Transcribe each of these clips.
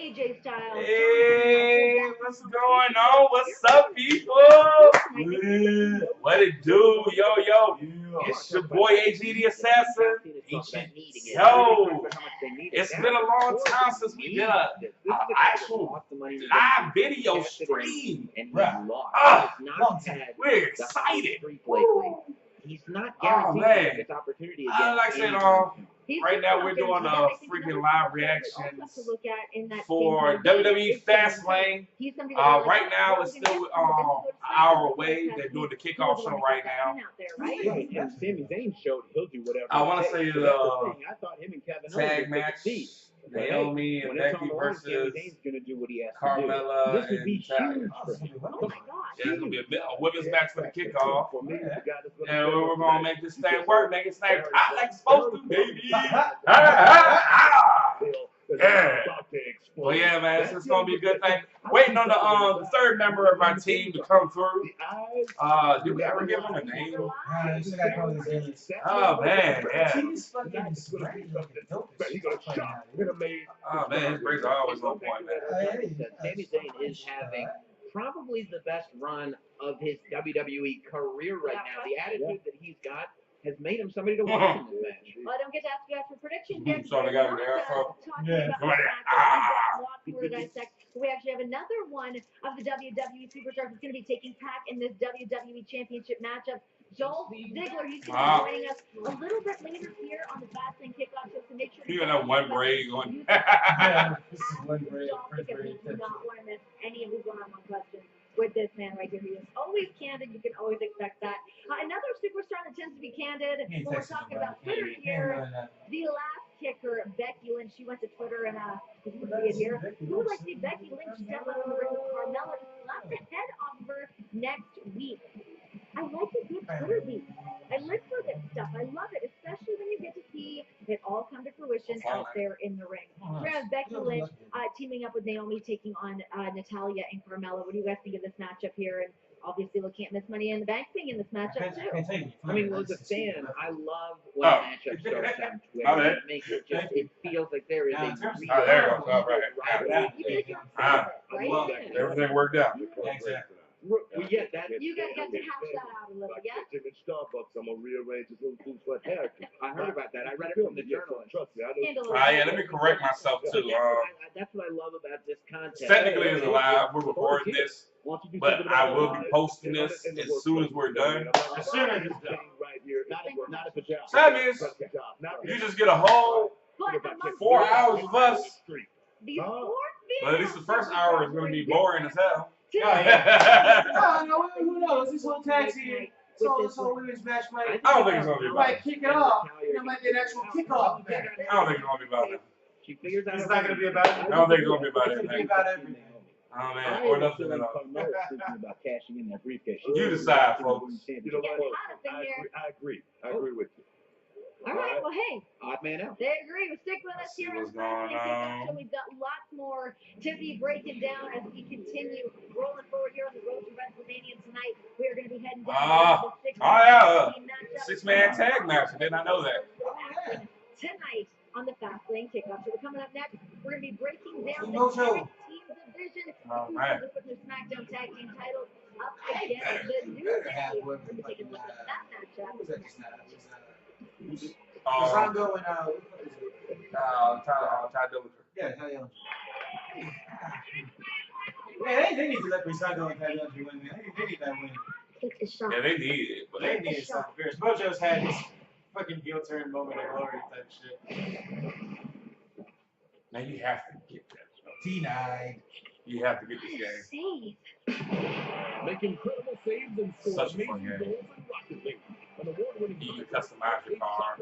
AJ Styles. Hey, what's going on? What's up, people? What it do? Yo. It's your boy AG the Assassin. Yo, it's been a long time since we did an actual live video stream. We're excited. He's not guaranteed this opportunity again. Like I said, right now we're doing a freaking live reaction for WWE Fastlane. Right now it's still an hour away. They're doing the kickoff show right now. And Sami Zayn showed he'll do whatever. I want to say I thought him and Kevin tag match. Naomi and Becky versus Carmella and Natalia. Oh my gosh. Yeah, it's gonna be a women's match for the kickoff. And we're gonna make this thing work, make it stay hot like it's supposed to, baby. Yeah. Well, yeah, man, it's gonna be a good thing. Waiting on the third member of my team to come through. Did we ever give him a name? Oh man, yeah. Oh man, his braids are always on point, man. Sami Zayn is having probably the best run of his WWE career right now. The attitude that he's got has made him somebody to watch in this match. Well, I don't get to ask you guys for predictions yet. So they got it there. We actually have another one of the WWE superstars that's going to be taking part in this WWE Championship matchup. Joel Ziggler, he's going to be joining us a little bit later here on the Fastlane kickoff show. So make sure you got one braid going. This is one braid. You do not want to miss any of his one-on-one questions with this man right here. He is always candid. You can always expect that. Another superstar that tends to be candid when we're talking about Twitter here. The last kicker, Becky Lynch, she went to Twitter and you can see it here. Who would like to see Becky Lynch step up in the ring with Carmella to slap the head off of her next week? I like a good Twitter beat. I live for this stuff. I love it, especially when you get to see it all come to fruition out there in the ring. We're going to have Becky Lynch teaming up with Naomi, taking on Natalia and Carmella. What do you guys think of this matchup here? And obviously, we can't miss Money in the Bank being in this matchup, too. I mean, well, as a fan, I love when matchups start down Twitter. It makes it just, it feels like there is a real rivalry. Everything worked out. Exactly. We get that. You guys got to hash that out a little, yeah? Starbucks, I'm gonna rearrange his little boots for hair. I heard about that. I read it from the journal. Trust me, I know. Yeah, let me correct myself too. That's what I love about this content. Technically, it's live. We're recording this, but I will be posting this as soon as we're done. As soon as it's done. That means you just get a whole 4 hours of us. But at least the first hour is going to be boring as hell. No, who knows? This whole tag team, so women's match might. I don't think it's gonna be about it. Kick it off. It might be an actual kickoff match. I don't think it's gonna be about it. She figures out it's not gonna be about it. I don't think it's gonna be about it. It's gonna be about everything. Oh man, or nothing at all. About cashing in that briefcase. You decide, folks. You know what? I agree with you. All right, well, hey. Odd man out. They agree. We'll stick with us here on the Fastlane Kickoff Show. We've got lots more to be breaking down as we continue rolling forward here on the road to WrestleMania tonight. We are going to be heading down to the six-man tag match. I did not know that. Tonight on the Fastlane Kickoff Show. We're coming up next. We're going to be breaking down the tag team division. All right. With their SmackDown Tag Team titles up against the New Day. We're going to be taking a look at that matchup. Rondo and Ty Dillinger. Yeah, hell yeah. Yeah, they need to let Rondo and Ty Dillinger win. They need that win. Yeah, they need it, but they need something fierce. Mojo's had his fucking heel turn moment of glory type shit. Now you have to get that. T9. You have to get this game. Make incredible saves and Such a fun game. You can customize your car.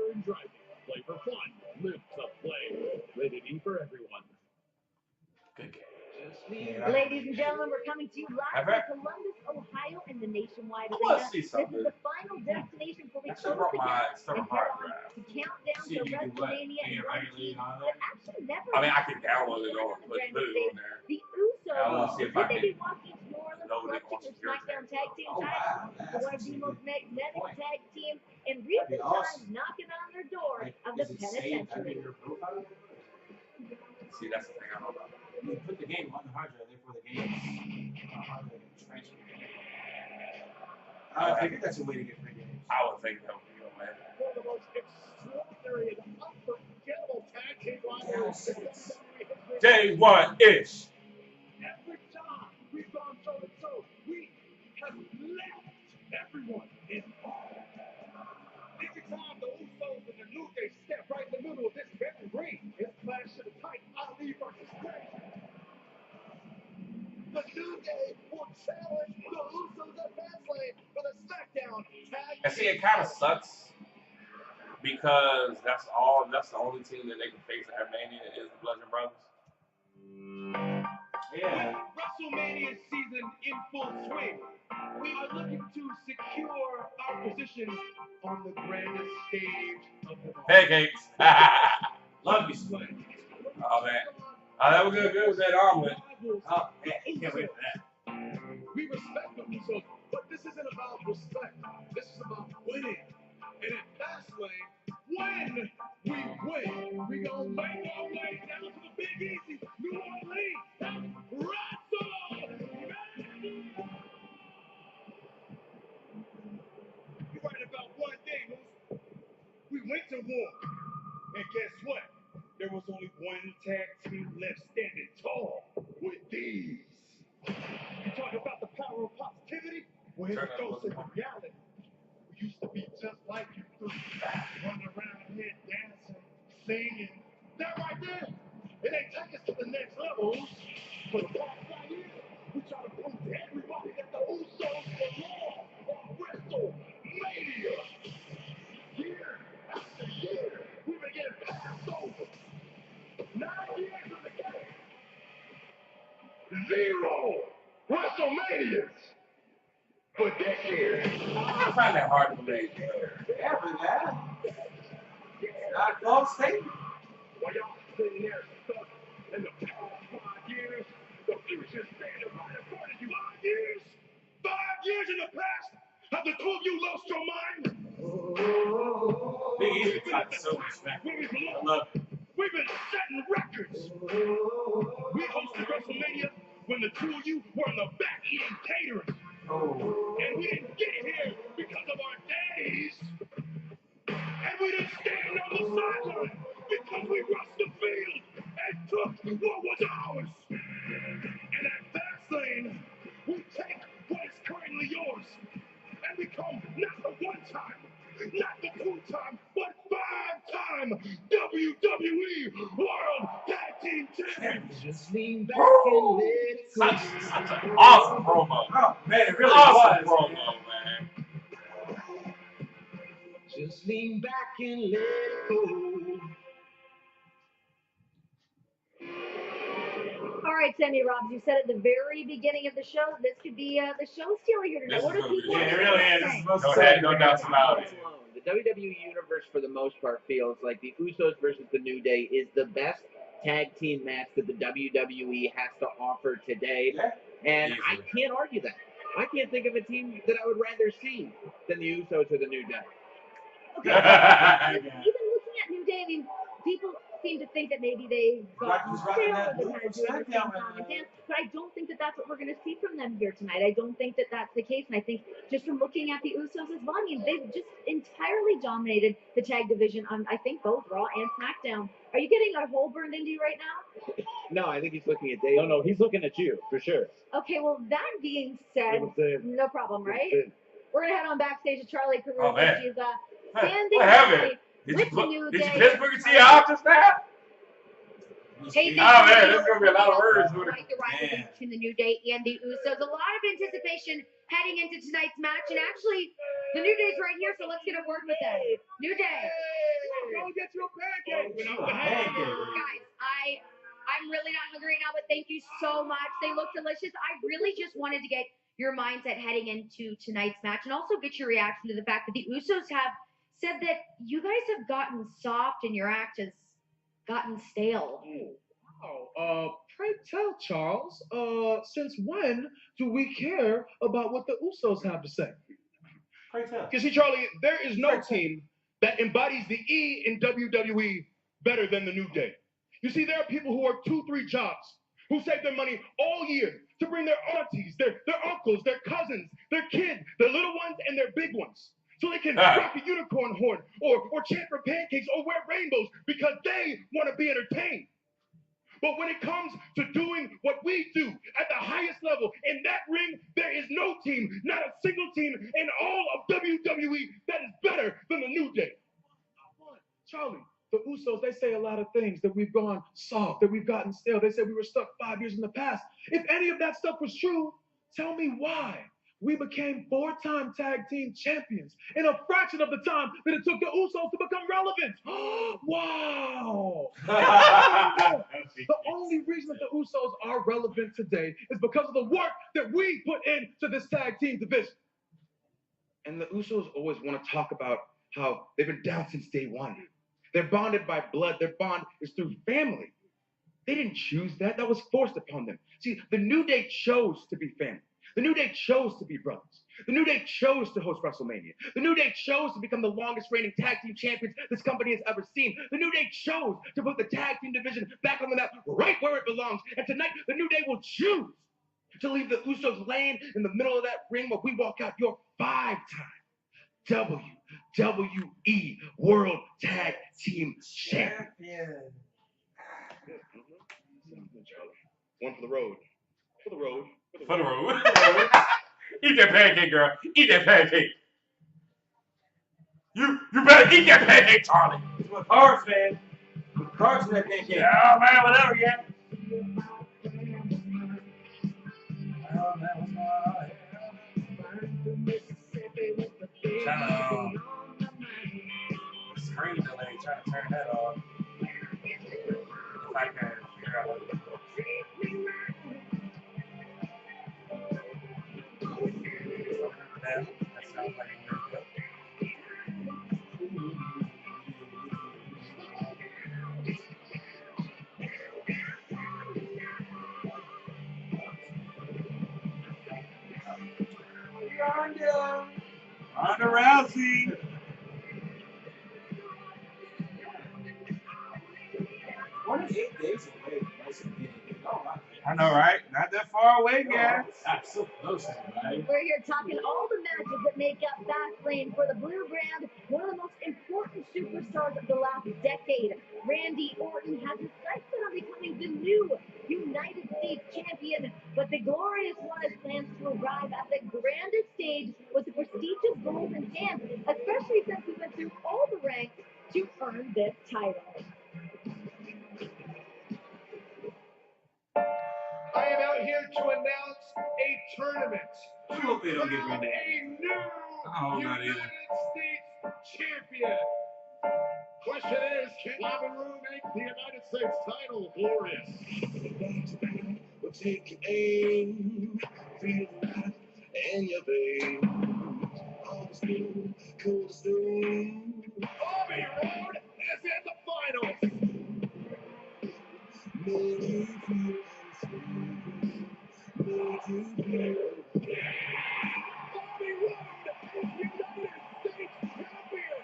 Play for fun. Live to play. Rated E for everyone. Good game. Ladies and gentlemen, we're coming to you live from Columbus, Ohio, in the Nationwide Arena. This is the final destination for the close the gap and head on to countdown to WrestleMania and actually never. I mean, I can download it on, put it on there. The Usos, see if would I they can be walking to New Orleans clutching their SmackDown Tag Team titles for one of the most magnetic tag teams in recent times, knocking on their door of the penitentiary. See, that's the thing I don't know. You put the game on the hard drive, therefore the game is hard drive transfer. I think that's a way to get free games. I would think that would be good, man. One of the most extraordinary and unforgettable tag team rivalries in WWE history. Day one-ish. Every time we've gone toe to toe, we have left everyone in awe. Every time the Usos and the New Day step right in the middle of this very ring, it's clash to the tight Ali versus Crazy. The New Day will challenge the Usos at Fastlane for the SmackDown Tag And see, it kind of sucks because that's the only team that they can face at Mania is the Bludgeon Brothers. Yeah. WrestleMania season in full swing, we are looking to secure our position on the grandest stage of them all. Pancakes. Love you, Squid. Oh man. Oh, that was good. Good with that omelet. Oh, man. Can't wait for that. We respect the Usos, but this isn't about respect. This is about winning. And at Fastlane, when we win, we gonna make our way down to the Big Easy, New Orleans, and WrestleMania! You're right about one thing, Moose. We went to war, and guess what? There was only one tag team left standing tall with these. You talk about the power of positivity? Well, here's a dose of reality. We used to be just like you three, running around here dancing, singing. That right there, it ain't take us to the next level. For the past 5 years, we try to prove to everybody that the Usos belong on WrestleMania. Year after year, we've been getting passed over. 9 years in the game. 0 WrestleManias. But this year, I find that hard to believe. Yeah, but that. Not a close statement. while y'all sitting there stuck in the past 5 years, the future's standing right in front of you. 5 years? 5 years in the past? Have the two of you lost your mind? Big Easy talks so much smack. I love it. We've been setting records. We hosted WrestleMania when the two of you were in the back eating catering. And we didn't get here because of our daddies. And we didn't stand on the sideline because we rushed the field and took what was ours. And at Fastlane, we take what is currently yours and become not the one-time, not the two-time, but 5-time WWE World Tag Team Champions. Just lean back and let it Such an awesome promo. Oh, man, it really Awesome was. promo, man. Just lean back and let it go. All right, Sammy Robbs, you said at the very beginning of the show, this could be the show stealer here tonight. This What is are gonna be- people Yeah, it saying? really is. This is supposed No to doubt- say. no doubts about it. The WWE Universe, for the most part, feels like the Usos versus the New Day is the best tag team match that the WWE has to offer today. Yeah. And I Easily. can't argue that. I can't think of a team that I would rather see than the Usos or the New Day. Okay, even looking at New Day, I mean, people seem to think that maybe they've gotten He's rocking stale that or they're move kind of for doing the same SmackDown, song and man. dance, but I don't think that that's what we're going to see from them here tonight. I don't think that that's the case, and I think just from looking at the Usos as well, I mean, they've just entirely dominated the tag division on, I think, both Raw and SmackDown. Are you getting a hole burned into you right now? No, I think he's looking at Dave. No, he's looking at you, for sure. Okay, well, that being said, no problem, right? We're going to head on backstage to Charlie Caruso. Oh, man. She's Hey, standing what happened? by Did with you, the New did you Day. Pittsburgh see your options now? Hey, Oh, man, this is going to be a lot of words. Quite the rivalry between the New Day and the Usos. A lot of anticipation heading into tonight's match, and actually, the New Day's right here, so let's get a word with them. New Day. Go get your pancake. Guys, I'm really not hungry now, but thank you so much. They look delicious. I really just wanted to get your mindset heading into tonight's match, and also get your reaction to the fact that the Usos have said that you guys have gotten soft and your act has gotten stale. Wow. Pray tell, Charles, since when do we care about what the Usos have to say? Pray tell. You see, Charlie, there is no team that embodies the E in WWE better than the New Day. You see, there are people who work 2-3 jobs, who saved their money all year to bring their aunties, their uncles, their cousins, their kids, their little ones, and their big ones. So they can rock a unicorn horn or chant for pancakes or wear rainbows because they want to be entertained. But when it comes to doing what we do at the highest level in that ring, there is no team, not a single team in all of WWE that is better than the New Day. Charlie, the Usos, they say a lot of things that we've gone soft, that we've gotten stale. They said we were stuck 5 years in the past. If any of that stuff was true, tell me why we became 4-time tag team champions in a fraction of the time that it took the Usos to become relevant. Wow. The only reason that the Usos are relevant today is because of the work that we put into this tag team division. And the Usos always want to talk about how they've been down since day one. They're bonded by blood. Their bond is through family. They didn't choose that. That was forced upon them. See, the New Day chose to be family. The New Day chose to be brothers. The New Day chose to host WrestleMania. The New Day chose to become the longest reigning tag team champions this company has ever seen. The New Day chose to put the tag team division back on the map right where it belongs. And tonight, the New Day will choose to leave the Usos laying in the middle of that ring while we walk out your 5-time WWE World Tag Team Champion. One for the road. For the road. For the road. Eat that pancake, girl. Eat that pancake. You better eat that pancake, Charlie. It's with carbs, man. With carbs in that pancake. Yeah, man, whatever, yeah. Trying to screen delay, trying to turn that off. If I can figure out how to do that. That sounds like a good go. Ronda Rousey. 28 days away from WrestleMania. Oh, my I know, right? Not that far away, guys. God, so close, everybody. We're here talking all the matches that make up Fastlane for the Blue Brand, one of the most important superstars of the last decade. Randy Orton has his sights set on becoming the new United States champion, but the glorious one has plans to arrive at the grandest stage with the prestigious gold in hand, especially since he went through all the ranks to earn this title. I am out here to announce a tournament. I hope they don't get rid of that. A new I hope not United either. States champion. Question is, can Bobby Roode make the United States title glorious? We'll take aim, feel life in your veins. All the steel, cold stone. Bobby Roode is in the finals. Make you feel unsafe. Make you feel Bobby Roode is United States champion.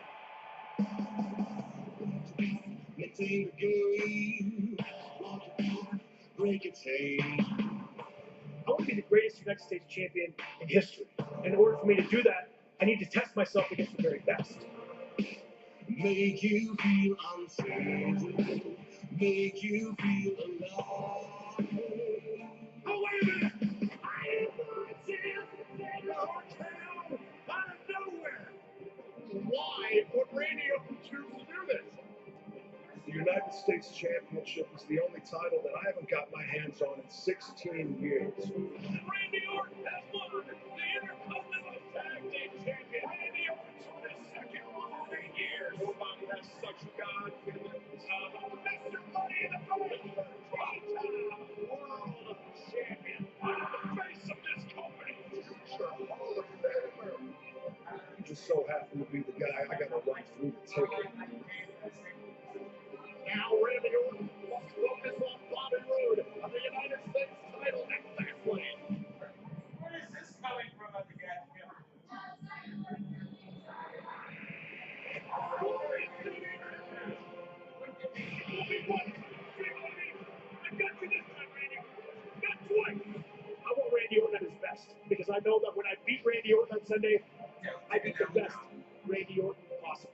maintain the game. Walk your path, break your chain. I want to be the greatest United States champion in history. In order for me to do that, I need to test myself against the very best. Make you feel unsafe. Make you feel alive. Oh, wait a minute. I am myself in your town out of nowhere. Why would Randy Orton choose to do this? The United States Championship is the only title that I haven't got my hands on in 16 years. Randy Orton has won the Intercontinental Tag Team Champion. Randy Orton's won his second one in 8 years. Nobody has such God-given Mr. Money in the Bank, 3-time world champion, the face of this company, future Hall of Famer. You just so happen to be the guy I got to run through to take it. Now Randy Orton must focus on Bobby Roode of the United States title at Fastlane. Where is this coming from at the gas bill? Glory to the internet. I got you this time, Randy. twice. I want Randy Orton at his best because I know that when I beat Randy Orton on Sunday, I beat the best Randy Orton possible.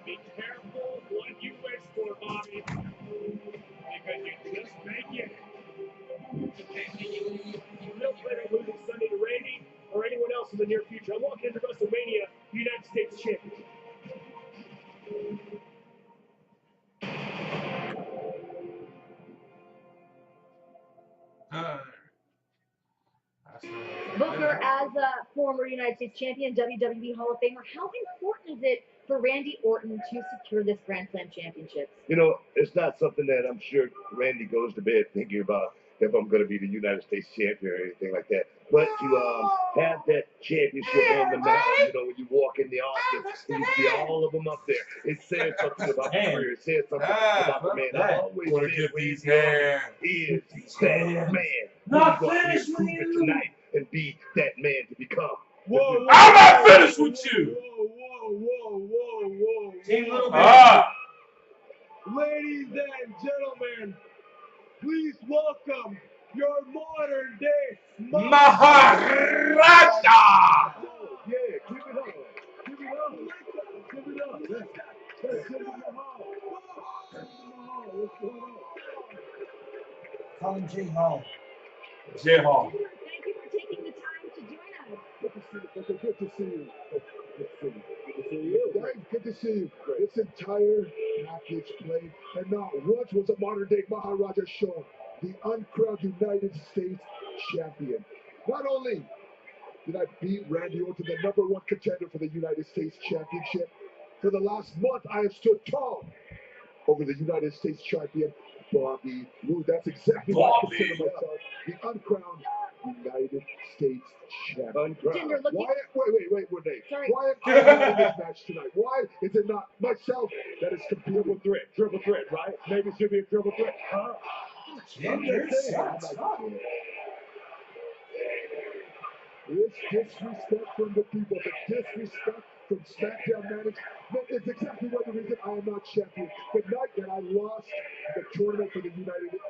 Be careful what you wish for, Bobby, because you just may get it. No plan on losing Sunday to Randy or anyone else in the near future. I'm walking into WrestleMania, United States champion. Booker, as a former United States champion, WWE Hall of Famer, how important is it for Randy Orton to secure this Grand Slam championship? You know, it's not something that I'm sure Randy goes to bed thinking about if I'm going to be the United States champion or anything like that. But to have that championship on the mound, you know, when you walk in the office and you see all of them up there, it says something about the career. It says something about the man. I always Want to said get these Randy hands. is that man. Not He's gonna finished prove with it you. tonight and be that man to become. Whoa, I'm not finished with you. Whoa. Team Little Big. Ah. Ladies and gentlemen, please welcome your modern day Maharaja. Yeah, give it up. Give it up. Give it up. Let's give it What's going on? Call him J Hall. J Hall. Thank you for taking the time to join us. Good to see you. Good to see you. Good to see you. Guys, good to see you. This entire package played, and not once was a modern day Maharaja shown. The uncrowned United States champion. Not only did I beat Randy Orton, the #1 contender for the United States championship, for the last month I have stood tall over the United States champion, Bobby Roode. That's exactly what I consider myself, the uncrowned United States champion. Jinder, look, Wait, Renee. Sorry. Why am I not in this match tonight? Why is it not myself that is competing with triple threat, right? Maybe it should be a triple threat, huh? I'm just saying. This disrespect from the people, the disrespect from SmackDown management is exactly the reason I am not champion. The night that I lost the tournament for the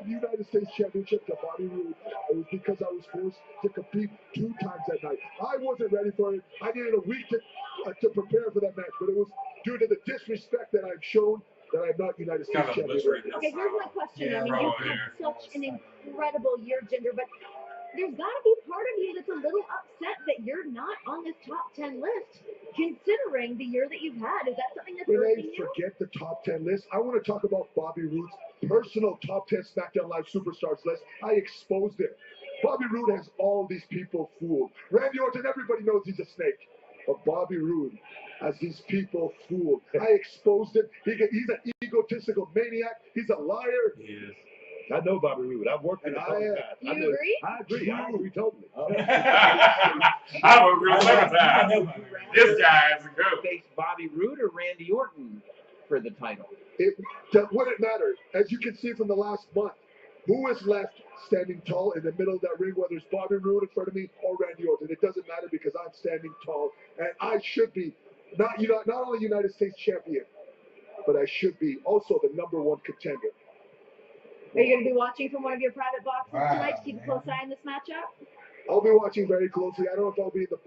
United States Championship to Bobby Roode, it was because I was forced to compete 2 times that night. I wasn't ready for it. I needed a week to prepare for that match, but it was due to the disrespect that I've shown that I'm not United States champion. Okay, here's my question. Yeah, I mean, you've had such an incredible year, Jinder, but there's got to be part of you that's a little upset that you're not on this top 10 list, considering the year that you've had. Is that something that's irritating you? Forget the top 10 list. I want to talk about Bobby Roode's personal top 10 SmackDown Live Superstars list. I exposed it. Bobby Roode has all these people fooled. Randy Orton, everybody knows he's a snake. But Bobby Roode has these people fooled. I exposed it. He's an egotistical maniac. He's a liar. He is. I know Bobby Roode. I've worked with him. You agree? I agree totally. I'm a real time. This guy is a good. Face Bobby Roode or Randy Orton for the title? It wouldn't matter. As you can see from the last month, who is left standing tall in the middle of that ring, whether it's Bobby Roode in front of me or Randy Orton? It doesn't matter because I'm standing tall, and I should be not only United States champion, but I should be also the #1 contender. Are you going to be watching from one of your private boxes tonight to keep a close eye on this matchup? I'll be watching very closely. I don't know if I'll be in the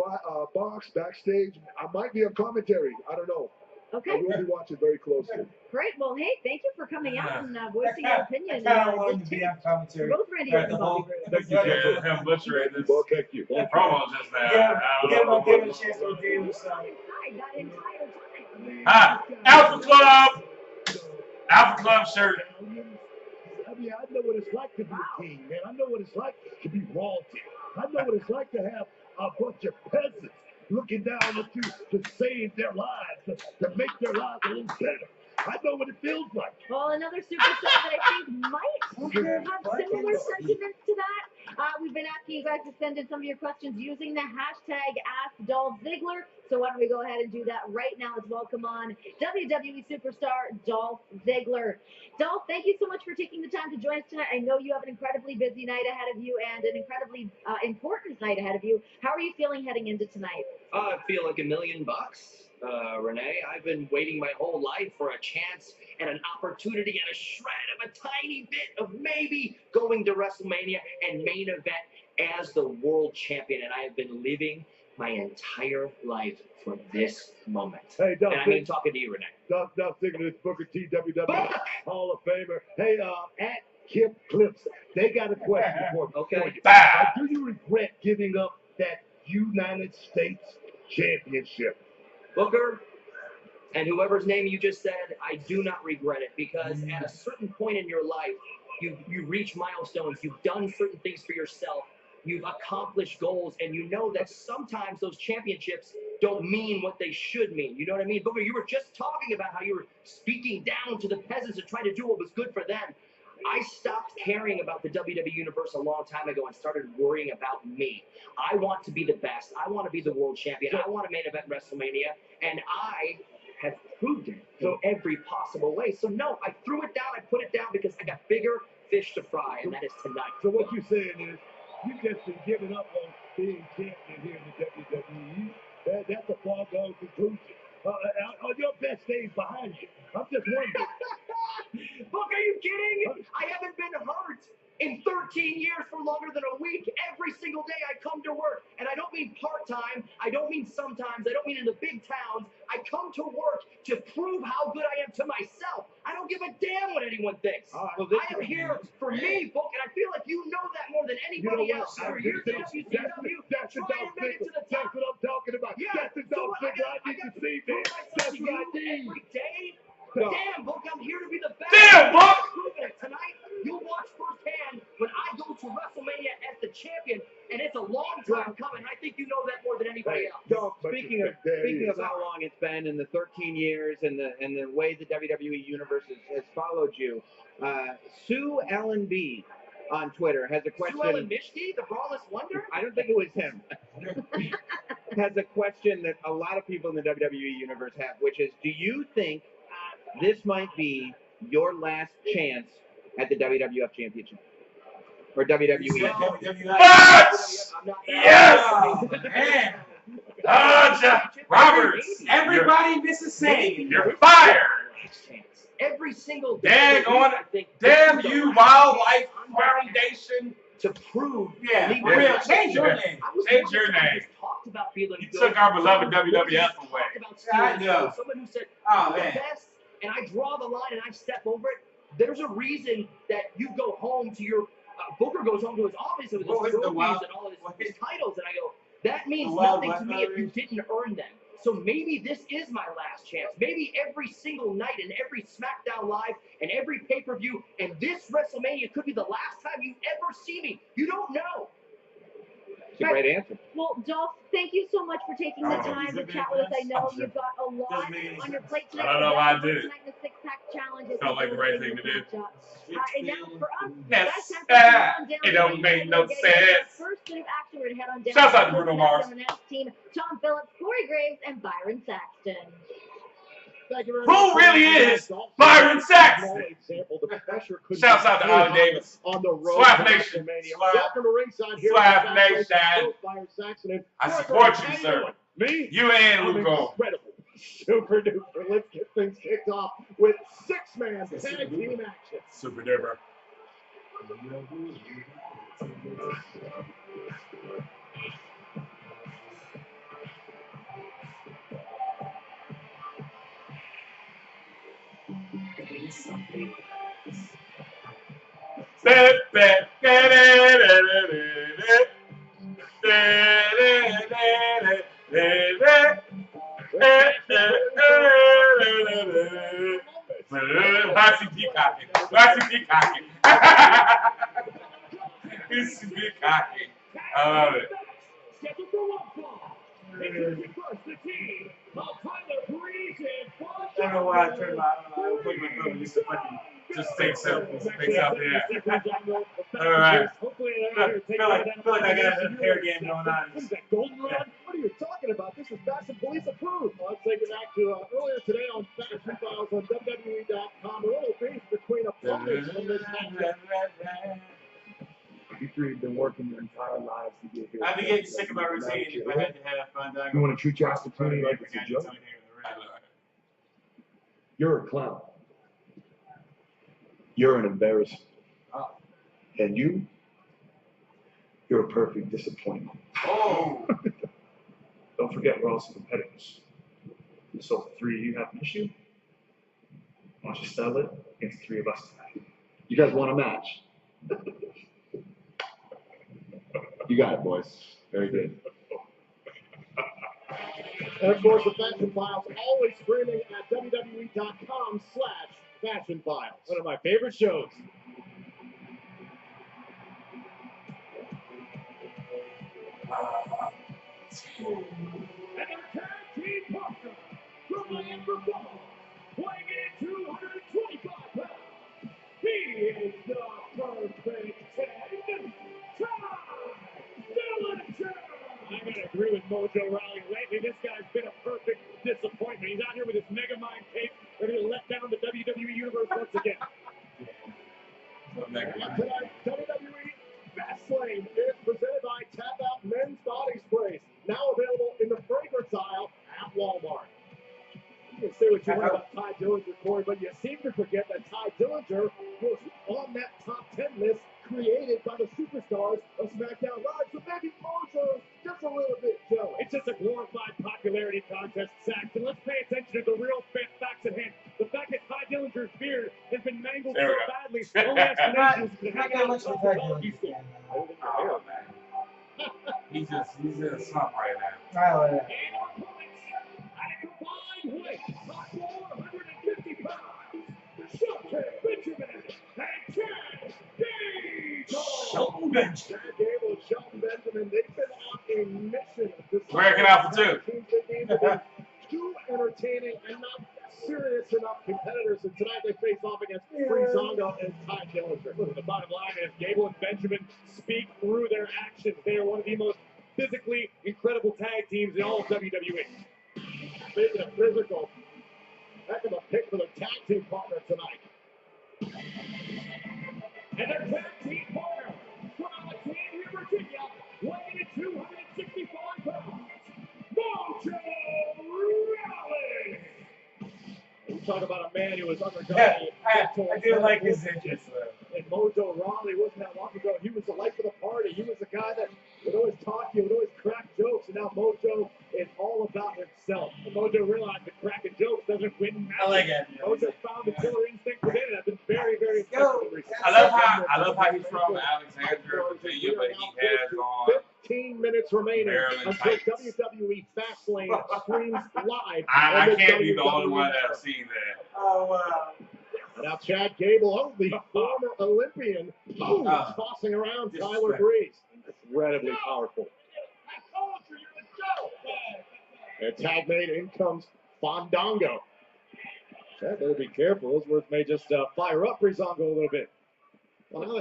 box, backstage. I might be on commentary. I don't know. Okay. I will be watching very closely. Great. Well, hey, thank you for coming out and voicing your opinion. I kind of wanted to be on commentary. Both Randy and Bobby Roode. Thank you, Yeah, him butchering this Well, thank you. promo just now. Give him a chance to redeem himself. That entire time. Ah, Alpha Club! Alpha Club shirt. I mean, I know what it's like to be a king, man. I know what it's like to be royalty. I know what it's like to have a bunch of peasants looking down at you to save their lives, to make their lives a little better. I know what it feels like. Well, another superstar that I think might have similar sentiments to that. We've been asking you guys to send in some of your questions using the hashtag AskDolphZiggler. So why don't we go ahead and do that right now? Let's welcome on WWE superstar Dolph Ziggler. Dolph, thank you so much for taking the time to join us tonight. I know you have an incredibly busy night ahead of you and an incredibly important night ahead of you. How are you feeling heading into tonight? I feel like $1 million, Renee. I've been waiting my whole life for a chance and an opportunity and a shred of a tiny bit of maybe going to WrestleMania and main event as the world champion. And I have been living my entire life for this moment. Hey, Dolph. And I mean talking to you, Renee. Dolph Ziggler is Booker T, WWE Hall of Famer. Hey, at Kip Clips, they got a question for you. Okay. Do you regret giving up that United States Championship? Booker, and whoever's name you just said, I do not regret it, because at a certain point in your life, you reach milestones, you've done certain things for yourself, you've accomplished goals, and you know that sometimes those championships don't mean what they should mean. You know what I mean? Booker, you were just talking about how you were speaking down to the peasants and trying to do what was good for them. I stopped caring about the WWE Universe a long time ago and started worrying about me. I want to be the best. I want to be the world champion. I want to main event WrestleMania, and I have proved it in every possible way. So no, I threw it down. I put it down because I got bigger fish to fry, and that is tonight. So what you're saying is you just been giving up on being champion here in the WWE. That's a foregone conclusion. Are your best days behind you? I'm just wondering. Book, are you kidding? I haven't been hurt in 13 years for longer than a week. Every single day I come to work. And I don't mean part-time. I don't mean sometimes. I don't mean in the big towns. I come to work to prove how good I am to myself. I don't give a damn what anyone thinks. I am here for me, Book, and I feel like you know that more than anybody else. For years at WCW, That's the trying Dolph to make it to the Ziggler. top. That's what I'm talking about. Yeah, That's the Dolph Ziggler I need to see, man. That's what I need. Every day. Damn, Book, I'm here to be the best. Damn, Book! Tonight, you'll watch firsthand when I go to WrestleMania as the champion, and it's a long time coming. I think you know that more than anybody else. Dolph, speaking of how long it's been and the 13 years and the way the WWE Universe has followed you, Sue Ellen B on Twitter has a question. Sue Ellen Mishki, the Brawless Wonder? I don't think it was him. Has a question that a lot of people in the WWE Universe have, which is, do you think this might be your last chance at the WWF Championship? Or WWE? Yes! Yes! Man! Roberts! Everybody misses saying You're fired! Every single day. Dang on it. Damn you, Wildlife Foundation. To prove. Yeah, Yeah. for real. Change your name. Change your name. Talked about feeling You good. took our beloved WWF away. I know. Someone who said, Oh, the man. best, and I draw the line and I step over it. There's a reason that you go home to your Booker goes home to his office with his What was the trophies Wild- and all of his titles, and I go, that means The Wild nothing to West me if you Federation? didn't earn them. So maybe this is my last chance. Maybe every single night and every SmackDown Live and every pay-per-view and this WrestleMania could be the last time you ever see me. You don't know. It's a great answer. Well, Dolph, thank you so much for taking the time to chat with us. I know you've got a lot Doesn't make any on your sense. plate tonight. I don't know why I did it. Tonight, the six-pack challenge is Felt like the right thing to do. And now for us, Yes. guys, time for us to head on down It don't to make the no game. sense. First bit of action, we're going to head on down Shouts out to the Bruno Mars. SmackDown team, Tom Phillips, Corey Graves, and Byron Saxton. Who really is Byron Saxton? Shouts out to Ollie Davis. On the road Slap to Nation. WrestleMania. Slap. Welcome to ringside here. Slap at Nation. Byron Saxton and I Corey support Graves. you, How sir. doing? Me? You and I'm Lugo. incredible. Super duper. Let's get things kicked off with six-man tag team action. Super duper. Lots of peacocking. Lots of peacocking. It's peacocking. I love it. Scheduled for one fall. Introducing first the team of Tyler Breeze and Bob I don't know why I turned my, I put my phone in this fucking Just take selfies. Take selfies. All Alright. Hopefully they're out here taking it feel like I got down. a hair game going on. What is that, goldenrod? What are you talking about? This is Fashion Police approved. Let's take it back to earlier today on Fashion Files on WWE.com. A little beef between opponents from this matchup. You three have been working your entire lives to get here. I'd be getting sick of my routine if I had to have fun. You want to treat your opportunity like it's a joke? You're a clown. You're an embarrassment. And you're a perfect disappointment. Oh, Don't forget, we're also competitors. So if the three of you have an issue, why don't you settle it against the three of us tonight? You guys want a match? You got it, boys. Very good. And of course, the Fashion Files always streaming at WWE.com/Fashion Files. One of my favorite shows. And our tag team partner from Miami, Florida, weighing in at 225 pounds. He is the perfect 10, Ty Dillinger. I gotta agree with Mojo Rawley. Lately, this guy's been a perfect disappointment. He's out here with his Mega Mind cape, ready to let down the WWE Universe once again. Tonight, WWE Fastlane is presented by Tap Out Men's Body Sprays, now available in the fragrance aisle at Walmart. You can say what you want about Ty Dillinger, Corey, but you seem to forget that Ty Dillinger was on that top 10 list created by the superstars of SmackDown Live, so maybe Mojo's just a little bit jealous. It's just a glorified popularity contest, Saxton. Let's pay attention to the real facts at hand. The fact that Ty Dillinger's beard has been mangled There so we go. badly, only explanations to not hang that out much in of a Cosmetology school. Oh, man. He's in a slump right now. And our opponents, at a combined weight of 450 pounds, Showcase Benjamin and Chad Gable. Chad Gable and Shelton Benjamin, they've been on a mission. Working out for two. Two entertaining and not serious enough competitors, and tonight they face off against Breezango and Ty Dillinger. Look, the bottom line is Gable and Benjamin speak through their actions. They are one of the most physically incredible tag teams in all of WWE. Speaking of physical, heck of a pick for the tag team partner tonight. And their tag team partner from Alexandria, Virginia, weighing in at 265 pounds, Mojo Rawley. You talk about a man who was undergoing I do like his interest. And Mojo Rawley wasn't that long ago. He was the life of the party. He was the guy that would always talk to you, would always crack jokes. And now Mojo is all about himself. And Mojo realized that cracking jokes doesn't win matches. I like it. Mojo found the killer instinct within it. I've been very, very Yo, impressed. I love how he's from Alexandria, Virginia, but he has on 15 minutes remaining Maryland until Titans. WWE Fastlane streams live. I on the can't be the only WWE one that Network. has seen that. Oh, wow. Now Chad Gable, the former Olympian, tossing around Tyler Breeze. Incredibly powerful. And tag mate, in comes Fandango. Chad, better be careful. Those words may just fire up Breezango a little bit. What do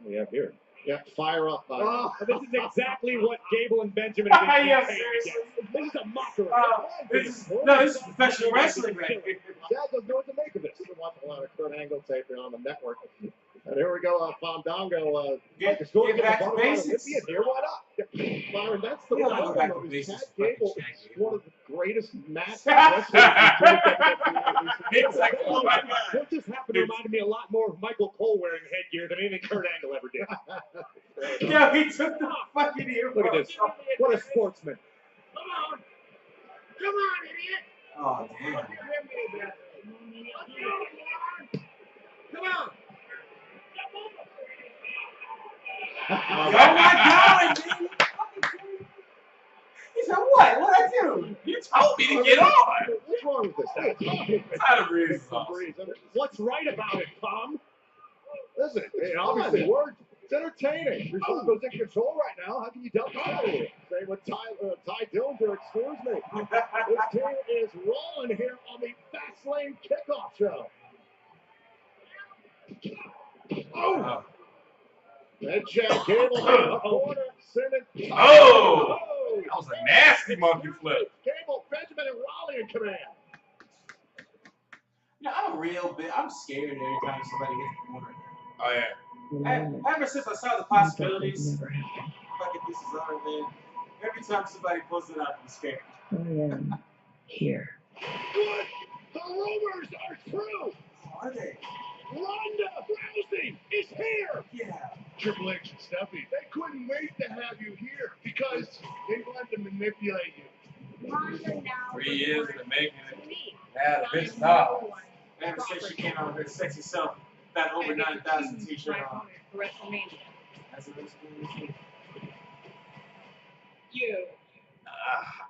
we have here? Yeah, fire up. This is exactly what Gable and Benjamin have been Yes, campaigning seriously. against. This is a mockery. This is professional wrestling, man. Chad doesn't know what to make of this. We've been watching a lot of Kurt Angle tape here on the network. And here we go, Fandango. Get back to basics. Here, why not? Byron, that's the Yeah, I'll go back to problem. basics. Chad Gable Fucking is Chad one of the greatest match wrestlers. It's like, oh my God. What just happened reminded me a lot more of Michael Cole wearing headgear than anything Kurt Angle ever did. Yeah, he took the fucking ear. Look at this. What a sportsman. Come on. Come on, idiot. Oh, damn. Come on. Oh my God, man. He said, what? What'd I do? You told me to get on. What's wrong with this thing? It's out of reason. What's right about it, Tom? Listen, it obviously worked. It's entertaining. Rizzo's in control right now. How can you doubt that? Same with Ty Dillinger, excuse me. This team is rolling here on the Fastlane kickoff show. Oh! That Chad Gable in the corner, sending. Oh! That was a nasty monkey flip. Gable, Benjamin, and Raleigh in command. Yeah, I'm scared every time somebody hits the corner. Oh, yeah. Ever since I saw the possibilities, fucking this is over, man. Every time somebody pulls it out, I'm scared. I am here. What? The rumors are true. Are they? Ronda Rousey is here. Yeah. Triple H and Steffi, they couldn't wait to have you here because they wanted to manipulate you. Ronda now 3 years in the making. to me. Yeah, the bitch top. Ever since she came out with her sexy self, that over 9,000 t-shirt on. WrestleMania. That's a good school. You.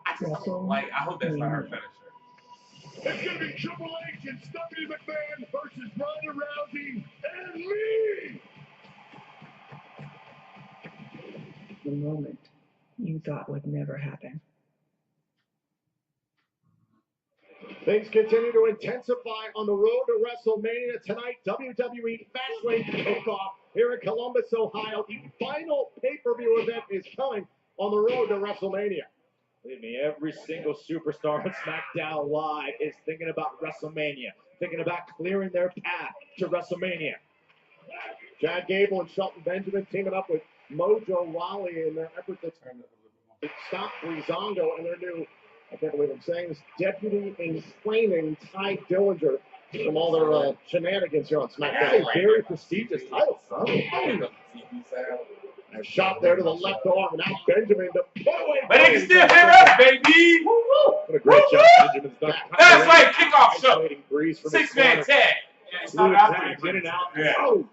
I just don't like. I hope that's not her finisher. It's gonna be Triple H and Stephanie McMahon versus Ronda Rousey and me. The moment you thought would never happen. Things continue to intensify on the road to WrestleMania tonight. WWE Fastlane kickoff here in Columbus, Ohio. The final pay-per-view event is coming on the road to WrestleMania. Believe me, every single superstar on SmackDown Live is thinking about WrestleMania, thinking about clearing their path to WrestleMania. Chad Gable and Shelton Benjamin teaming up with Mojo Rawley in their effort to stop Breezango and their new, I can't believe I'm saying this, deputy explaining Ty Dillinger from all their shenanigans here on SmackDown. Very prestigious title, son. A shot there to the left arm, and now Benjamin the away. But they can still hear us, baby. What a great job Benjamin's done. That's like kickoff show. Breeze from 6-man tag. Yeah, it's not out there. in and out. Yeah. Oh.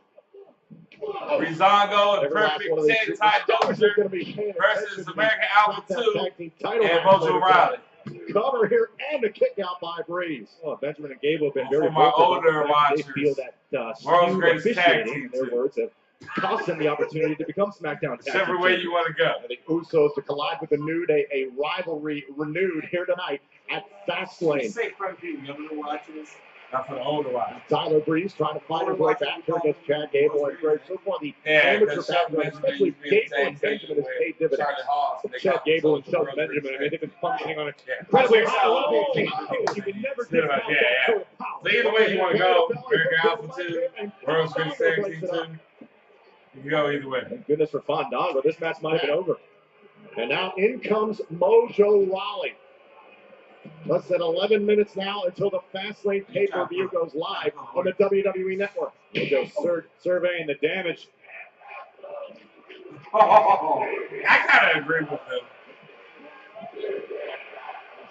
Breezango, the Every last perfect one of these 10 Ty superstars is Dillinger gonna be paying versus attention to American the Alpha SmackDown 2 Tag Team title and match Mojo later Rawley. tonight. Cover here and a kick out by Breeze. Oh, Benjamin and Gable have been very For my vocal about older the fact that watchers, they feel that world's skew greatest tag officiating, team, in their too. words, have cost them the opportunity to become SmackDown Tag Whichever Team way champions. you want to go. The Usos to collide with the Nude, a rivalry renewed here tonight at Fastlane. Say front view, younger watchers. Not for the older watch. Tyler Breeze trying to fight his way back here against Chad Gable and Breeze. So far, the Yeah, amateur because Shelton background, Benjamin especially used to be in the Gable and same Benjamin, has with paid dividends. Charlie Haas. They Chad got Gable and themselves Shelton some Benjamin, I mean, they've been functioning on an Yeah. incredibly high Oh, level. oh, You can never Still, discount yeah, that yeah. sort of power. So either way you want to go, American Alpha 2, World's Greatest Tag Team 2. You can go either way. Thank goodness for Fandango. This match might have been over. And now in comes Mojo Rawley. Less than 11 minutes now until the Fastlane pay-per-view goes live on the WWE Network. Mojo surveying the damage. Oh, I kind of agree with him.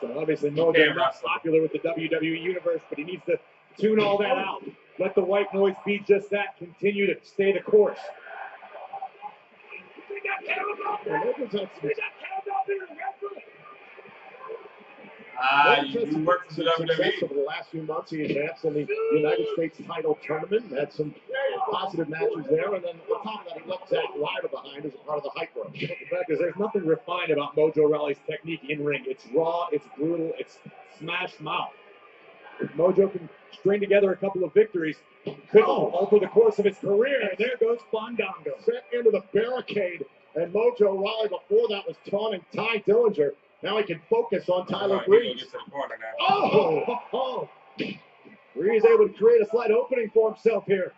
So obviously Mojo not popular with the WWE Universe, but he needs to tune all that out. Let the white noise be just that. Continue to stay the course. You work for the WWE. Over the last few months, he advanced in the United States title tournament, had some positive matches there, and then on top of that, he left Zack Ryder behind as a part of the hype road. The fact is, there's nothing refined about Mojo Rawley's technique in ring. It's raw, it's brutal, it's smash mouth. If Mojo can string together a couple of victories, could alter the course of his career. And there goes Fandango. Set into the barricade, and Mojo Rawley before that was taunting Ty Dillinger. Now he can focus on Tyler Breeze. Oh! Breeze able to create a slight opening for himself here.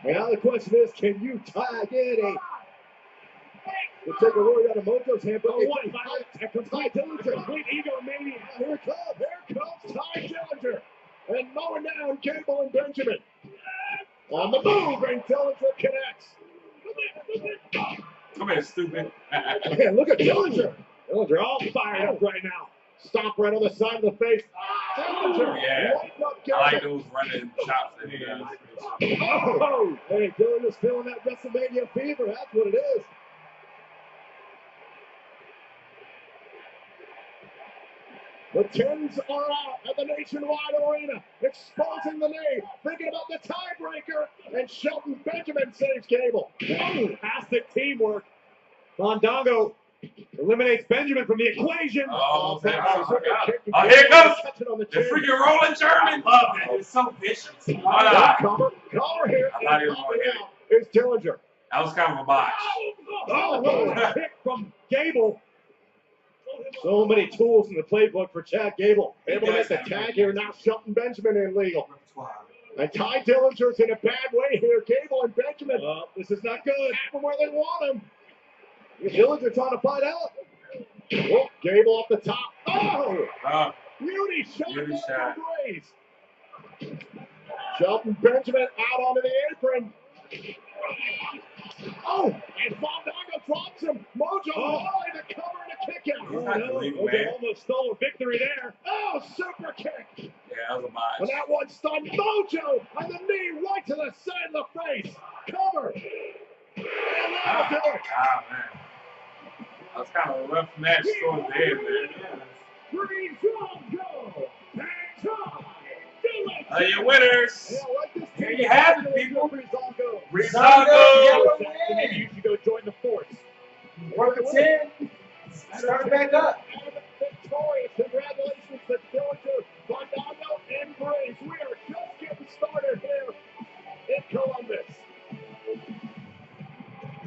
And now the question is, can you tag in a... We'll take a word out of Mojo's hand, but here comes Ty Dillinger. Great ego mania. Here comes Ty Dillinger. And mowing down Gable and Benjamin. On the move, and Dillinger connects. Come here, stupid. Man, look at Dillinger. Dillinger all fired up right now. Stop right on the side of the face. Dillinger. Yeah. Up I like those running chops that he does. Oh, hey, Dillinger's feeling that WrestleMania fever. That's what it is. The Tens are out at the Nationwide Arena, exposing the name, thinking about the tiebreaker, and Shelton Benjamin saves Gable. Fantastic teamwork. Fandango Eliminates Benjamin from the equation. Oh, Super kick. oh, here it comes. Catch it on the The chin. freaking rolling German. I love that. It's so vicious. Collar here. I thought he was And going to hit it. Here's Dillinger. That was kind of a botch. Oh, kick from Gable. So many tools in the playbook for Chad Gable. Able to make the tag here now. Shelton Benjamin in legal. And Ty Dillinger's in a bad way here. Gable and Benjamin. This is not good. Have them where they want him. Dillinger trying to fight out. Oh, Gable off the top. Oh! Beauty shot. Grace. Shelton Benjamin out onto the apron. Oh, and Fandango drops him. Mojo Rawley to cover and a kick out. He's not the legal man. Mojo almost stole a victory there. Oh, super kick. Yeah, that was a botch. And that one stunned Mojo on the knee right to the side of the face. Cover. And that'll do it. Man. That was kind of a rough match towards the end, man. Breezango. Are you winners? Here you have it, people. Breezango. Breezango. Maybe you should go join the force. Work a 10. Start back up. Victorious. Congratulations to Dillinger, Fandango, and Grace. We are just getting started here in Columbus.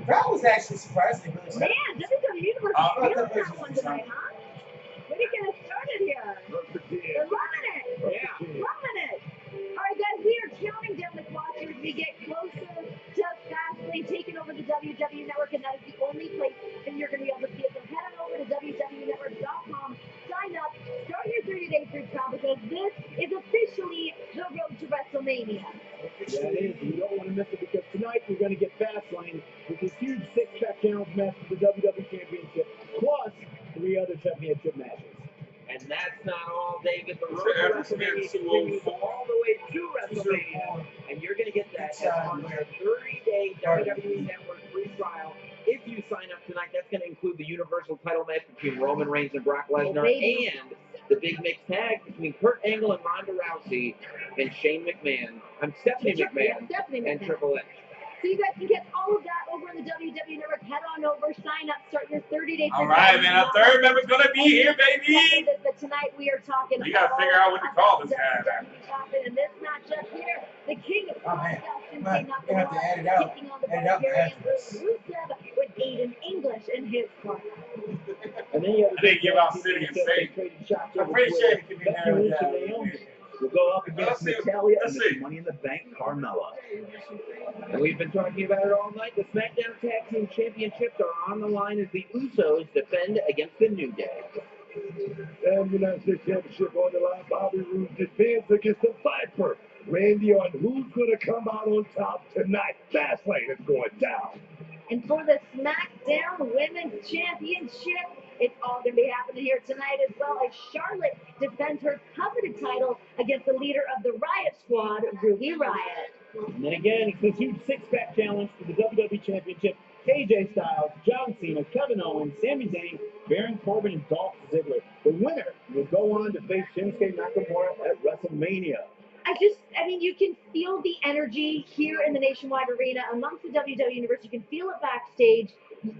That was actually surprising. Man, WWE Universe is feeling that one tonight, huh? Way to get us started here. They're loving it. Yeah. Loving it. All right, guys, we are counting down the clock here as we get closer to Fastlane taking over the WWE Network, and that is the only place that you're going to be able to see it. So head on over to WWEnetwork.com, sign up, start your 30-day free trial, because this is officially the road to WrestleMania. Yeah, it is. You don't want to miss it, because tonight we're going to get Fastlane with this huge six-pack challenge match for the WWE Championship, plus 3 other championship matches. And that's not all, David. The road to WrestleMania continues all the way to WrestleMania. And you're going to get that as part of your 30-day WWE Network free trial. If you sign up tonight, that's going to include the Universal title match between Roman Reigns and Brock Lesnar, and the big mixed tag between Kurt Angle and Ronda Rousey and Shane McMahon. Stephanie McMahon and Triple H. So you guys can get all of that over on the WWE Network. Head on over, sign up, start your 30-day. All right, man. Our third member's going to be here, baby. But tonight we are talking. You got to figure out what to call this guy, man. And this matchup here, the king of Man, you have to add it out. Add it out the address. Rusev with Aiden English in his corner. And then you have They give out City and State. I'm pretty sure it can be narrowed down. We'll go up against Natalia and Let's Miss see. Money in the Bank Carmella. And we've been talking about it all night. The SmackDown Tag Team Championships are on the line as the Usos defend against the New Day. And United States Championship on the line. Bobby Roode defends against the Viper. Randy on who's going to come out on top tonight. Fastlane is going down. And for the SmackDown Women's Championship, it's all going to be happening here tonight as well as Charlotte defends her coveted title against the leader of the Riot Squad, Ruby Riot. And then again, it's this huge six-pack challenge for the WWE Championship. AJ Styles, John Cena, Kevin Owens, Sami Zayn, Baron Corbin, and Dolph Ziggler. The winner will go on to face Shinsuke Nakamura at WrestleMania. I mean, you can feel the energy here in the Nationwide Arena amongst the WWE Universe. You can feel it backstage.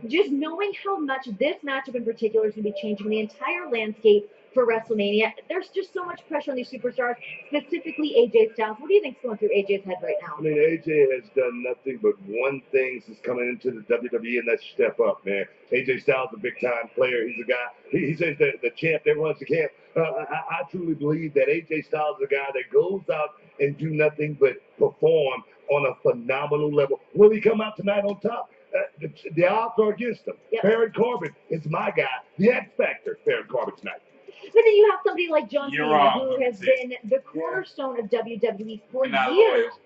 Just knowing how much this matchup in particular is going to be changing the entire landscape for WrestleMania. There's just so much pressure on these superstars, specifically AJ Styles. What do you think's going through AJ's head right now? I mean, AJ has done nothing but one thing since coming into the WWE, and that's step up, man. AJ Styles is a big-time player. He's a guy. He says the champ that runs the camp. I truly believe that AJ Styles is a guy that goes out and do nothing but perform on a phenomenal level. Will he come out tonight on top? The odds are against him. Yep. Baron Corbin is my guy. The X Factor, Baron Corbin tonight. But then you have somebody like John You're Cena, wrong. who has been the cornerstone of WWE for Not years. loyal.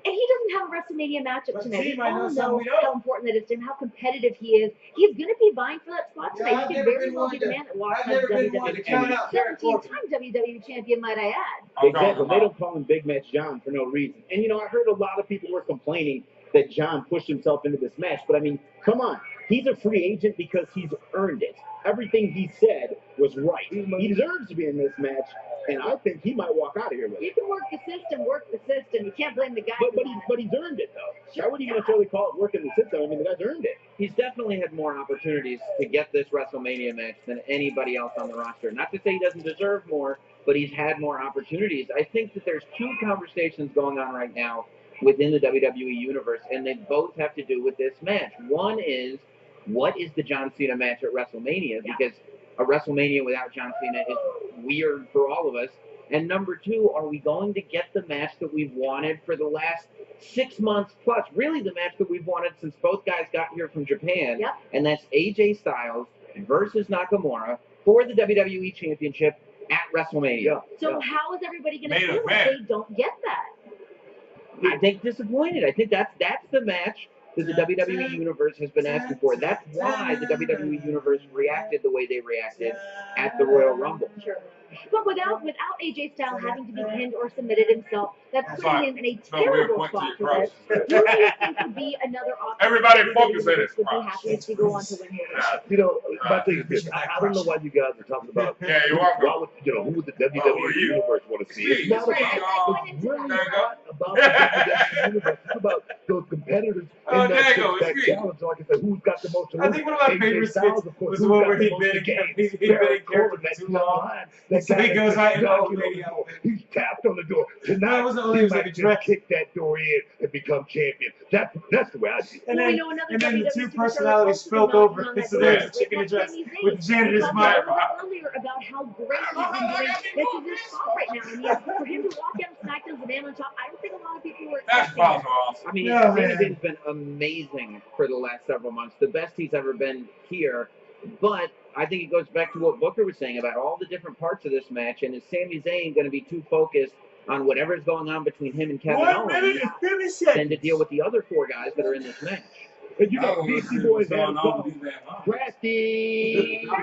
And he doesn't have a WrestleMania matchup But tonight. see, We I all know something know we don't. how important that is to him, how competitive he is. He's going to be vying for that spot tonight. I've He could never very been well one be the to- man that walks I've out of never been one to count out Baron Corbin. 17-time WWE champion, might I add. Exactly. They don't call him Big Match John for no reason. And, I heard a lot of people were complaining that John pushed himself into this match. But, I mean, come on. He's a free agent because he's earned it. Everything he said was right. He deserves to be in this match, and I think he might walk out of here with it. You can work the system. You can't blame the guy for that. But he's earned it, though. Sure, I wouldn't even necessarily call it working the system. I mean, the guy's earned it. He's definitely had more opportunities to get this WrestleMania match than anybody else on the roster. Not to say he doesn't deserve more, but he's had more opportunities. I think that there's two conversations going on right now within the WWE Universe, and they both have to do with this match. One is, what is the John Cena match at WrestleMania? Because a WrestleMania without John Cena is weird for all of us. And number two, are we going to get the match that we've wanted for the last 6 months plus? Really the match that we've wanted since both guys got here from Japan. Yep. And that's AJ Styles versus Nakamura for the WWE Championship at WrestleMania. So how is everybody going to feel if they don't get that? I think disappointed. I think that's the match that the WWE Universe has been asking for. That's why the WWE Universe reacted the way they reacted at the Royal Rumble. Sure. But without AJ Styles having to be pinned or submitted himself, that's putting him in a terrible spot for this. Who do you think would be another option? Everybody focus on his would be happy if we go on to win here. You know, my thing is this. I don't know why you guys are talking about. Yeah, you're welcome. Why would, who would the WWE Universe want to see? It's not There really you not about the WWE Universe. It's about those competitors Oh, in there that you go. six-pack It's challenge. So like I said, who's got the most to lose? I think one of my AJ favorite Styles, skits of course, was who's the one got where the he'd most been to in gain? he'd been in Baron character Corbin, for too long. that So he guy goes that's out and knocking all on the door. He's tapped on the door. Tonight, That was only he was like might a dress. just kick that door in and become champion. That's the way I see it. And Well, we then, know another and then the WWE two superstar personalities also spilled knocking over on because that there's door. a chicken That's address Sami Zayn. with the janitor's We talked mind. earlier about how great he's been doing. This is his spot right now. I mean, for him to walk out of SmackDown as a man on top, I don't think a lot of people were That's expecting awesome. I mean, Yeah, Sami man. Zayn's been amazing for the last several months. The best he's ever been here. But I think it goes back to what Booker was saying about all the different parts of this match. And is Sami Zayn going to be too focused on whatever's going on between him and Kevin 1 minute Owens and 50 than seconds. to deal with the other four guys that are in this match? And you I know, don't Beastie see Boys what's had a going on song. with these damn Crafty. Yeah,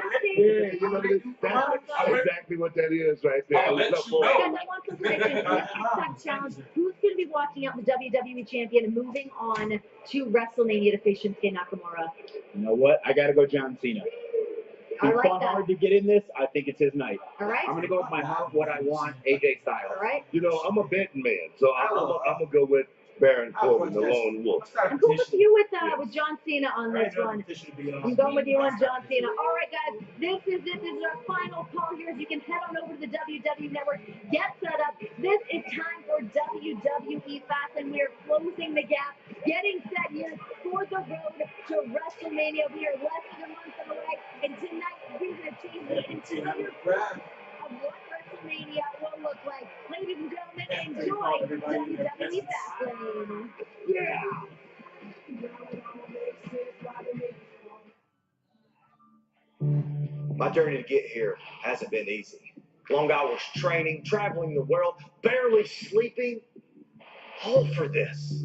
you know, that's exactly what that is right there. I'll let Look you for it. know. Guys, I want some predictions for the X-Pac Challenge. Who's going to be walking out the WWE Champion and moving on to WrestleMania to face Shinsuke Nakamura? You know what? I got to go John Cena. I He like fought that. hard to get in this. I think it's his night. All right? I'm going to go with my heart, what I want, AJ Styles. All right? You know, I'm a betting man, so I'm gonna go with Baron Corbin, the lone wolf. I'm going with you with John Cena on this one. I'm going with you on John Cena. All right, guys, this is it. This is our final call here. You can head on over to the WWE Network, get set up. This is time for WWE Fastlane. We are closing the gap, getting set here for the road to WrestleMania. We are less than a month away, and tonight we're going to change the interior of what WrestleMania will look like. Ladies and gentlemen, enjoy WWE Fastlane. Yeah. My journey to get here hasn't been easy. Long hours training, traveling the world, barely sleeping, all for this.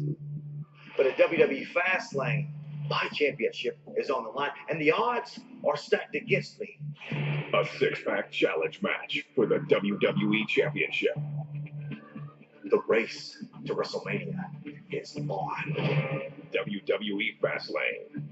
But at WWE Fastlane, my championship is on the line, and the odds are stacked against me. A six-pack challenge match for the WWE Championship. The race to WrestleMania is on. WWE Fastlane.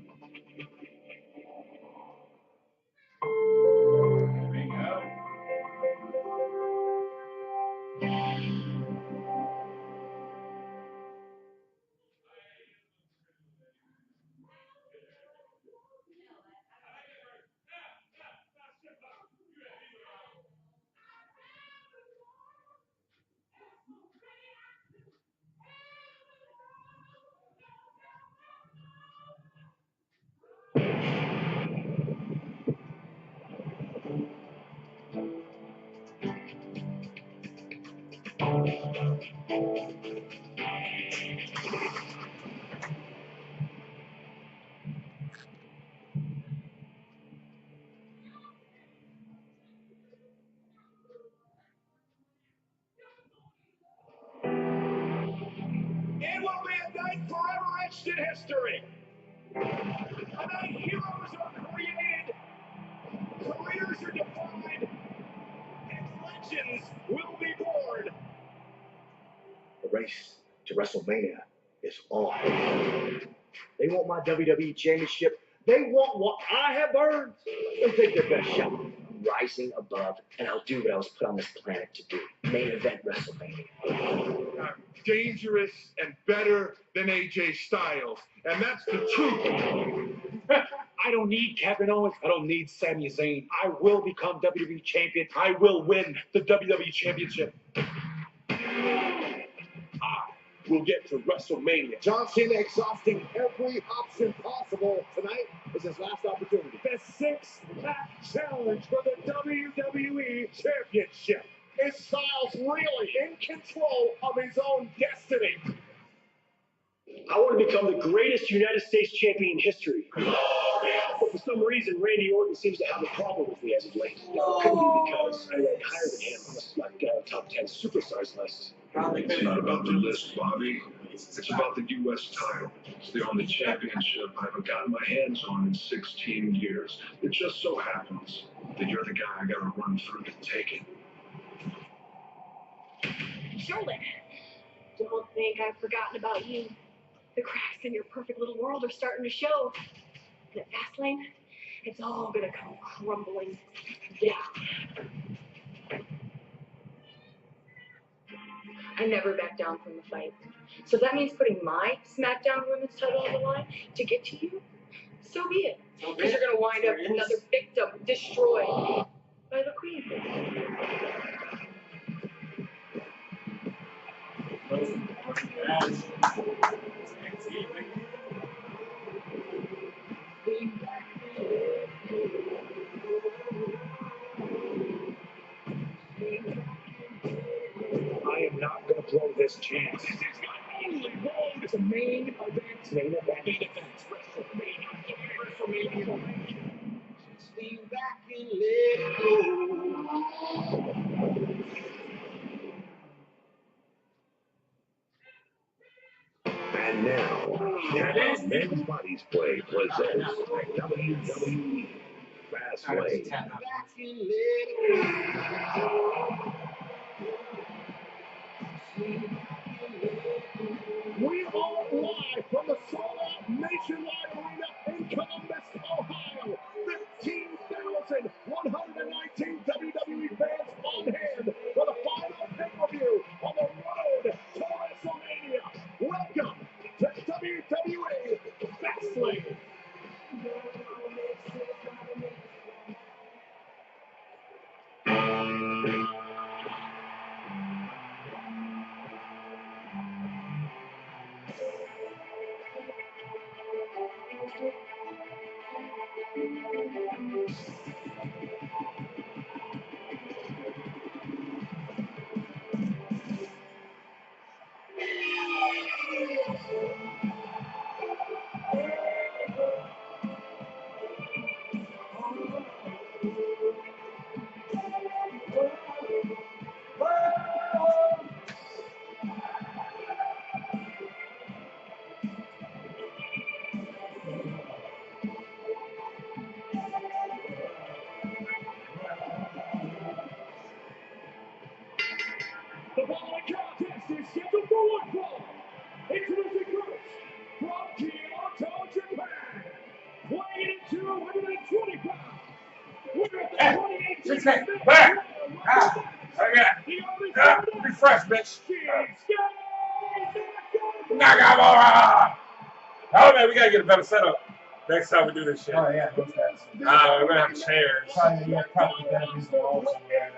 It will be a night forever etched in history. A night heroes are created, careers are defined, and legends will be born. The race to WrestleMania is on. They want my WWE Championship They want what I have earned. They'll take their best shot. Rising above, and I'll do what I was put on this planet to do. Main event WrestleMania. I'm dangerous and better than AJ Styles, and that's the truth. I don't need Kevin Owens. I don't need Sami Zayn. I will become WWE champion. I will win the WWE championship. We'll get to WrestleMania. John Cena exhausting every option possible. Tonight is his last opportunity. The six-pack challenge for the WWE Championship. Is Styles really in control of his own destiny? I want to become the greatest United States champion in history. But for some reason, Randy Orton seems to have a problem with me as of late. It could be because I rank higher than him on the SmackDown top 10 superstars list. It's not about the list, Bobby. It's about the U.S. title. It's the only championship I haven't gotten my hands on in 16 years. It just so happens that you're the guy I gotta run through to take it. Sheldon, don't think I've forgotten about you. The cracks in your perfect little world are starting to show. And at Fastlane, it's all gonna come crumbling down. I never back down from the fight. So if that means putting my SmackDown Women's title on the line to get to you, so be it. Because you're gonna wind up another victim destroyed by the Queen. I am not going to blow this chance. This is my only road to main event. Main event. WrestleMania. Just lean back and let it go. And now, Men's Bodies Play presents WWE Fastlane. We are live from the sold-out Nationwide Arena in Columbus, Ohio. 15,119 WWE fans on hand for the final pay-per-view on the road to WrestleMania. Welcome to WWE Fastlane. The following contest is scheduled for one fall. Introducing first, from Kyoto, Japan, weighing in 220 pounds. Winner of the 28 Back! Refresh, bitch. Nakamura! Oh man, we gotta get a better setup next time we do this shit. Oh yeah, those guys. We're gonna have chairs. Probably better use the walls somewhere.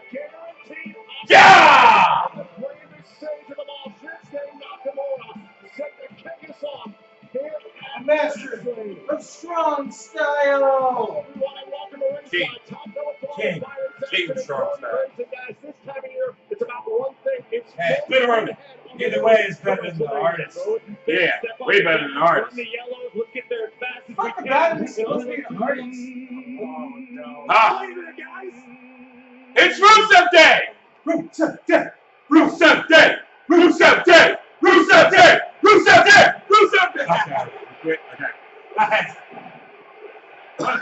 Yeah! The bravest sage of them all, Shinsuke Nakamura, set to kick us off here at Master of strong style. King strong style. This time of year, it's about one thing. It's Hey, literally. Either way, it's better than the artist. Yeah, way better than the artist. Let's get there as fast as Fuck we about can. it, it's supposed to be an artist. Oh no. Ah. Guys. It's Rusev Day! Rusev Day! Rusev Day! Rusev Day! Rusev Day! Rusev Day! Rusev Day! Okay, Quit. Okay.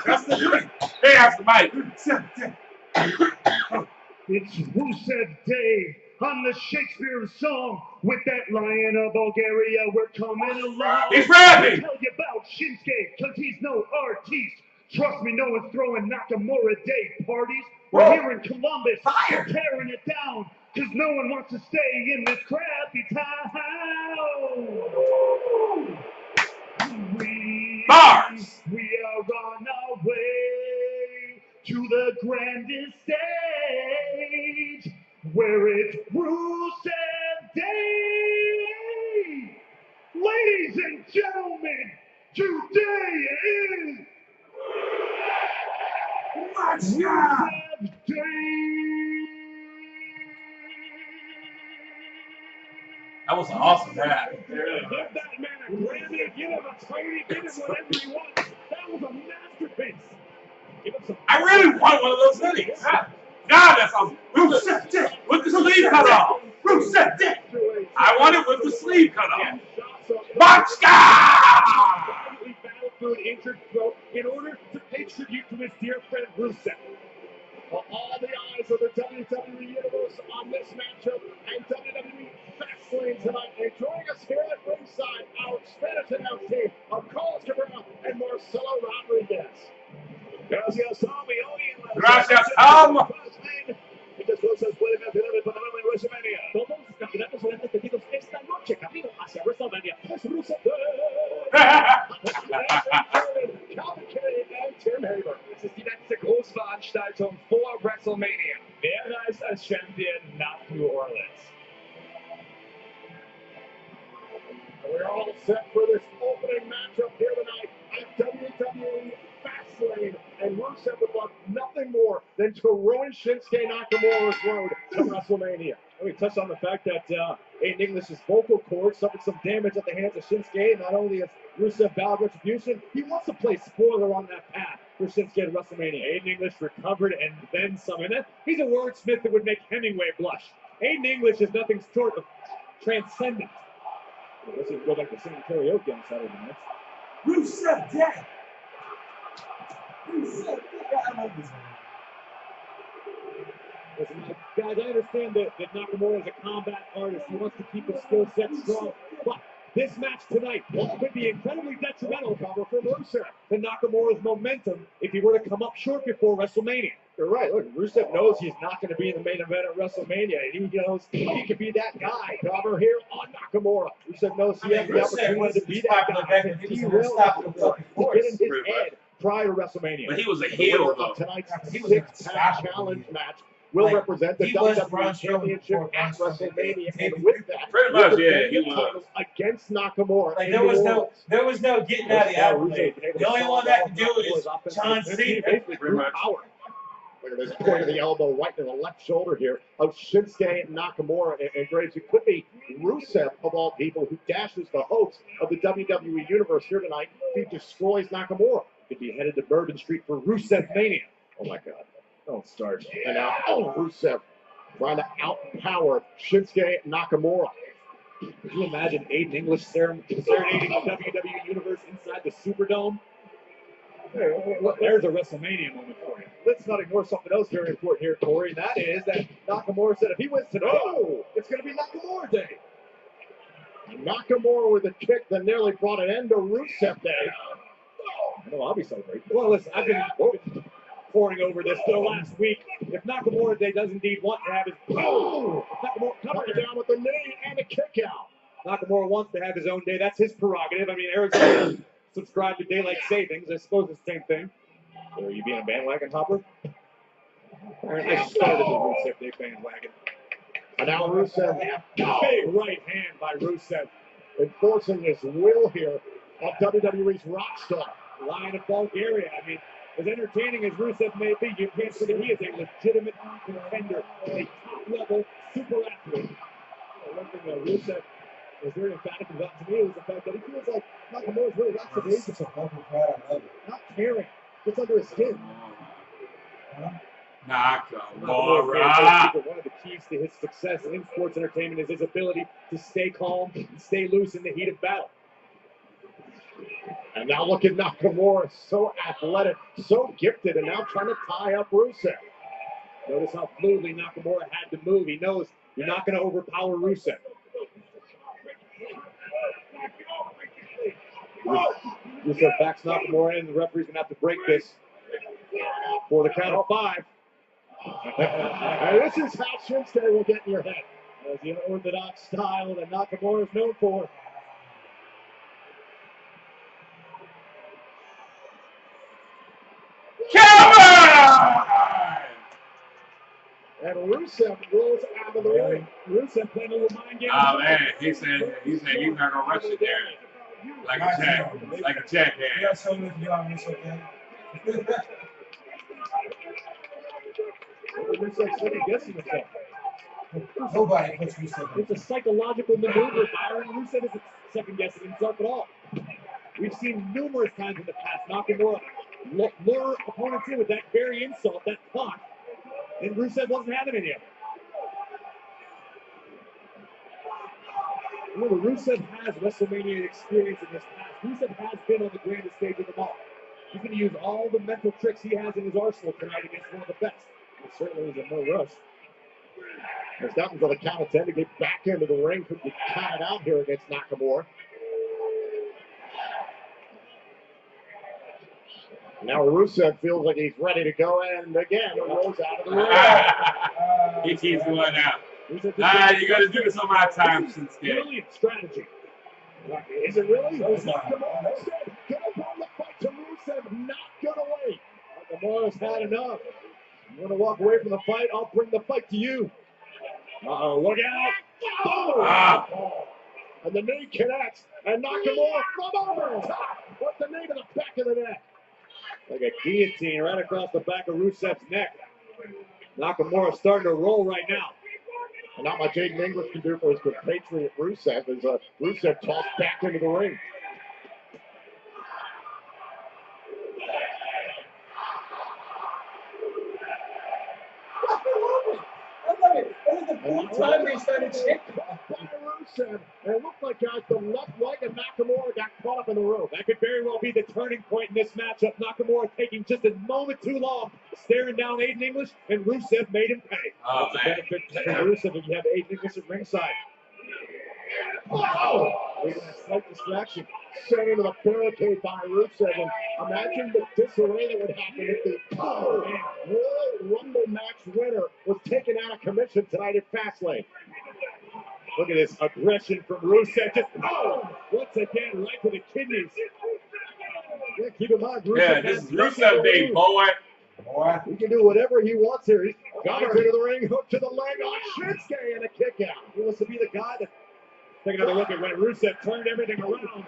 That's the doing. Hey, after Mike. Rusev Day. It's Rusev Day on the Shakespeare song. With that lion of Bulgaria, we're coming along. He's rapping! Tell you about out Shinsuke, cause he's no artiste. Trust me, no one's throwing Nakamura Day parties. We're here in Columbus, tearing it down, cause no one wants to stay in this crappy town. We are on our way to the grandest stage, where it's Rusev Day. Ladies and gentlemen, today is Rusev Day. That was an awesome match. Give that man a Grammy, give him a Tony, give him whatever he wants. That was a masterpiece. Give him some. I really want one of those hoodies. God, that's awesome. With the sleeve cut off. Rusev Day. I want it with the sleeve cut off. Botchka! Battled through an injured throat in order to pay tribute to his dear friend Rusev. Well, all the eyes of the WWE Universe on this matchup and WWE Fastlane tonight. And joining us here at ringside, our Spanish announce team of Carlos Cabrera and Marcelo Rodriguez. Gracias, Tom. Y hoy en la Gracias, Tom. muchas cosas pueden hacer el panorama en WrestleMania. Todos los campeonatos serán defendidos esta noche, camino hacia WrestleMania. Es Rusev. Calvin Kane and Tim Haber. Das ist die letzte Großveranstaltung vor WrestleMania. Wer reist als Champion nach New Orleans? We're all set for this opening matchup here tonight at WWE Fastlane. And Rusev would love nothing more than to ruin Shinsuke Nakamura's road to WrestleMania. We touched on the fact that Aiden English's vocal cords suffered some damage at the hands of Shinsuke. Not only has Rusev vowed retribution, he wants to play spoiler on that path for Shinsuke to WrestleMania. Aiden English recovered and then some. And he's a wordsmith that would make Hemingway blush. Aiden English is nothing short of transcendent. Let's go back to singing karaoke on Saturday nights. Rusev Day. Rusev Day. I love this one. Listen, guys, I understand that Nakamura is a combat artist. He wants to keep his skill set strong. But this match tonight could be incredibly detrimental, for Rusev to Nakamura's momentum if he were to come up short before WrestleMania. You're right. Look, Rusev knows he's not going to be in the main event at WrestleMania. And he knows he could be that guy, cover here on Nakamura. Rusev knows he has the opportunity to be that guy. He will have to get in his head prior to WrestleMania. But he was a heel, though. Tonight's six-pack challenge match will represent the WWE Championship at WrestleMania, and with that, pretty much, yeah, he was against Nakamura. Like there was no getting out of the accolade. The only one that can do it is John Cena. Pretty much. Look at this point of the elbow right to the left shoulder here of Shinsuke Nakamura. And Graves, it could be Rusev, of all people, who dashes the hopes of the WWE Universe here tonight. He destroys Nakamura. Could be headed to Bourbon Street for Rusev Mania. Oh my God. Don't start. And now, Rusev trying to outpower Shinsuke Nakamura. Could you imagine Aiden English serenading the WWE Universe inside the Superdome? Hey, look, there's a WrestleMania moment for you. Let's not ignore something else very important here, Corey, and that is that Nakamura said if he wins tonight, it's going to be Nakamura Day. Nakamura with a kick that nearly brought an end to Rusev Day. No, I'll be celebrating. Well, listen, I've been poring over this for the last week. If Nakamura Day does indeed want to have his Nakamura coming down with a knee and a kick out. Nakamura wants to have his own day. That's his prerogative. I mean, Arizona subscribed to daylight savings. I suppose it's the same thing. So are you being a bandwagon hopper? I started the Rusev Day bandwagon. And now Rusev, big right hand by Rusev, enforcing his will here of WWE's rock star, Lion of Bulgaria. I mean, as entertaining as Rusev may be, you can't forget he is a legitimate contender, a top-level super athlete. One thing that Rusev was very emphatic about to me was the fact that he feels like Nakamura's really got some ages of not caring, gets under his skin. Nakamura. One of the keys to his success in sports entertainment is his ability to stay calm and stay loose in the heat of battle. And now look at Nakamura, so athletic, so gifted, and now trying to tie up Rusev. Notice how fluidly Nakamura had to move. He knows you're not going to overpower Rusev. Rusev backs Nakamura in. The referee's going to have to break this for the count of 5. And this is how Shinsuke will get in your head. As the unorthodox style that Nakamura is known for. And Rusev rolls out of the ring. Rusev playing a little mind game. Oh man, he said he's not gonna rush it there like a jackass. Yeah, so if you are this okay. Rusev's second guessing himself. Nobody puts Rusev. It's a psychological maneuver. Byron Rusev isn't second guessing himself at all. We've seen numerous times in the past Nakamura lure opponents in with that very insult, that taunt, and Rusev wasn't having any of it. Remember, Rusev has WrestleMania experience in his past. Rusev has been on the grandest stage of them all. He's going to use all the mental tricks he has in his arsenal tonight against one of the best. It certainly is a no rush. It's not until the count of 10 to get back into the ring could be counted out here against Nakamura. Now Rusev feels like he's ready to go, and again, rolls out of the ring. He keeps going out. You got to do this on my time, Shinsuke. Brilliant strategy. Is it really? Nakamura said, get up on the fight to Rusev, not gonna wait. Nakamura's had enough. I'm gonna walk away from the fight. I'll bring the fight to you. Uh-oh, look out. Boom. And the knee connects, and Nakamura from over top with the knee to the back of the neck. Like a guillotine right across the back of Rusev's neck. Nakamura's starting to roll right now. And not much Aiden English can do for his compatriot Rusev as Rusev tossed back into the ring. Time they started shaking. Rusev, and it looked like, guys, the left leg of Nakamura got caught up in the rope. That could very well be the turning point in this matchup. Nakamura taking just a moment too long, staring down Aiden English, and Rusev made him pay. Oh, That's a benefit for Rusev if you have Aiden English at ringside. Oh! A slight distraction sent into the barricade by Rusev. And imagine the disarray that would happen if the Royal Rumble match winner was taken out of commission tonight at Fastlane. Look at this aggression from Rusev. Just once again, right to the kidneys. Yeah, keep in mind, Rusev. Yeah, this is Rusev Day, boy. He can do whatever he wants here. He's got her into the ring, hook to the leg on Shinsuke, and a kick out. He wants to be the guy that. Take another look at when Rusev turned everything around.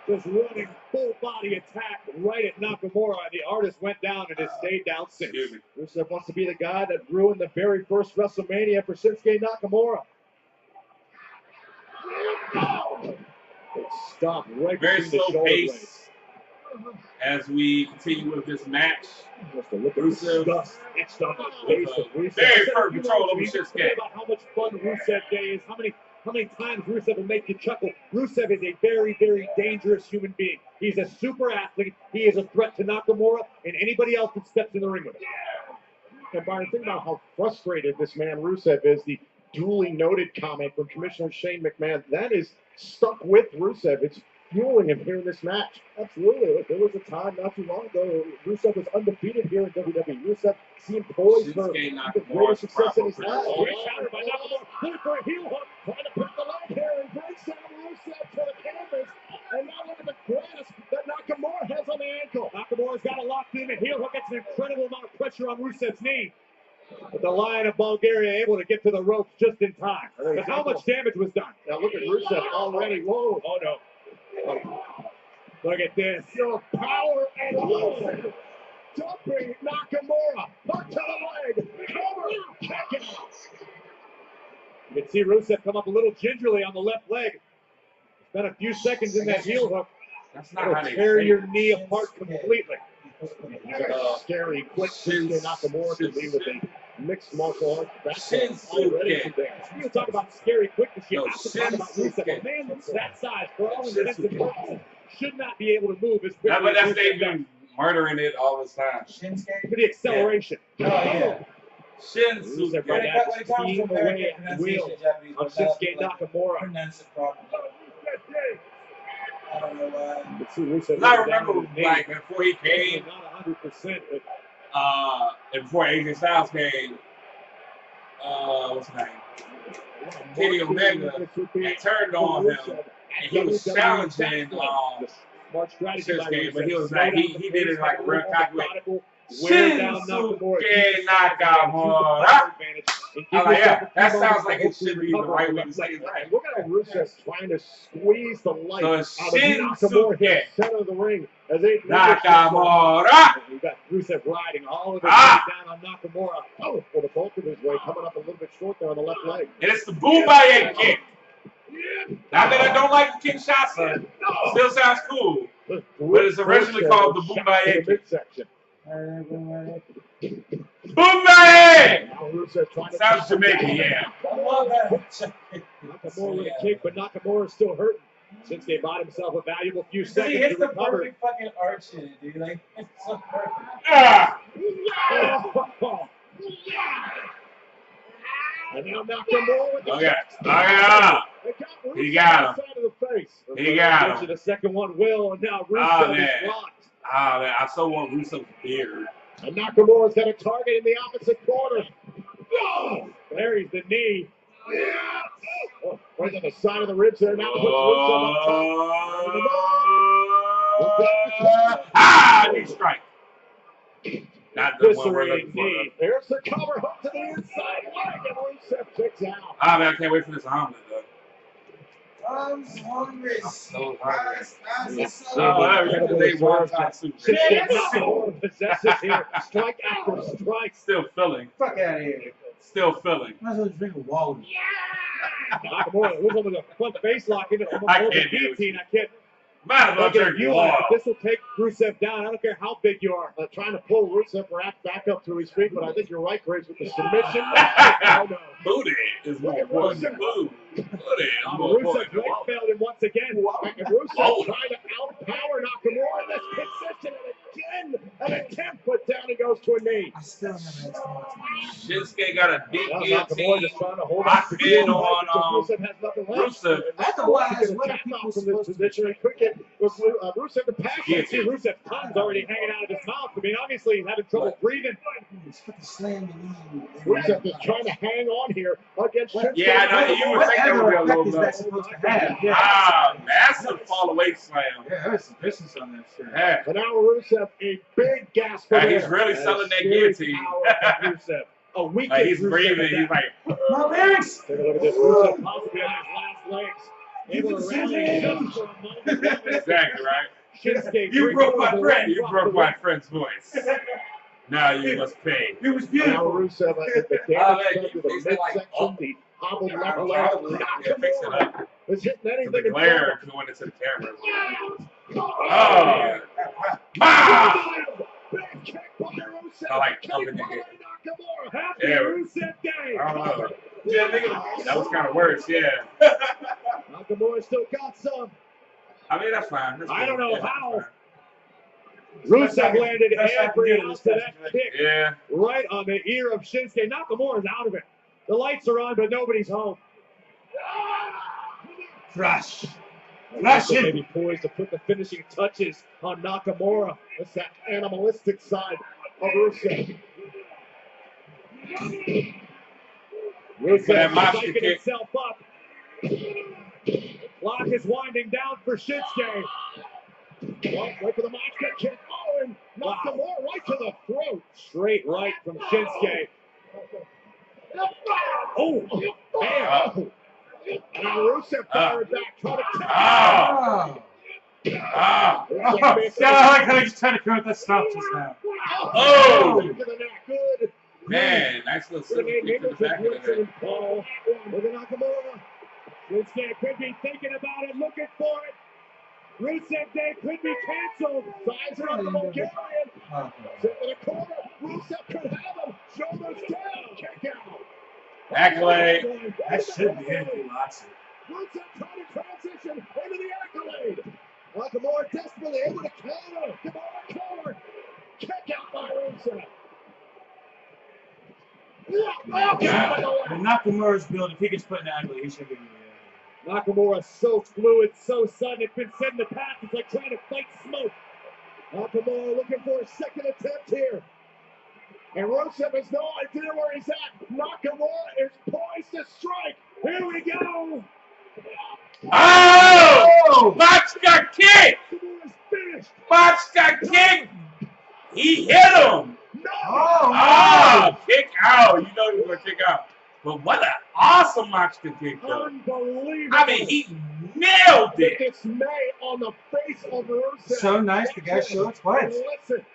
Just running full body attack right at Nakamura. The artist went down and has stayed down since. Rusev wants to be the guy that ruined the very first WrestleMania for Shinsuke Nakamura. It stopped right Very between the slow shoulder pace blades. as we continue with this match. Just a look at Rusev disgust etched on the face of Rusev. very firm control over Shinsuke. About how much fun Rusev Day is, how many times Rusev will make you chuckle. Rusev is a very, very dangerous human being. He's a super athlete. He is a threat to Nakamura and anybody else that steps in the ring with him. And Byron, think about how frustrated this man Rusev is. The duly noted comment from Commissioner Shane McMahon, that is stuck with Rusev. It's fueling him here in this match. Absolutely. There was a time not too long ago, Rusev was undefeated here in WWE. Rusev seemed poised for the greatest success in his life. Great counter by Nakamura. Looking for a heel hook. Trying to put the leg here and brings down Rusev to the canvas. And now look at the grasp that Nakamura has on the ankle. Nakamura's got it locked in. The heel hook gets an incredible amount of pressure on Rusev's knee. But the Lion of Bulgaria able to get to the ropes just in time. But how much damage was done? Now look at Rusev already. Whoa. Oh, no. Look at this. Your power and Rusev dumping Nakamura. Hook to the leg. Cover. Kick it. You can see Rusev come up a little gingerly on the left leg. Spent a few seconds in that heel hook. That's not how they tear your knee apart completely. Scary, quick Shinsuke Nakamura to be with a mixed martial arts background already today. You talk about scary quickness, you have to talk about Rusev. A man that's that size, for all intents and purposes, should not be able to move as quickly. Yeah, but that's they've been murdering it all this time. For the acceleration. Oh, yeah. Rusev right now steam away at the wheel of Shinsuke Nakamura. I don't know why. Let's see, Rusev I remember, like, before he came, not 100%, but and before AJ Styles came, what's his name? Kenny Omega had turned on him, and he was challenging Shinsuke, but he was like, he did it like a real cocky way. Shinsuke Nakamura. I'm like, yeah, that sounds like it should be the right way to say it. Right. Look at Rusev trying to squeeze the life out of Shinsuke Nakamura, center of the ring. As they Nakamura. You got Rusev riding all of his weight down on Nakamura. Oh, for the bulk of his weight, coming up a little bit short there on the left leg. And it's the Boombayah kick. Not that I don't like the Kinshasa. Still sounds cool. But it's originally called the Boombayah kick. Boombayah! Sounds Jamaican, yeah. Nakamura with a kick, but Nakamura's still hurting. Since they bought himself a valuable few He seconds hits to the recover. perfect fucking arch in it, dude. Like, it's so perfect. And now Nakamura with the Okay. He got him. He got him. He got him. The second one will, and now Oh, Rusev man. is blocked. Oh, man. I so want Rusev's beard. And Nakamura's got a target in the opposite corner. Oh, buries the knee. Oh, right on the side of the ribs there. Now puts Rusev up top. Ah, knee strike. Not the one we're looking for. Knee. There's the cover hook to the inside leg, and Rusev kicks out. Ah, man, I can't wait for this omelet, though. I'm hungry. I'm so hungry. Possesses here. Strike after strike. Still filling. Fuck out of here. Still filling. Might as well drink water. Nakamura was over the front face lock into I can't do it. I can't. Might as well drink water. This will take Rusev down. I don't care how big you are. Trying to pull Rusev back up to his feet, but I think you're right, Grace, with the submission. Oh, no. Booty is more important than boo. Booty is more important Rusev than leg failed him once again. And Rusev trying to outpower Nakamura in this position. And again, an attempt put down. He goes to a knee. I still never experienced Shinsuke got a deep Nakamura just trying to hold locked in on Rusev has nothing left. Rusev. Nakamura can attack out from this position and quick it with Rusev to pass. You see Rusev's tongue's already hanging out of his mouth. I mean, obviously he's having trouble breathing. Rusev is trying to hang on here against Shinsuke. Yeah, I know. You would think that would be a little is bit. that supposed to have? Yeah. Ah, massive fall away slam. Yeah, there's some distance on that shit. Yeah. And now Rusev, a big gasp for He's really selling that guillotine. Rusev. A weekend Like he's Rusev breathing. attack. He's like, My legs! Take a look at this. Rusev possibly on his last legs. Able to rally just for a moment. exactly right. Shinsuke You broke my brings friend. the You broke my friend's voice. Now you must pay. It was Now beautiful. Rusev at the Oh, damage man, done to the fix it like midsection, the hobbled left leg. Yeah, fix it up. Was hitting The anything in glare going into the camera. Oh, Big kick by Rusev. I like Kick up in the by head. Nakamura. Happy Yeah. Rusev Day. I don't know. That was kind of worse, yeah. Nakamura still got some. I mean, that's fine. That's I don't good. know Yeah, how. that's Rusev landed Best I can every do in ounce this of that match, kick fine. Yeah. right on the ear of Shinsuke. Nakamura's out of it. The lights are on, but nobody's home. Crush. Rusev may be poised to put the finishing touches on Nakamura. That's that animalistic side of Rusev. For that Rusev monster psyching kick. himself up. Clock is winding down for Shinsuke. Wait for the monster kick. Oh, and Nakamura right to the throat. Straight right from Shinsuke. Oh, man. And now Rusev fired back, trying to kick. Yeah, I like how he's trying to correct that stuff just now. Oh! Back of the neck, good. Man, nice little silver kick to the back of the head. Paul with an Nakamura. Rusev could be thinking about it, looking for it. Rusev Day could be canceled. Size it up the Bulgarian. Sit in the corner. Rusev could have him. Shoulders down. Kick out. Accolade. That should be it. Rusev trying to transition into the accolade. Nakamura desperately able to counter. Kimura counter. Kick out by Rusev. The Nakamura's build, if he gets put in the angle, he should be. Nakamura so fluid, so sudden, it's been said in the past, it's like trying to fight smoke. Nakamura looking for a second attempt here. And Rusev has no idea where he's at. Nakamura is poised to strike. Here we go. Oh! Box got kicked! Nakamura's finished. Box got kicked! He hit him! No! Oh, kick out. You know he was going to kick out. But what an awesome Moxley kick, though. Unbelievable. I mean, he nailed The it. dismay on the face of Rusev. So nice, the guy showed it twice. Listen.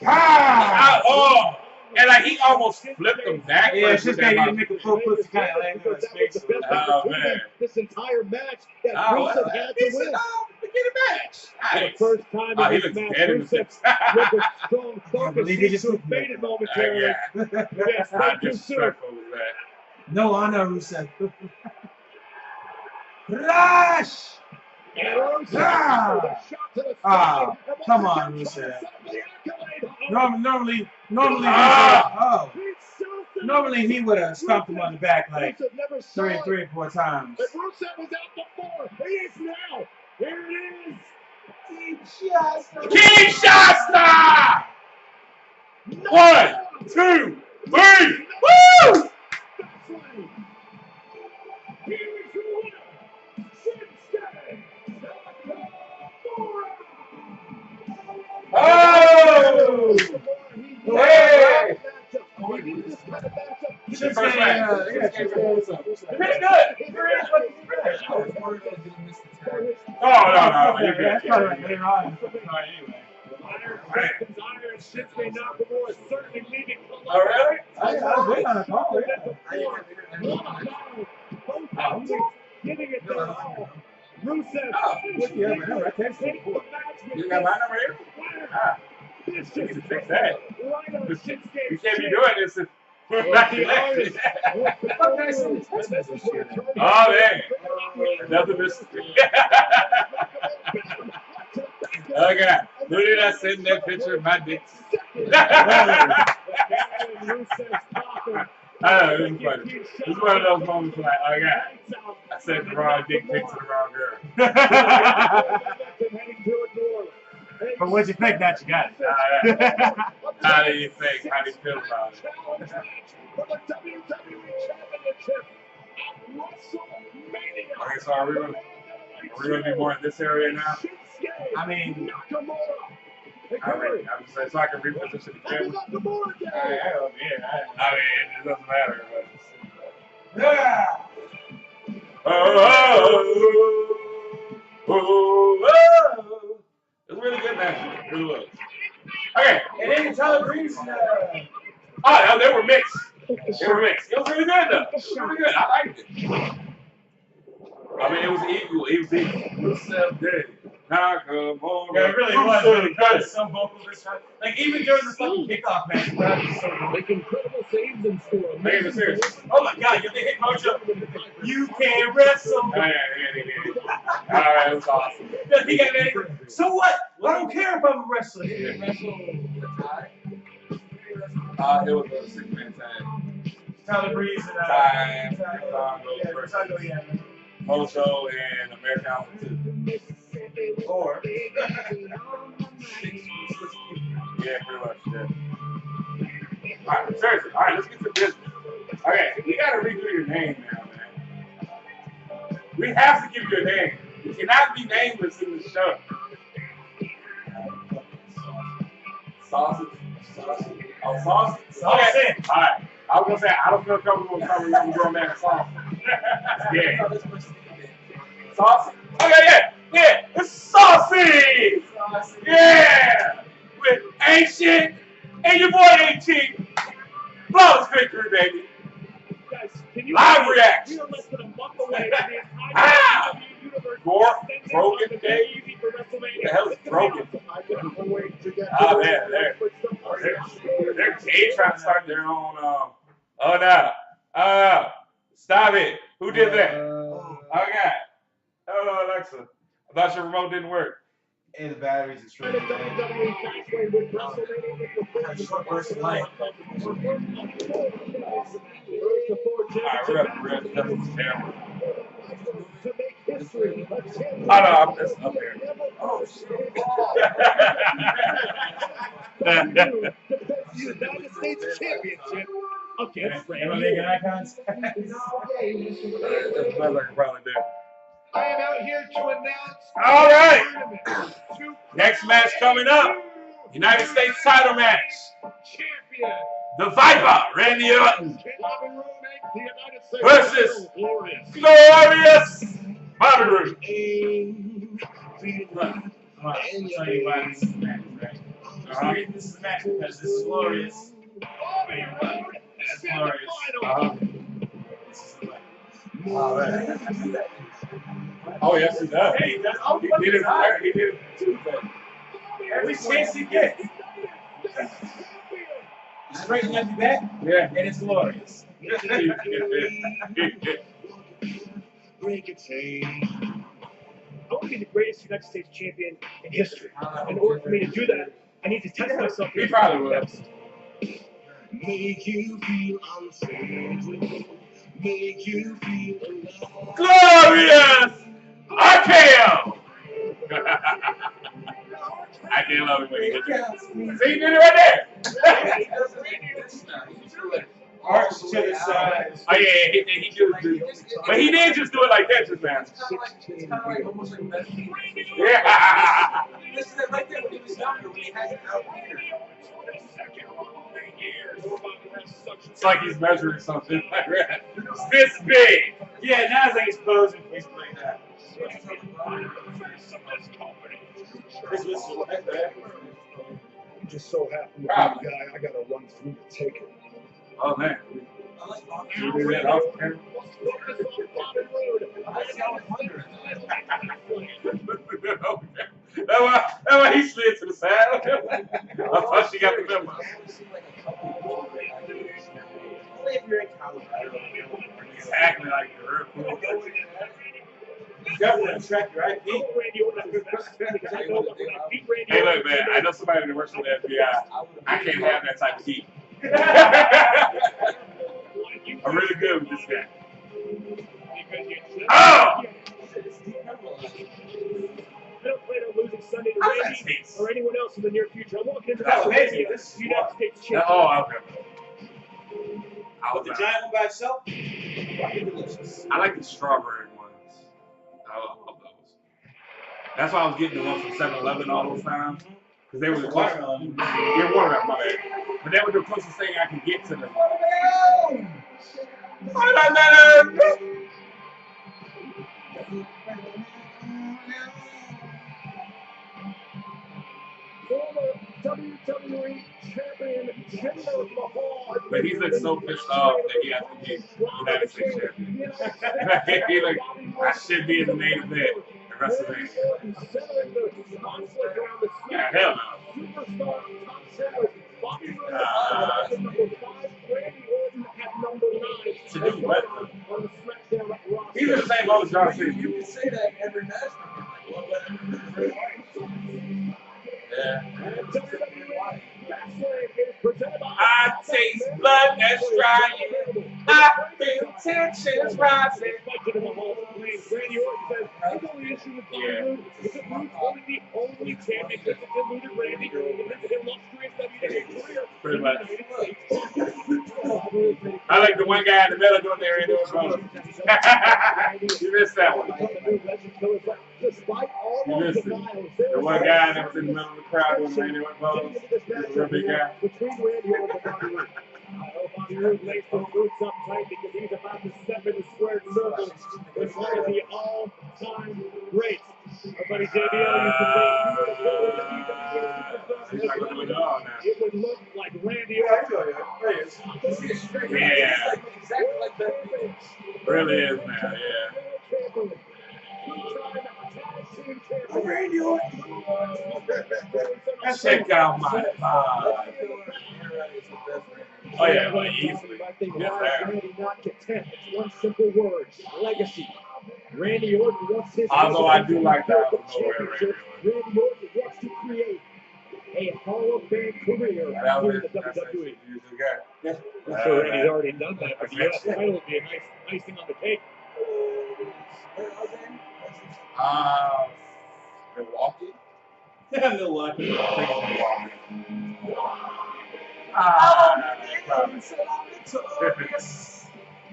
Ah! Oh! And like he almost flipped him back. Yeah, it's just that he didn't make a full pussy kind of landing on his face. Oh, man. This entire match that Oh, Rusev had to win. Beginning match. For the Nice. first time Oh, in he this looks match, dead in the Rusev face. with a strong focus believe he just seems to have faded momentarily. Yeah. Yes, How thank you, sir. disrespectful was that? No honor, Rusev. Rush! And Rusev Ah. with a shot to the Ah, side. And come once on, again, Rusev. trying to set up the accolade. Normally, Ah. normally he would have stomped him on the back like Rusev never saw it. 3 or 4 times. And Rusev was out before. He is now. Here it is. King Shasta! 1, 2, 3. Woo! Here is your winner, Shinsuke Nakamura. Oh! Hey! Shinsuke, First match. Pretty good. No. You're good. That's probably right later on. Shinsuke Nakamura is certainly leaving. Oh, really? I was waiting on a call. Giving it their all. Rusev With the other number, I texted take the you. match with You got my number here? Ah, this you need to just fix that. right on Shinsuke's You can't be chin. doing this if we're back to The Irish next. will Fuck, I saw the text message here. Oh, man. Another mistake. Okay. Who did I send that picture of my dick? I know, this is funny. This is one of those moments where like, I sent the wrong dick pic to the wrong girl. But what'd you think? That you got it. How do you think? How do you feel about it? Okay, so are we gonna be more in this area now? I mean, I mean, I'm just saying so I can reposition the camera. I don't know. I mean, it doesn't matter. But... Yeah. It was really good match. It really was. Okay. And then Tyler Breeze. Oh, no, they were mixed. They were mixed. It was really good, though. It was really good. I liked it. I mean, it was equal. It was equal. Rusev did. Nakamura. Yeah, it really was really good. Some vocal this time. Like, even during the fucking kickoff match, Brad was so good. Make incredible saves and score. Make it serious. Oh my god, you hit Mojo. You can wrestle. Yeah. All right, it was awesome. He got mad. So what? I don't care if I'm a wrestler. It was a 6-man tag. Tyler Breeze and Mojo and American Alpha 2. Or Yeah, pretty much, yeah. Alright, seriously. Alright, let's get to business. Okay, we gotta redo your name now, man. We have to give you a name. You cannot be nameless in the show. Sausage? Oh, sausage? Okay. Alright. I was gonna say, I don't feel comfortable calling young girl man sauce. Yeah. Saucy? Okay, yeah. It's saucy! Yeah! With Ancient and your boy 18. Flawless victory, baby. Guys, can you Live reaction. We are less than a month away from the entire WWE universe. Gore, broken Extended day. for WrestleMania. What the hell is broken? Oh, they're trying to start their own. Oh no! Stop it! Who did that? Okay. Oh, Alexa. I thought your remote didn't work. and the batteries and straight. WWE Fastlane with WrestleMania is the first Short burst of light. Alright, we're up. This is terrible. history, a champion Oh, no, I'm just up there. Oh, shit. The United States Championship against Am I Randy making Orton. eye contact? That's the best I can probably do. I am out here to announce. All right. Next match coming up. United States title match. Champion. The Viper, Randy Orton, Versus Glorious Bobby Roode. Look, I'll tell you why this is a match, right? This is a match because this is glorious. Bobby Roode This is is in the glorious. final. This is the match. All right. Oh, yes, he does. Hey, he does. Oh, He did it. He did it Tuesday. Every chance he gets. Straight left back, Yeah. and it's glorious. I want to be the greatest United States champion in history. In order for me to do that, I need to test myself. He probably will. Make you feel unsafe. Make you feel alive. Glorious RKO. I did love it when he did that. See, he did it right there. Arch to the side. Oh, yeah, he just, but he did just do it like that just now. It's kind of like almost like Messi. Yeah. This is it right there when he was younger, when he had it out here. It's like he's measuring something like that. It's this big. Yeah, now it's like he's posing basically like that. This was like that. You just so happen to be the guy I gotta run through to take it. Oh, man. You do that off camera? That's why he slid to the side. I thought she got the memo. Exactly like the real quick. Definitely track your IP. Hey, look, man, I know somebody that works for the FBI. I can't have that type of heat. I'm really good with this guy. Oh! I don't plan on losing Sunday to Randy or anyone else in the near future. I'm walking into That's that amazing. This is United States champion. Oh, okay. But the giant one by itself, fucking delicious. I like the strawberry ones. I love those. That's why I was getting the ones from 7-Eleven all those times. Because they were the closest. Yeah, watermelon, my bad. But they were the closest thing I could get to them. Watermelon! Former WWE champion Jinder Mahal. But he's like so pissed off that he has to be United States champion. He like, I should be in the main event the rest of the day. Yeah, hell no. Superstar top sellers, Bobby Roode at number 5, Randy Orton at number 9. To do what? On the SmackDown roster. He's in the same boat as John Cena. You can say that every match. Yeah. And WWE Fastlane is presented by I taste blood that's drying. I feel tensions rising. Randy Orton says, the only issue with Bobby Roode is that Roode's only the only champion that eluded Randy in his illustrious WWE career. Pretty much. I like the one guy in the middle doing their Randy Orton. You missed that one. Despite all You of missed the it. miles, The one guy that was in the middle of the crowd doing Randy Orton. He was a real big guy. between Randy Orton and Bobby Roode. Bobby Roode lays the roots up tight because he's about to step in the squared circle with one of the all-time greats. Our buddy JBL used to say, He's not going to do it all now. it would look like Randy Orton. Yeah. Exactly like that. Really is now, yeah. Randy Orton. Check out my vibe. Oh yeah, well, easily. I think Yes, why sir. is Randy not content? It's one simple word: legacy. Randy Orton wants his. Although I do like that the one more, championship. Randy Orton wants to create a Hall of Fame career That in was the WWE. the I'm sure Randy's already done that, but the US title would be a nice icing on the cake. Milwaukee. Milwaukee.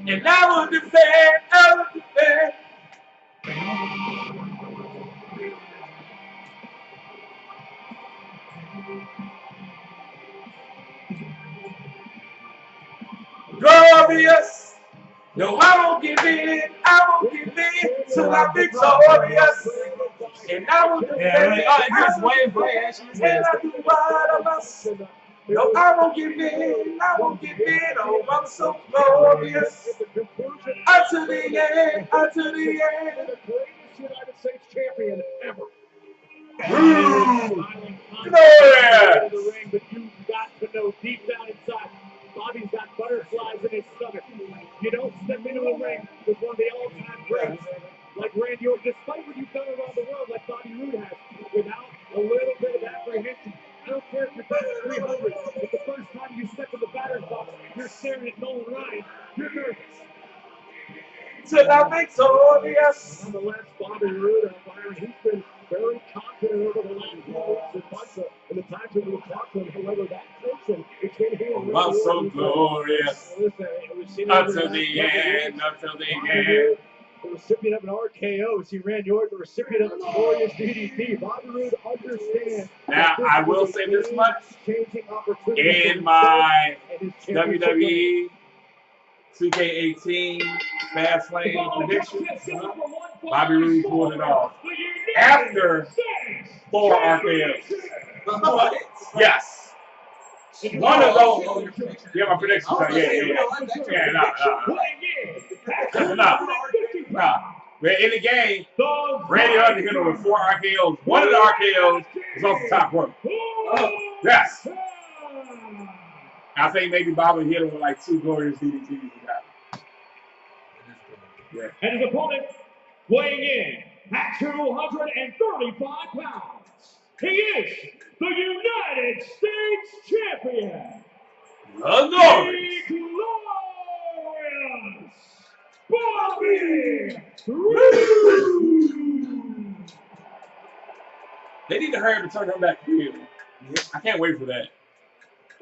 And I will defend, I will defend. Glorious. No, I won't give in, I won't give in till I'm victorious. And I will defend, Just waiting for it. and I do what I must. No, I won't give in, I won't give in. Oh, I'm so glorious. Until the end, until the end. The greatest United States champion ever. Glorious. The ring, but you've got to know deep down inside, Bobby's got butterflies in his stomach. You don't step into a ring with one of the all-time greats like Randy Orton, despite what you've done around the world like Bobby Roode has, without a little bit of apprehension. I don't care if you're batting 300, but the first time you step in the batter's box, you're staring at Nolan Ryan, you're nervous. Till I'm victorious. Nonetheless, Bobby Roode, Byron, he's been very confident over the last few weeks and months, and the times that we've talked to him. However, that tension between him and I'm so glorious. Until the end, until the end. The recipient of an RKO, see Randy Orton, the recipient of a glorious DDT. Bobby Roode understands. Now, I will say this much. In my WWE 2K18 Fastlane prediction, Bobby Roode pulled it off. After 4 RKOs. Yes. One of those. Yeah, my prediction. No. But in the game, Randy Orton hit him with 4 RKOs. One of the RKOs was off the top rope. Yes. I think maybe Bobby hit him with like 2 glorious DDTs. Yeah. And his opponent, weighing in at 235 pounds, he is the United States Champion, The Glorious Bobby Roode. They need to hurry up and turn him back here. I can't wait for that.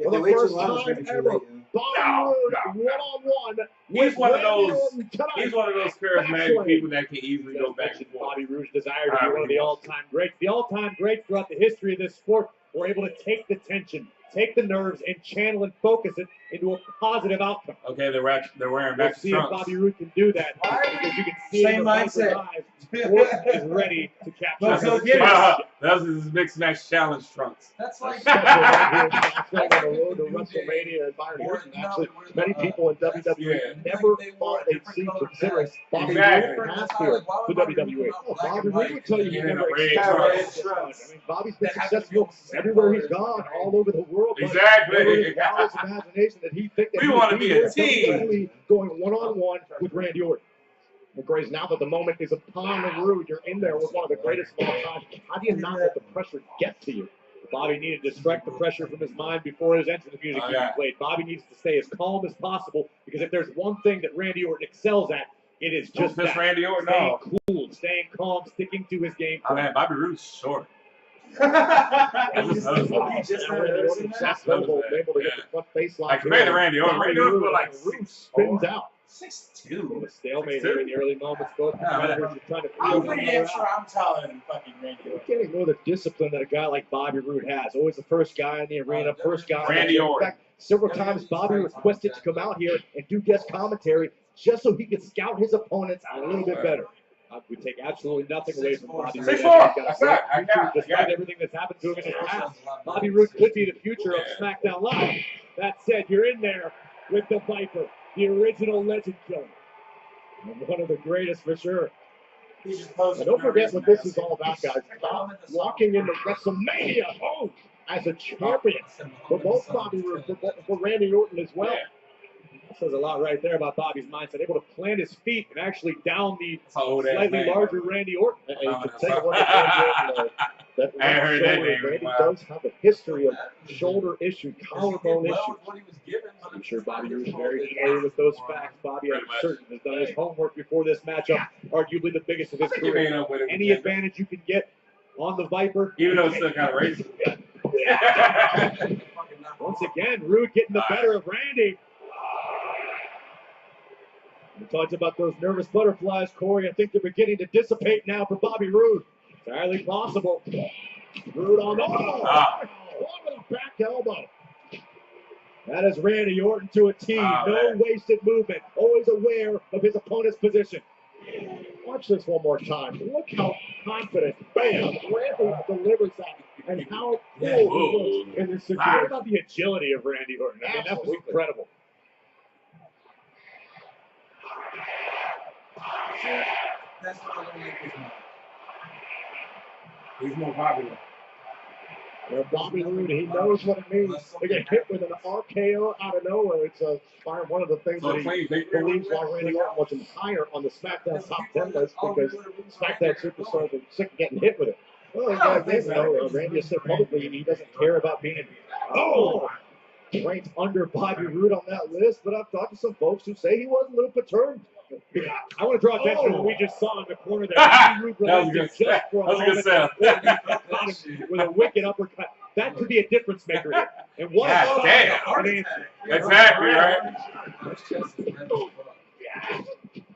For the first time ever, Bobby Roode one-on-one. He's one of those charismatic people that can easily go back and forth. Bobby Roode's desire to be one of the all-time greats. The all-time greats throughout the history of this sport were able to take the tension, take the nerves, and channel and focus it into a positive outcome. Okay, they're wearing We'll back see trunks. if Bobby Roode can do that. Because you can see Same in the mindset. eyes, Orton is ready to capture Let's go him. get it. That was his Mixed Match Challenge trunks. That's like On the road to WrestleMania and Byron Orton. Actually, many people in WWE never thought they'd see considering Bobby Roode has here for WWE. Oh, Bobby Roode would tell you he never expected. I mean, Bobby's been successful everywhere he's gone, all over the world. but Exactly. never in his wildest imagination that he think that We he wanna would be here a team. WWE going one-on-one with Randy Orton. And Grace, now that the moment is upon the Roode, you're in there with one of the greatest of all time. How do you not let the pressure get to you? Bobby needed to distract the pressure from his mind before his entrance music even played. Bobby needs to stay as calm as possible because if there's one thing that Randy Orton excels at, it is just that. Randy Orton. Staying No. cool, staying calm, sticking to his game Oh plan. man, Bobby Roode's short. Like compared to Randy Orton, Randy Orton was like spins out. 6'2". A stalemate here in the early moments. Both competitors are trying to I'm feel pretty damn sure I'm taller than fucking Randy You Orton. can't ignore the discipline that a guy like Bobby Roode has. Always the first guy in the arena, first guy. Randy In Orton. fact, several times Bobby requested to come out here and do guest commentary just so he could scout his opponents a little bit better. We take absolutely nothing away from Bobby Roode. 6'4". He's got a That's great right. I got future it. Despite everything that's happened to him in his past, Bobby Roode could be the future of SmackDown Live. That said, you're in there with the Viper, the original legend killer. And one of the greatest for sure. And don't forget what this is all about, guys. Stop walking into WrestleMania as a champion for both Bobby Roode, for Randy Orton as well. That says a lot right there about Bobby's mindset. Able to plant his feet and actually down the That's an old ass slightly man. larger Randy Orton. And you can take a look at Randy Orton, that I ain't heard that shoulder. name in a Randy while. does have a history of shoulder issue, collarbone issues. What he was given. I'm sure Bobby Roode is very familiar with those facts. Bobby, I'm certain, has done his homework before this matchup. Arguably the biggest of his I think you may career. end up with it. Any advantage you can get on the Viper. Even though it's still kind of racist. Once again, Roode getting the better of Randy. We talked about those nervous butterflies, Corey. I think they're beginning to dissipate now for Bobby Roode. Entirely possible. Roode on the With a back elbow. That is Randy Orton to a T. No wasted movement. Always aware of his opponent's position. Watch this one more time. Look how confident, bam, Randy delivers that, and how cool he looks in this What situation. about the agility of Randy Orton? I mean, that was incredible. That's what I'm going to He's more popular. Well, Bobby Roode, he knows what it means to get hit with an RKO out of nowhere. It's one of the things that he believes why Randy Orton wasn't higher on the SmackDown top 10 list, because SmackDown superstars are sick of getting hit with it. Well, Randy has said publicly he doesn't care about being ranked under Bobby Roode on that list, but I've talked to some folks who say he was a little perturbed. I want to draw attention to what we just saw in the corner there. That was a good set. That was a good set. With a wicked uppercut. That could be a difference maker here. And what God damn. I mean, Exactly, right?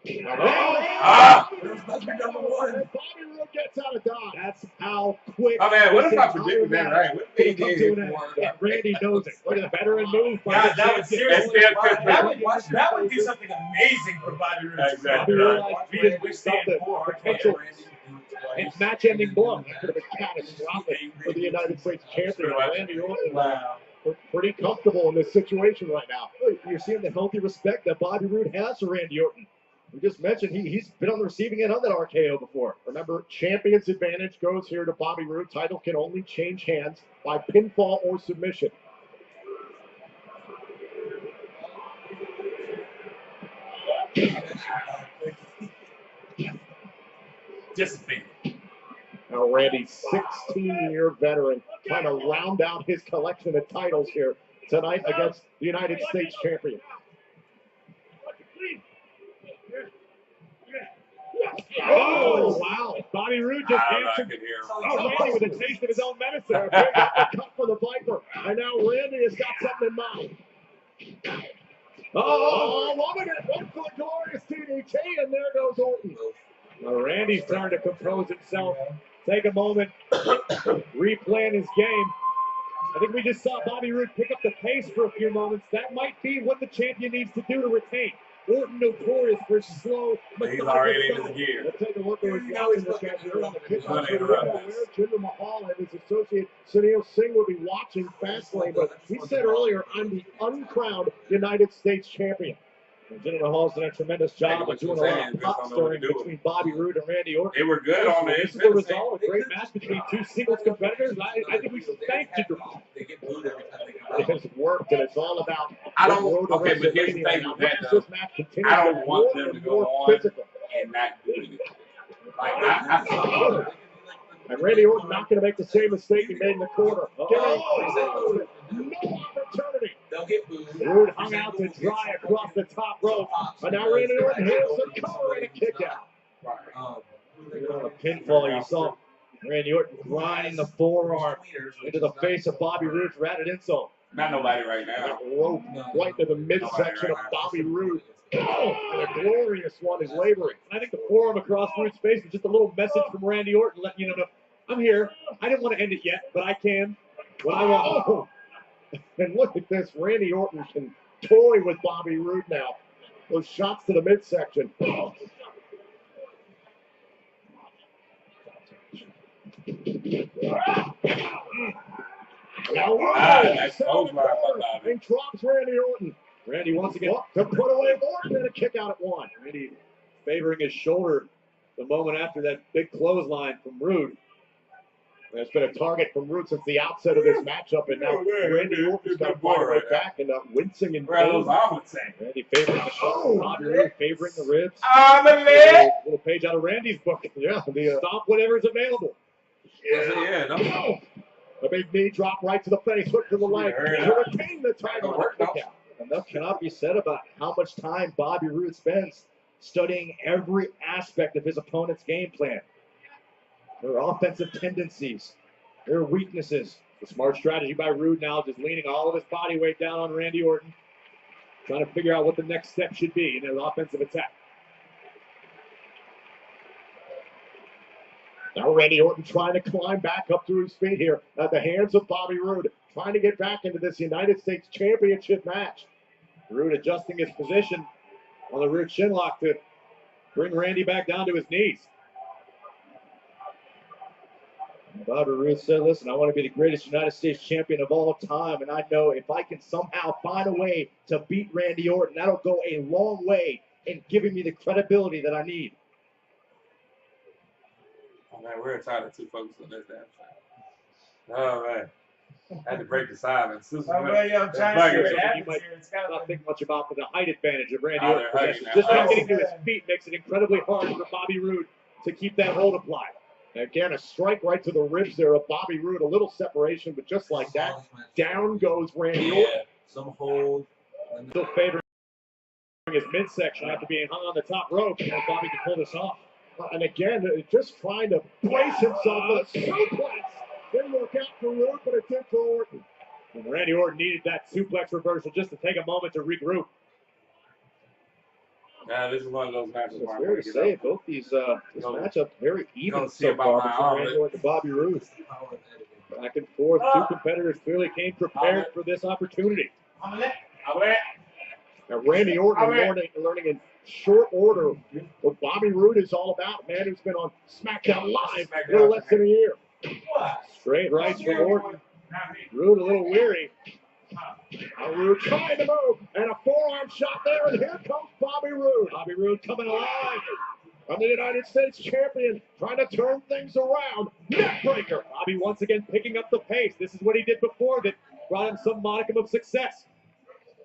Bobby Roode gets out of dodge. That's how quick. Oh man, what if I predicted that right? What if they did? Randy knows it. Look at the veteran move. God, that would seriously. That That would be something amazing for Bobby Roode. Exactly. He didn't withstand the potential match-ending blow. That could have been catastrophic for the United States champion. Randy Orton. Pretty comfortable in this situation right now. You're seeing the healthy respect that Bobby Roode has for Randy Orton. We just mentioned he's been on the receiving end of that RKO before. Remember, champion's advantage goes here to Bobby Roode. Title can only change hands by pinfall or submission. Discipline. Now Randy's 16-year veteran trying to round out his collection of titles here tonight against the United States champion. Oh, wow. Bobby Roode just answered. Randy with a taste of his own medicine. Big uppercut for the Viper. And now Randy has got something in mind. One minute. One for the glorious DDT, and there goes Orton. Now Randy's trying to compose himself. Take a moment. Replan his game. I think we just saw Bobby Roode pick up the pace for a few moments. That might be what the champion needs to do to retain. Orton notorious for slow, He's already in his gear. Let's take a look at who's watching this guy here on the kickoff. Jinder Mahal and his associate Sunil Singh will be watching Fastlane, but he said earlier, I'm the uncrowned United States champion. And Jinder Mahal's done a tremendous job of doing a lot of pot stirring between Bobby Roode and Randy Orton. They were good on the This is the result. A great match between two singles competitors. I think we should thank Jinder Mahal. It has worked, and it's all about. I don't. Okay, but here's the thing with that though. I don't want them to go on and not do it. Like I saw. And Randy Orton not going to make the same mistake he made in the corner. No opportunity. They'll get booed. Roode hung out to dry across the top rope. And now Randy Orton hits a cover and a kick out. A pinfall, you saw Randy Orton grinding the forearm into the face of Bobby Roode for added insult. Not nobody right now. That rope right to the midsection of Bobby Roode. Oh, and a glorious one is laboring. I think the forearm across Roode's face was just a little message from Randy Orton letting you know, I'm here. I didn't want to end it yet, but I can when I want. Oh. And look at this. Randy Orton can toy with Bobby Roode now. Those shots to the midsection. Oh. Now and drops Randy Orton. Randy once again to put away Orton and a kick out at one. Randy favoring his shoulder the moment after that big clothesline from Roode. There's been a target from Roode since the outset of this matchup, and now Randy Orton's got to find her way back and wincing and Randy favoring the shoulder, Bobby Roode favoring the ribs. I'm a Little page out of Randy's book. Yeah, Stop whatever's available. Yeah, no. A big knee drop right to the face, hook to the leg, to retain the title. Enough cannot be said about how much time Bobby Roode spends studying every aspect of his opponent's game plan. Their offensive tendencies, their weaknesses. The smart strategy by Roode now, just leaning all of his body weight down on Randy Orton, trying to figure out what the next step should be in his offensive attack. Now Randy Orton trying to climb back up through his feet here at the hands of Bobby Roode, trying to get back into this United States Championship match. Roode adjusting his position on the rear chin lock to bring Randy back down to his knees. Bobby Roode said, listen, I want to be the greatest United States champion of all time, and I know if I can somehow find a way to beat Randy Orton, that'll go a long way in giving me the credibility that I need. Oh, man, we're entitled to focus on this damn thing. Oh, man. I had to break the silence. This is Oh, man, yo, I'm trying to see what happens here. It's kind of not think much about the height advantage of Randy Oh, Orton. they're hugging Just now. getting to his feet makes it incredibly hard for Bobby Roode to keep that hold applied. Again, a strike right to the ribs there of Bobby Roode. A little separation, but just like that, down goes Randy Orton. some hold. Still favoring his midsection after being hung on the top rope. And Bobby can pull this off. And again, just trying to brace himself with a suplex. Didn't work out for Roode, but it did for Orton. And Randy Orton needed that suplex reversal just to take a moment to regroup. Yeah, this is one of those matches It's where fair to say both these this matchup very even so far between Randy Orton and Bobby Roode. Back and forth, two competitors clearly came prepared for this opportunity. Now Randy Orton learning in short order what Bobby Roode is all about. A man who's been on SmackDown Live a little less than a year. Straight rights for Orton. Roode a little weary. Roode trying to move, and a forearm shot there, and here comes Bobby Roode. Bobby Roode coming alive. I'm the United States champion, trying to turn things around. Neckbreaker. Bobby once again picking up the pace. This is what he did before that brought him some modicum of success.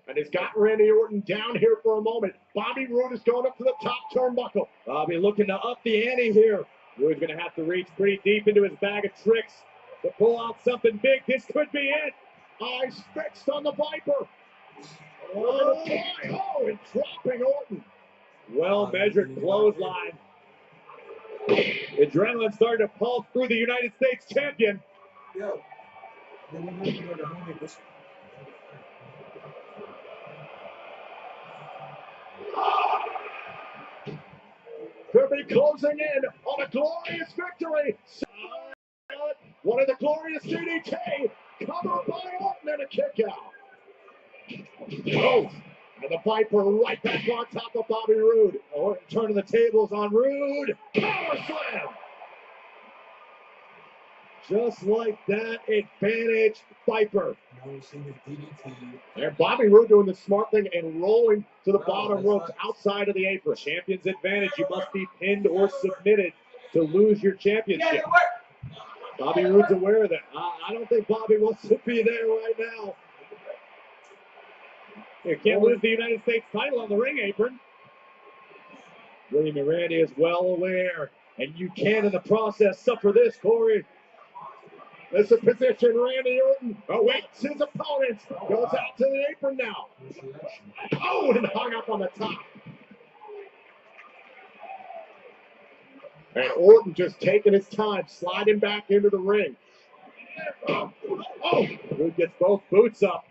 And he's got Randy Orton down here for a moment. Bobby Roode is going up to the top turnbuckle. Bobby looking to up the ante here. Roode's going to have to reach pretty deep into his bag of tricks to pull out something big. This could be it. Eyes fixed on the Viper. And dropping Orton. Well-measured clothesline. Adrenaline starting to pulse through the United States champion. Could be closing in on a glorious victory. One of the glorious DDT. Covered by Orton and a kick out. Oh, and the Viper right back on top of Bobby Roode. Orton turning the tables on Roode. Power slam. Just like that, advantage Viper. And Bobby Roode doing the smart thing and rolling to the bottom ropes outside of the apron. Champion's advantage. You must be pinned or submitted to lose your championship. Bobby Roode's aware of that. I don't think Bobby wants to be there right now. You can't lose the United States title on the ring apron. William and Randy is well aware. And you can, in the process, suffer this, Corey. It's a position Randy Orton awaits his opponent. Goes out to the apron now. Oh, and hung up on the top. And Orton just taking his time, sliding back into the ring. Oh, Roode gets both boots up.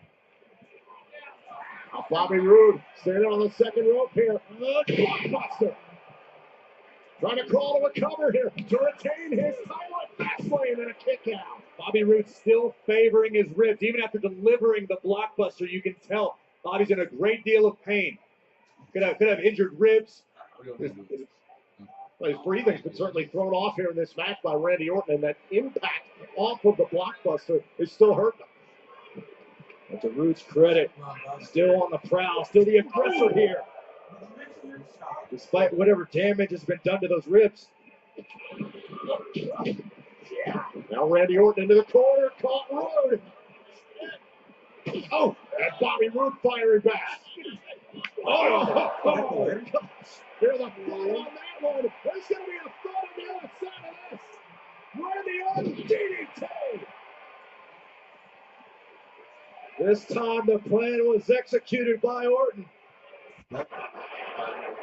Now Bobby Roode standing on the second rope here. Blockbuster. Trying to crawl to a cover here to retain his title at Fastlane and a kick out. Bobby Roode still favoring his ribs. Even after delivering the blockbuster, you can tell Bobby's in a great deal of pain. Could have injured ribs. His breathing's been certainly thrown off here in this match by Randy Orton, and that impact off of the blockbuster is still hurting him. That's a Roode's credit. Still on the prowl, still the aggressor here. Despite whatever damage has been done to those ribs. Now Randy Orton into the corner, caught Roode. Oh, and Bobby Roode firing back. Here's a fall on that one. There's going to be a thought on the other side of this. Randy Orton This time the plan was executed by Orton.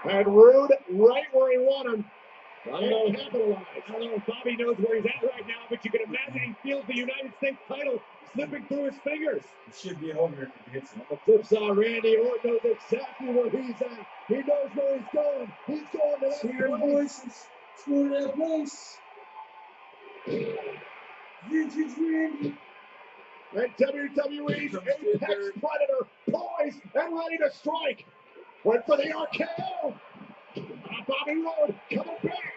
And Rude right where he wanted him. I don't know if Bobby knows where he's at right now, but you can imagine he feels the United States title slipping through his fingers. It should be over if he gets him. On the flip side, Randy Orton knows exactly where he's at. He knows where he's going. He's going to that place. It's going to that place. Vintage Randy. And WWE's Apex Predator poised and ready to strike. Went for the RKO. Bobby Roode coming back.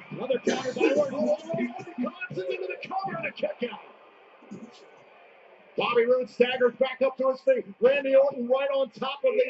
Another counter by Orton. Orton constants into the cover and a kick out. Bobby Roode staggers back up to his feet. Randy Orton right on top of the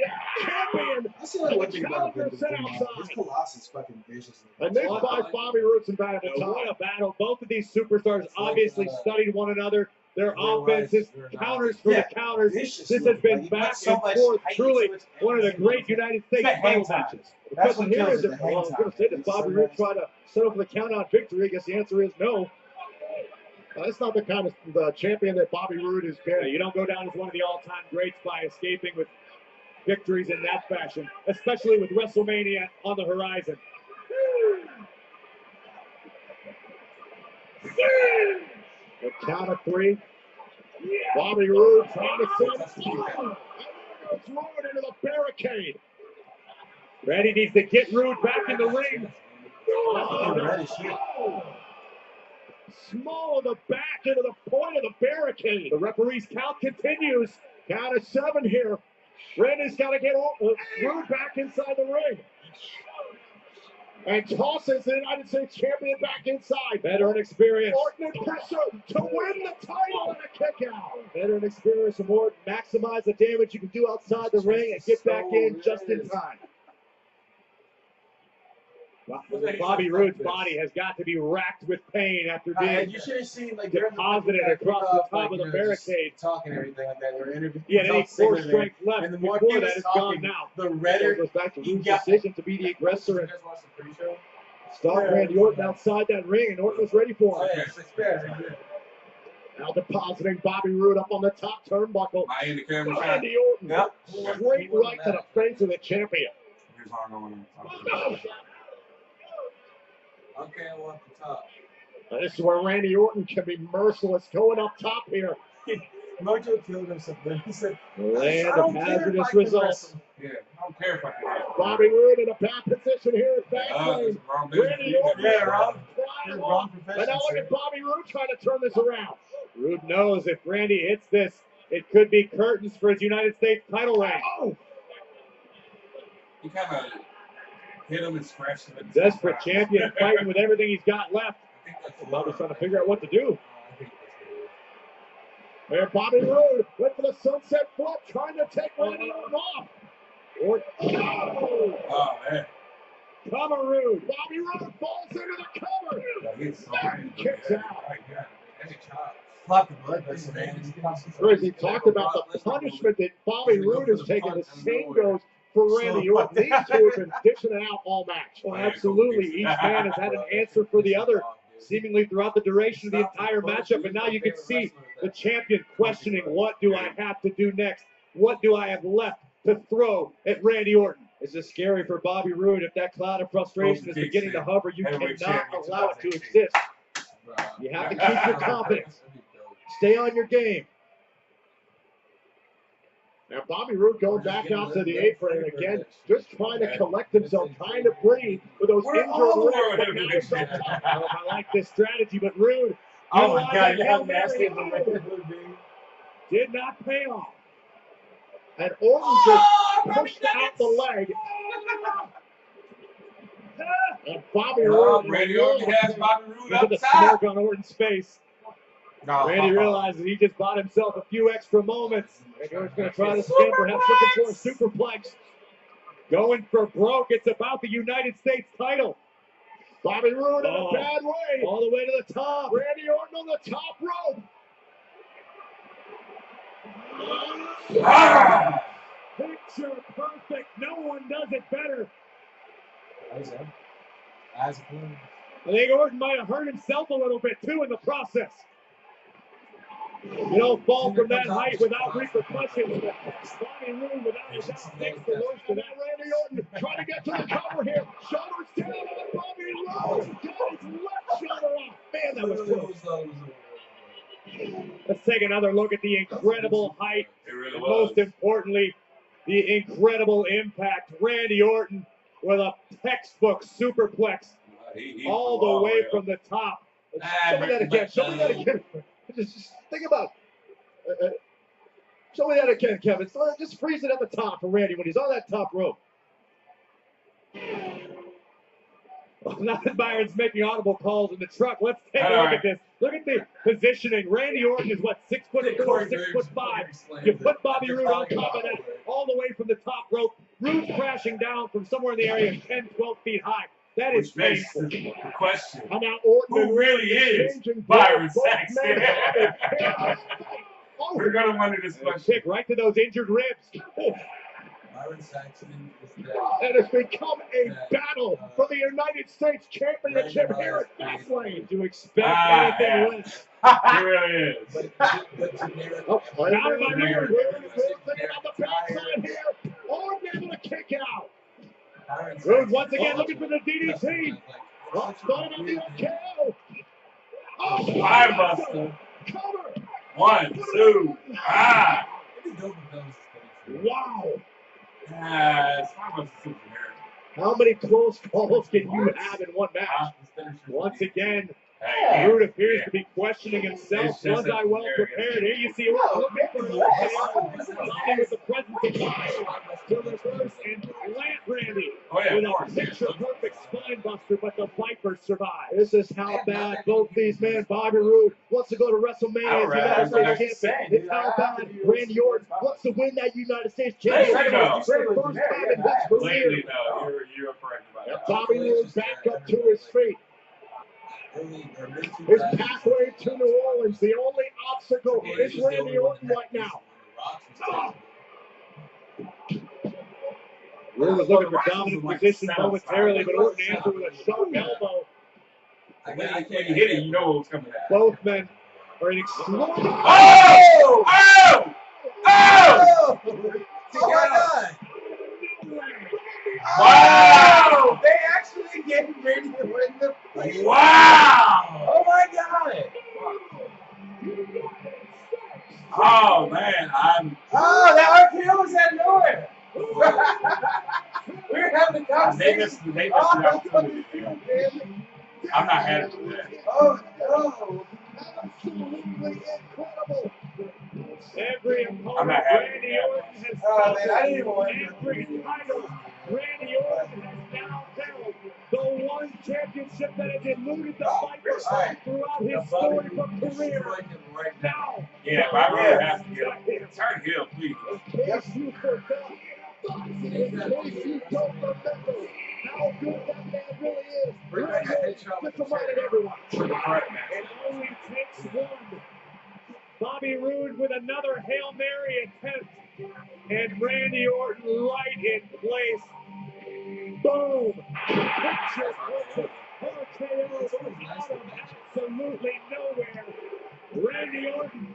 champion. I see like one thing about Challenger set this outside. Colossus fucking vicious. And this buys Bobby Roode some valuable time. What a battle. Both of these superstars obviously studied one another. Their offenses, counters for the counters. This has been back and forth. Truly one of the great United States title matches. The question here is, I was going to say, does Bobby Roode try to settle for the count-out victory? I guess the answer is no. That's not the kind of champion that Bobby Roode has been. You don't go down as one of the all-time greats by escaping with victories in that fashion, especially with WrestleMania on the horizon. The count of three. Bobby Roode trying to send Roode into the barricade. Randy needs to get Roode back in the ring. Small of the back into the point of the barricade. The referee's count continues. Count of 7 here. Randy's got to get Roode back inside the ring. And tosses the United States champion back inside. Veteran experience. Orton and pressure to win the title and a kick out. Veteran experience from Orton. Maximize the damage you can do outside the ring and get back in just in time. Bobby Roode's body has got to be racked with pain after being you should have seen like deposited across the top of the barricade. Talking and everything like that. They were interviewing. He had any force strength left. And the more before he that, was it's talking, gone now. the redder goes back to he Roode's got. decision to be the aggressor and You guys watched the pre-show? stalk Randy Orton outside that ring, and Orton was ready for him. Oh, yeah, it's fair. Now depositing Bobby Roode up on the top turnbuckle. In the camera shot. Randy Orton, Yep. straight right to the face of the champion. Here's how I'm going. Okay, I want the top. This is where Randy Orton can be merciless, going up top here. Mojo killed himself. He said, Land I of don't care if hazardous I can results. Yeah, I don't care if I can. Bobby Roode in a bad position here at Fastlane. Randy Orton. Yeah, wrong And profession. now look at Bobby Roode trying to turn this around. Roode knows if Randy hits this, it could be curtains for his United States title reign. Oh! He kind of hit him and scratched him. Desperate champion fighting with everything he's got left. Bobby's trying to figure out what to do. There, Bobby Roode went for the sunset flip, trying to take Randy Orton off. Oh, man. Cover Roode. Bobby Roode falls into the cover. And kicks out. Pop the blood vessel, man. Whereas he talked about the punishment that Bobby Roode has taken, the same goes for Randy Orton. These two have been dishing it out all match. Well, absolutely. Each man has had an answer for the other, seemingly throughout the duration of the entire matchup. And now you can see the champion questioning, what do I have to do next? What do I have left to throw at Randy Orton? This is scary for Bobby Roode. If that cloud of frustration is beginning to hover, you cannot allow it to exist. You have to keep your confidence. Stay on your game. Now Bobby Roode going back out to the apron again, just trying to collect himself, trying to breathe with those injured legs. I like this strategy, but Roode, Oh my God, how nasty is the did not pay off. And Orton just pushed out the leg. And Bobby Roode. Randy Orton has Bobby Roode Look up at the top. smirk on Orton's face. Randy realizes he just bought himself a few extra moments. Randy Orton's going to try to skip, perhaps looking for a superplex. Going for broke. It's about the United States title. Bobby Roode in a bad way. All the way to the top. Randy Orton on the top rope. Picture perfect. No one does it better. Eyes clean. I think Orton might have hurt himself a little bit too in the process. You don't fall from that height without repercussions. Bobby Roode, without a doubt, takes the worst of that. Randy Orton trying to get to the cover here. Shoulders down on Bobby Roode. Got his left shoulder off. Man, that was close. Let's take another look at the incredible height. It really And was. most importantly, the incredible impact. Randy Orton with a textbook superplex He all flew the way way from the top. Show me that again. Show me that again. Just think about it. Show me that again, Kevin. Just freeze it at the top for Randy when he's on that top rope. Well, now that Byron's making audible calls in the truck, let's take a All look right. at this. Look at the positioning. Randy Orton is what, 6'4", 6'5". You put Bobby Roode on top of that, all the way from the top rope. Roode's crashing down from somewhere in the area of 10, 12 feet high. That is Which makes painful. the question, And now Orton who and really is exchanging Byron both Saxton? men. We're going to wonder this question. Kick right to those injured ribs. Byron Saxton is And it's become a battle for the United States Championship here at Fastlane. To expect anything yeah. less. It really is. Oh, Down by Generic. Roode. thinking on the backside here. Orton able to kick out. Roode once again looking for the DDT. Oh, spotted on the RKO. Oh, Spine buster. cover. 1, 2, ah. Wow. Spine buster super generic. How many close calls can you have in one match? Once again, Hey, Roode appears yeah. to be questioning himself. It's just Was I a well generic prepared? Here you see Orton looking for the Bobby with the presence of mind to reverse and plant Randy Oh, yeah, with of a course. picture-perfect spine buster, but the Viper survives. This is how bad both these men, Bobby Roode, wants to go to WrestleMania as United States champion. It's how bad Randy Orton wants to win that United States championship Lately, for the first time in his career. Lately, no, you're correct about And that. Bobby Roode back up to his feet. His pathway to New Orleans, the only obstacle is Randy Orton right now. Roode was looking for dominant position momentarily, but Orton answered with a sharp elbow. When you hit it, you know what's coming at. Both men are in extreme. Oh! Oh! Oh! Wow! They actually gave Randy Orton the place. Wow! Oh my god! Oh man, Oh, that RKO was out of nowhere. We were having a they conversation. missed the opportunity. I'm not happy with that. Oh no! Absolutely incredible. Every I'm opponent not happy with Randy that. Orton has Oh man, I didn't even want every title Randy Orton has now held. The one championship that has eluded the Viper throughout his storied career. Now, Yeah, Bobby Roode has to get him. Turn heel, please. In case you forgot, in case you don't remember how good that man really is, Randy Orton just reminded everyone. Triple threat match. it only takes one. Bobby Roode with another Hail Mary attempt. And Randy Orton right in place. Boom! Picture perfect. RKO out of absolutely nowhere. Randy Orton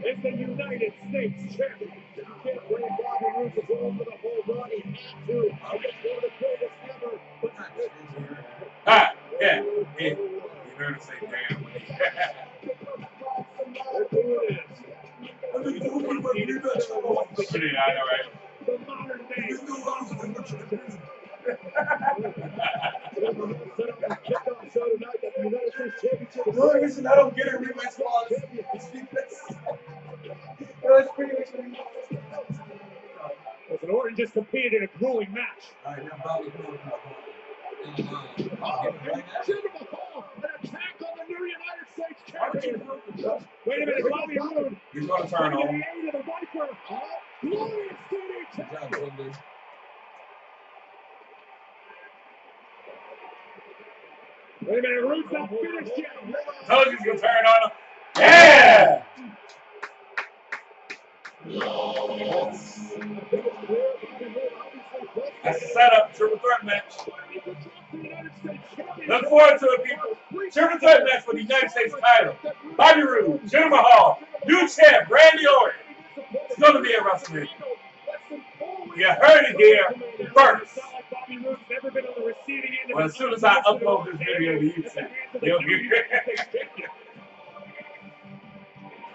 is the United States champion. You can't blame Bobby Roode for going for the whole run. He had to. I guess one of the greatest ever. But Ah, yeah. You heard him say damn. look who it is. Shit, I know, right? The modern day. The only reason I don't get a rematch clause is because that's pretty much what he wants. Listen, Orton just competed in a grueling match. Alright, now Bobby Roode. An attack on the new United States champion. Wait a minute, Bobby Roode. He's going to turn on him. Into the Viper. Glorious DDT. Wait a minute, Roode's not finished yet. Told you he's going to turn on him. Yeah! That's the setup. Triple threat match. Look forward to it, people. Triple threat match for the United States title. Bobby Roode, Jinder Mahal, New champ, Randy Orton. It's going to be a WrestleMania. You heard it here first. Well, as soon as I upload this video to YouTube, you'll hear it.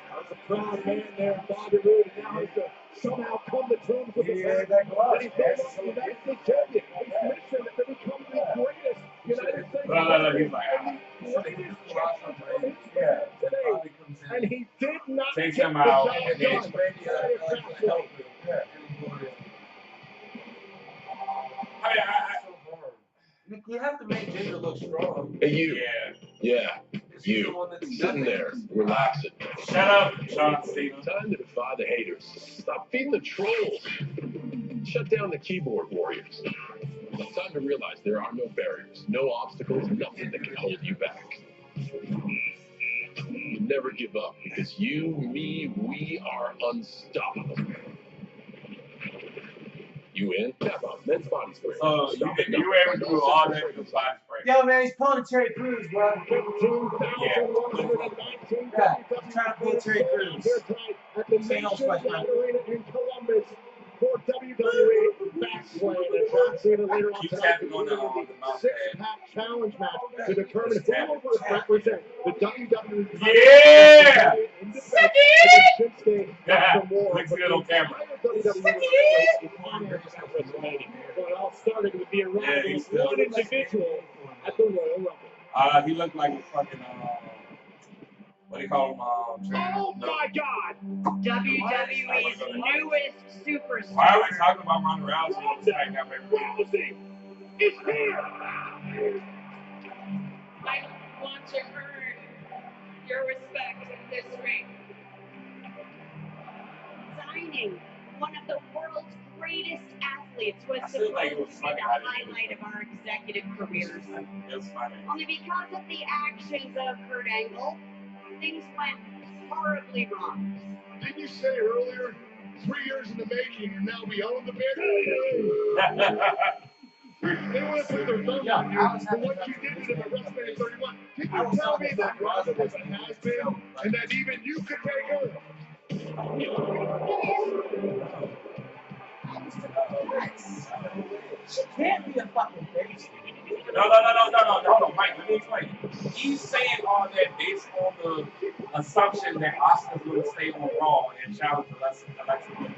That's a proud man there, Bobby Roode. Now has to somehow come to terms with the fact that he's no longer the United States champion. He's mission to become the greatest United States champion and the greatest champion of his today. And he did not take get him the out job and done. then You have to make Jinder look strong. Hey, you. Yeah. You. Sitting there, relaxing. Shut up, John Cena. Time to defy the haters. Stop feeding the trolls. Shut down the keyboard warriors. It's time to realize there are no barriers, no obstacles, nothing that can hold you back. Never give up because you, me, we are unstoppable. You in? Tap on men's body spray. So you ever do all that with the body spray? Yo, man, he's pulling a Terry Crews, bro. Yeah. Trying to pull Terry Crews. At the Nationwide Arena in Columbus for WWE Fastlane. And John Cena later on tonight will be in the six-pack challenge match to determine who will represent the WWE. Yeah! Shinsuke Nakamura. Looks good on camera. Well, it all started with the arrival of one individual at the Royal Rumble. He looked like a fucking, what do you call him? Oh my God! WWE's newest superstar. Why are we talking about Ronda Rousey? Rousey is here! I want to earn your respect in this ring. Signing one of the world's greatest athletes was I feel like it was supposed to be the highlight of our executive careers. It was funny. Only because of the actions of Kurt Angle, things went horribly wrong. Didn't you say earlier, 3 years in the making, and now we own the bit? They want to put their thumb on you for what you did to them at WrestleMania 31. Can you tell me that Ronda was a has-been, and that even you could take her? She can't be a fucking face. No, Mike, let me explain. He's saying all that based on the assumption that Oscar's going to stay on Raw and challenge Alexa Bliss.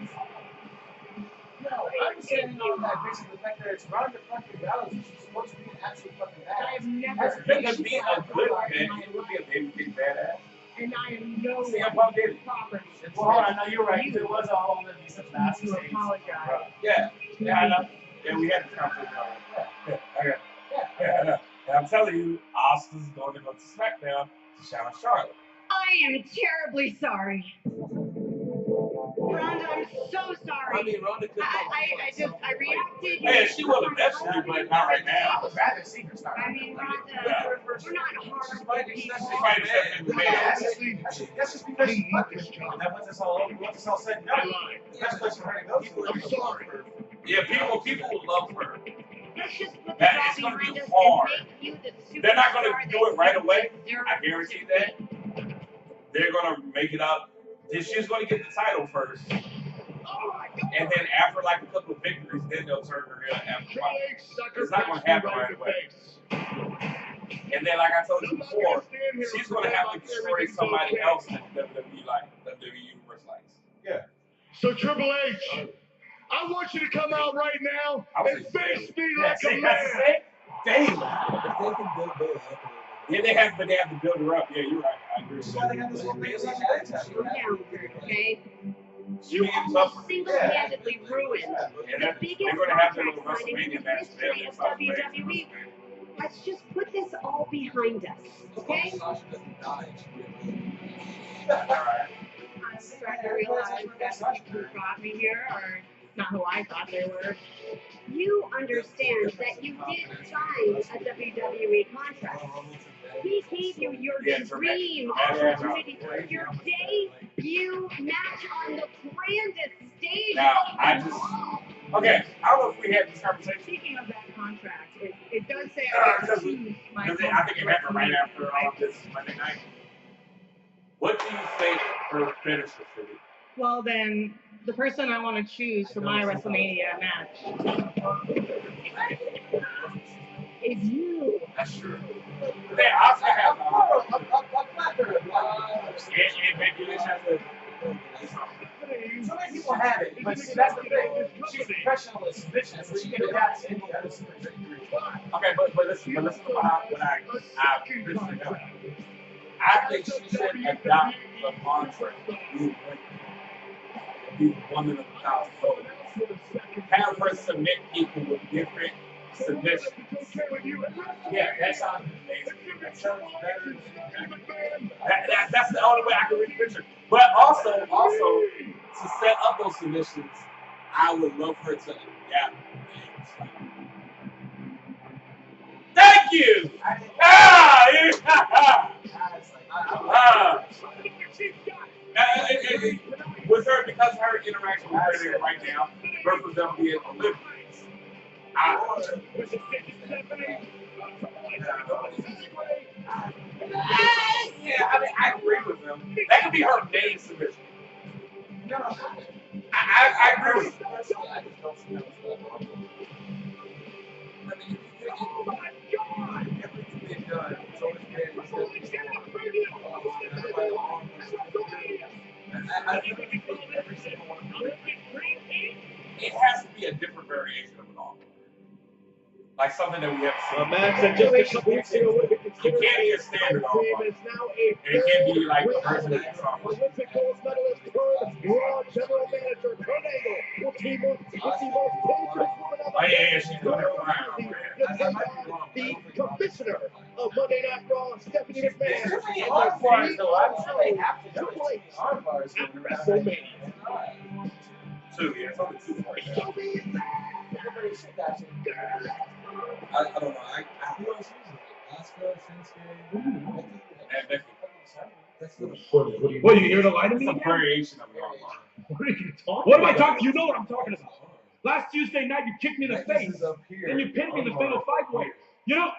No, I'm saying all that based on the fact that it's Ronda fucking Rousey. She's supposed to be an absolute fucking badass. I've never Because being a good man, he would be a babyface badass. and I am no CM Punk did it. property. Well, hold on, no, you're right. It was all of these such nasty To things. apologize. Yeah, I know. Yeah, we had this conversation already. Okay. Yeah, I know. And I'm telling you, Oscar's going to go to SmackDown to challenge Charlotte. I am terribly sorry. Rhonda, I'm so sorry. I mean, Ronda could I reacted. Yeah, she will eventually, but not right now. I would rather see her start. I mean, Rhonda, Yeah. we're not horrible people. She might accept it, man. That's just because she fucked this job. And then once it's all over, once it's all said and done, that's what she's ready to go to. I'm sorry. Yeah, people will love her. Let's just put That this is all gonna be behind us hard. and make you the superstar. They're not going to do it right away. They're- I guarantee that. They're going to make it up. She's going to get the title first. And then after like a couple of victories, then they'll turn her heel after a while. It's not going to happen right away. And then, like I told you before, she's going to have to destroy somebody else that WWE Universe likes. Yeah. So Triple H, I want you to come out right now and face me like a man. Damn. If they can build those up. Yeah, they have to build her up. Yeah, you're right. I agree. That's why they got this whole thing. Okay. She ends up. Single-handedly ruined And the they're biggest going to have their contract little signing in WrestleMania the match there. history of WWE. Let's just put this all behind us, okay? Sasha doesn't die. I'm starting to realize that who got me here are not who I thought they were. You understand that you did sign a WWE contract. We gave you your dream opportunity for your debut match on the grandest stage Now, of I them just. all. Okay, I don't know if we had this conversation. Speaking of that contract, it does say Because I think it happened right after this Monday night. What do you think her finisher should be? Well, then, the person I want to choose for my WrestleMania match is you. That's true. They also have and Becky Lynch has a. So many people have it, but see, that's the thing. She's professional at submission, so she can adapt to any other submission. Okay, but listen to what I think she should adopt the mantra. Be woman of power. Have her submit people with different submissions. Yeah, that sounds amazing. That sounds better. That's the only way I can read the picture. But also to set up those submissions, I would love her to adapt things. Thank you. With her, because of her interaction with her right now, versus them being Olympics. Yeah, I mean, I agree with them. That could be her main submission. I agree with you. Oh my God! Everything done. So it has to be a different variation of an arm. Like something that we have seen. A match that just a couple weeks ago would be considered it can't be a standard arm. is now a it can't be like the person that's Olympic gold medalist turned Raw General Manager Kurt Angle will team up with the most dangerous woman of the yeah, she's doing her fine. The commissioner of Monday Night Raw, Stephanie McMahon. There's many arm bars though. I'm sure they have to do it. Arm bars at WrestleMania. Two, yeah, it's only two right now. I don't know. Who else uses it? Asuka, Shinsuke, and Becky. What, are you here to lie to me? It's a variation of the arm bar. What are you talking What am I talking? You know what I'm talking about. Last Tuesday night, you kicked me in the face. Then you pinned me in the fatal five-way. You know,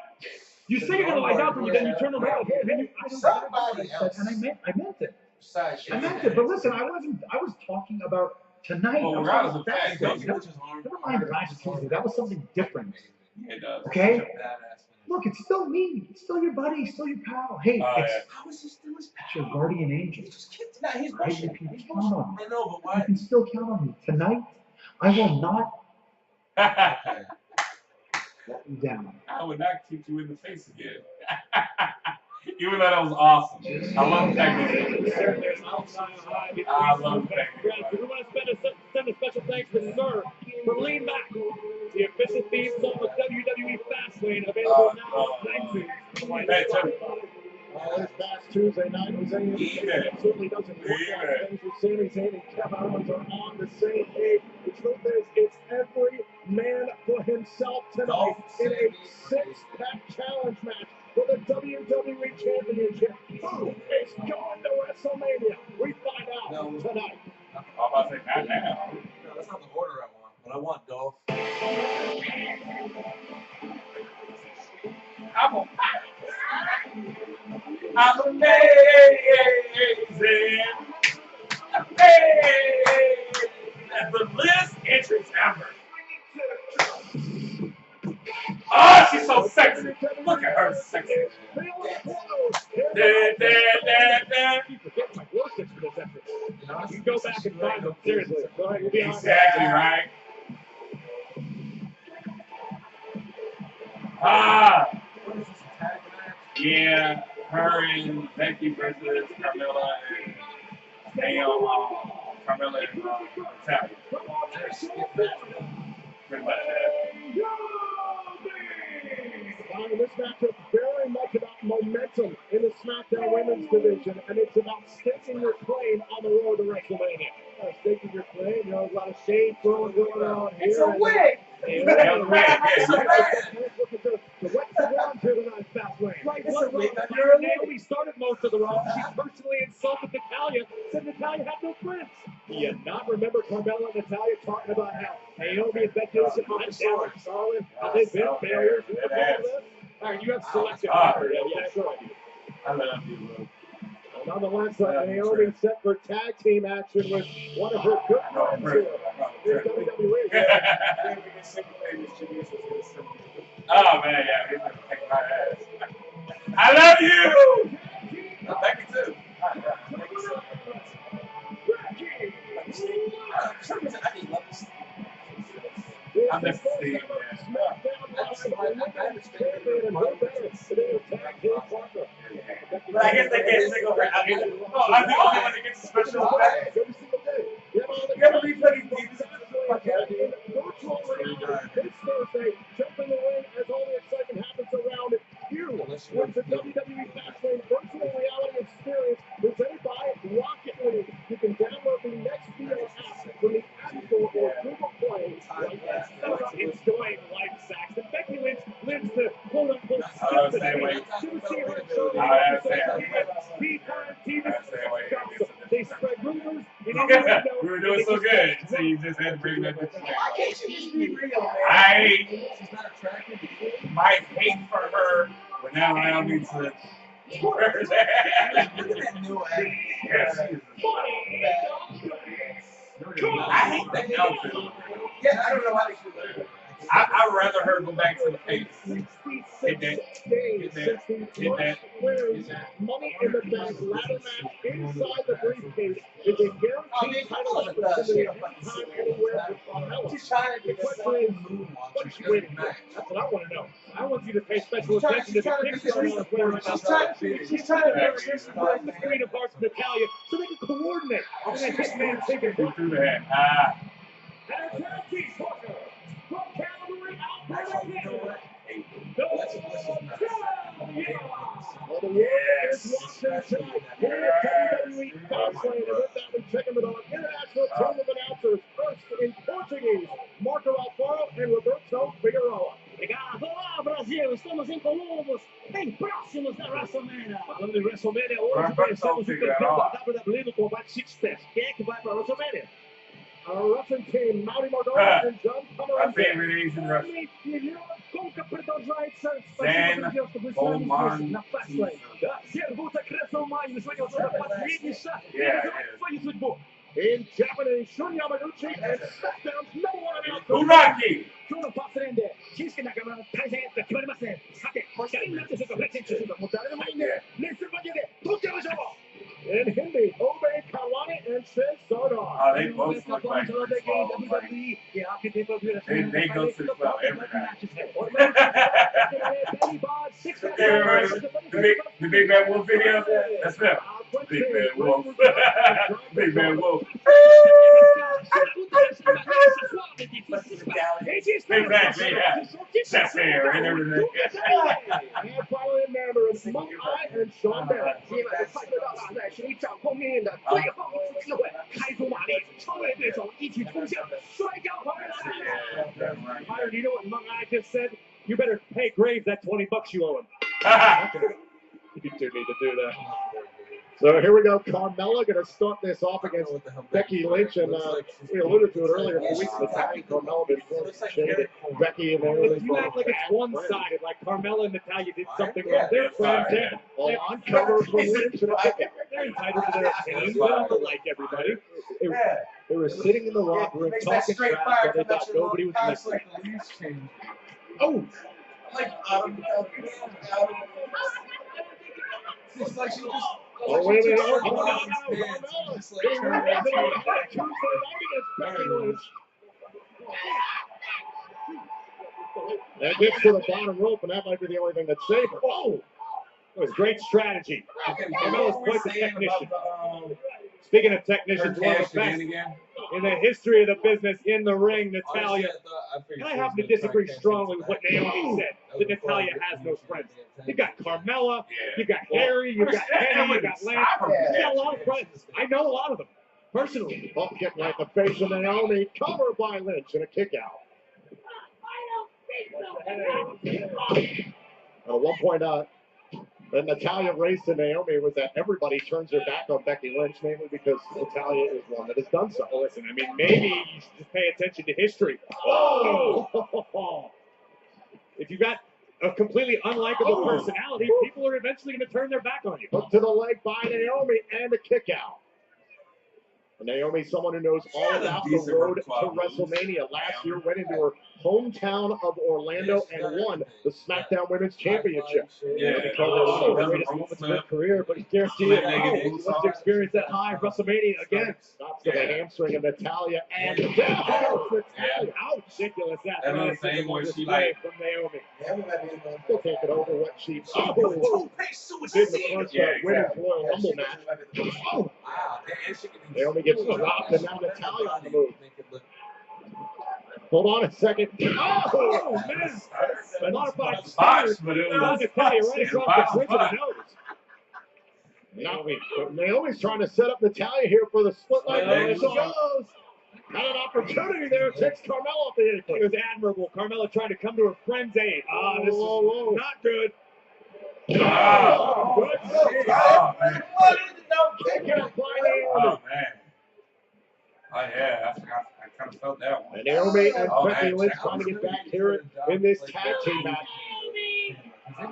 you say you're going to lie down for me, then you turn around. Then you, Somebody else. And I meant it. Besides, I meant it. But listen, I was talking about tonight. Oh, Never Never mind the last Tuesday. That was something different. It does. Okay? Look, it's still me. It's still your buddy. It's still your pal. Hey, how is he still his it's your guardian angel. Just kicked him out. He's Right? bullshit. You can count on me. I know, but You why? can still count on me. Tonight, I will not let you down. I would not kick you in the face again. Even though that was awesome. I love technique. I love technique. We want to send a special thanks to Sir for Lean Back, the official theme song of WWE Fastlane, available now on iTunes. This past Tuesday night was absolutely doesn't work out. Things with Sami Zayn and Kevin Owens are on the same page. The truth is, it's every man for himself tonight in a six-pack challenge match for the WWE Championship. Who is going to WrestleMania? We find out tonight. I'm about to say, not now. No, that's not the order I want. But I want Dolph. I'm amazing. That's the list entrance ever. Oh, she's so sexy. Look at her sexy. You go back and find them. Seriously. Go ahead. You'll be honest. Exactly right. Yeah, her and Becky versus Carmella and Carmella and Natalia. Pretty much that. This match is very much about momentum in the SmackDown Women's Division, and it's about staking your claim on the road to WrestleMania. Staking your claim, you know, there's a lot of shade throwing going on here. It's a wig! Naomi started most of the run. She personally insulted Natalya, said Natalya had no friends. Do you not remember Carmella and Natalya talking about how Naomi and Becky Lynch and Charlotte, how they've been failures? All right, you have selective memory. Yeah, sure I do. I love you, bro. Nonetheless, Naomi set for tag team action with one of her good friends here in WWE. Oh man, yeah, he's gonna kick my ass. I love you. Becky too. I'm just seeing but I guess they can't single her. I mean, no, I'm the only one that gets a special effect. You ever replay these games? Virtual reality this Thursday, jump in the ring as all the excitement happens around you. With the WWE Fastlane virtual reality experience presented by Rocket League. You can download the next VR app from the App Store or Google Play right now. It's delayed life sacks. And Becky Lynch lives to quote unquote skip the day. She was seeing her show keep her and TV. They spread rumors and we were doing so good, so you just had to bring that bitch back. Why can't she just be real, man? I She's not attractive. might hate for her, but now I don't need to. Where is that? Look at that new ass. Yeah, she is. I hate that outfit. Yeah, I don't know why they should wear it. I'd rather her go back to the face. Hit that. Hit that. Money in the Bank ladder match inside the briefcase is a guaranteed title opportunity anytime, anywhere for Carmella. She's trying to The question is, what's she waiting for? That's what I want to know. I want you to pay special attention to the picture on the floor. She's trying to make sure she finds the Queen of Hearts, Natalia, so they can coordinate. And then Hitman taking Through the head. and her tag team partner from Calgary, Alberta. Well, the world is watching tonight here at WWE Fastlane, and with that, we check in with our international team of announcers. First, in Portuguese, Marco Alfaro and Roberto Figueroa. Olá, Brasil! Estamos em Columbus, bem próximos da WrestleMania. Falando de WrestleMania, hoje conhecemos o campeão da WWE no combate Six Pack. Quem é que vai para a WrestleMania? Our Russian team, Mauri Margolis and John My favorite Asian wrestler. San Oman. на Fastlane. Да, Сербута Кресл Майю, сегодня уже последний шаг. Свою судьбу. In Japanese, Shun Yamaguchi and SmackDown's number one announcer. Unagi! 今日のパスレーンで、新助仲間の対戦が決まりますね。さて、誰になってしょうか、プレゼントしようか、もう誰でもいいんで、レッスルマニアで取っちゃいましょう。In Hindi, Obey Kalani and Sid Sardar. Oh, they both look like Chris Paul. They go to the club every night. The Big Bad Wolf video? That's them. Big Bad Wolf. Big Bad Wolf. Exactly, yeah. Chest hair and everything. And finally in Mandarin, Monk Eye and Sean Barrett. 实力掌控命运的最后一次机会，开足马力，超越对手，一起冲向摔跤狂人。 Myron, you know what Monk Eye just said? You better pay Graves that $20 you owe him. You do need to do that. So here we go. Carmella going to start this off against Becky Lynch, and we alluded to it earlier. For weeks, attacking Carmella before Becky and If you act like it's one-sided, like Carmella and Natalia did something wrong, they're friends. They're on cover from Lynch. They're entitled to their opinions. They don't like everybody. They were sitting in the locker room talking trash, but they thought nobody was listening. Oh! Like, it's like she just. Oh, wait a minute. That gets to the bottom rope, and that might be the only thing that saved her. Oh! It was great strategy. Carmella's quite the technician. Speaking of technicians, one of the best in the history of the business in the ring, Natalia. And I happen to disagree strongly with what Naomi said, that Natalia has no friends. You got Carmella, you got Harry, you got Kenny, you got Lance. You got a lot of friends. I know a lot of them, personally. Oh, getting right in the face of Naomi, covered by Lynch, and a kick out. At one point, that Natalia raised to Naomi was that everybody turns their back on Becky Lynch, mainly because Natalia is one that has done so. Well, listen, I mean, maybe you should just pay attention to history. Oh! If you got a completely unlikable personality, people are eventually going to turn their back on you. Hook to the leg by Naomi and a kick out. Naomi, someone who knows all about the road to WrestleMania. Last year, went into her hometown of Orlando and won the SmackDown Women's Championship. Yeah, One of the greatest moments of her career, but guaranteed it. He wants to experience that high WrestleMania again. Stops to the hamstring of Natalya and Natalya. How ridiculous that was from Naomi. Still can't get over what she did in the first Women's Royal Rumble match. Naomi gets dropped and now Natalya on the move. Hold on a second. Oh, man. A modified spot, but it was Natalya right across the bridge of the nose. Naomi's trying to set up Natalya here for the split leg. There she goes. Got an opportunity there. Takes Carmella off the apron. It was admirable. Carmella trying to come to her friend's aid. This is not good. Oh, good. Man. Oh, man. Oh, yeah. I kind of felt that one. And Naomi and Becky Lynch trying to get back here in this tag team match. One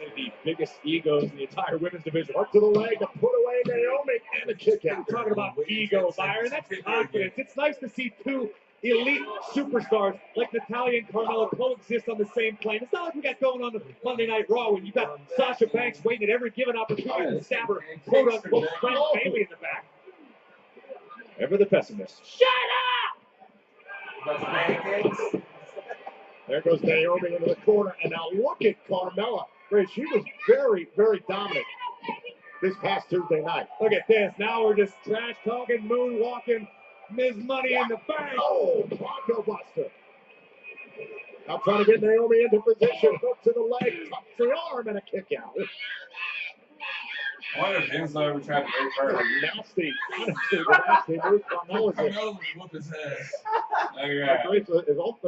of the biggest egos in the entire women's division. Up to the leg to put away Naomi and a kick out. We're talking about ego, Byron. That's confidence. It's nice to see two elite superstars like Natalya and Carmella coexist on the same plane. It's not like we got going on the Monday Night Raw when you got Sasha Banks waiting at every given opportunity to stab her quote-unquote friend Bayley in the back. Ever the pessimist. Shut up! There goes Naomi into the corner, and now look at Carmella. She was very, very dominant this past Tuesday night. Look at this. Now we're just trash talking, moonwalking. Ms. Money in the Bank. Oh, Bronco Buster. Now trying to get Naomi into position. Hook to the leg, tucks the arm, and a kick out. I wonder if Enzo ever tried to rape her. Nasty, nasty move. Carmella would whoop his ass. Is all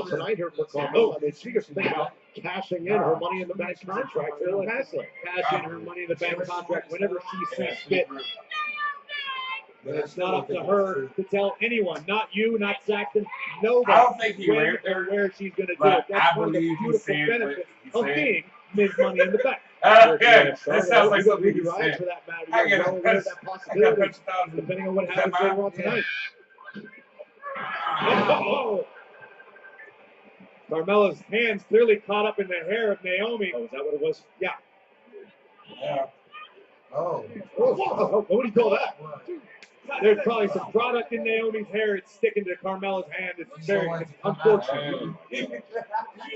tonight here for Carmella. I mean, she just think about cashing in her Money in the Bank contract for Fastlane. Cash in her Money in the Bank contract whenever she sees fit. But it's not up to her to tell anyone, not you, not Saxton, nobody, I don't think he when raped her, or where she's going to do but it. That's I one of the believe he beautiful said benefits what of he said. being Ms. Money in the Bank. Okay, that sounds like something he Right said. for that matter. I You're get well aware of that possibility, depending on what happens later on tonight. Oh. Carmella's hands clearly caught up in the hair of Naomi. Oh, is that what it was? Yeah. Yeah. Oh. What do you call that? There's probably some product in Naomi's hair. It's sticking to Carmella's hand. It's very unfortunate.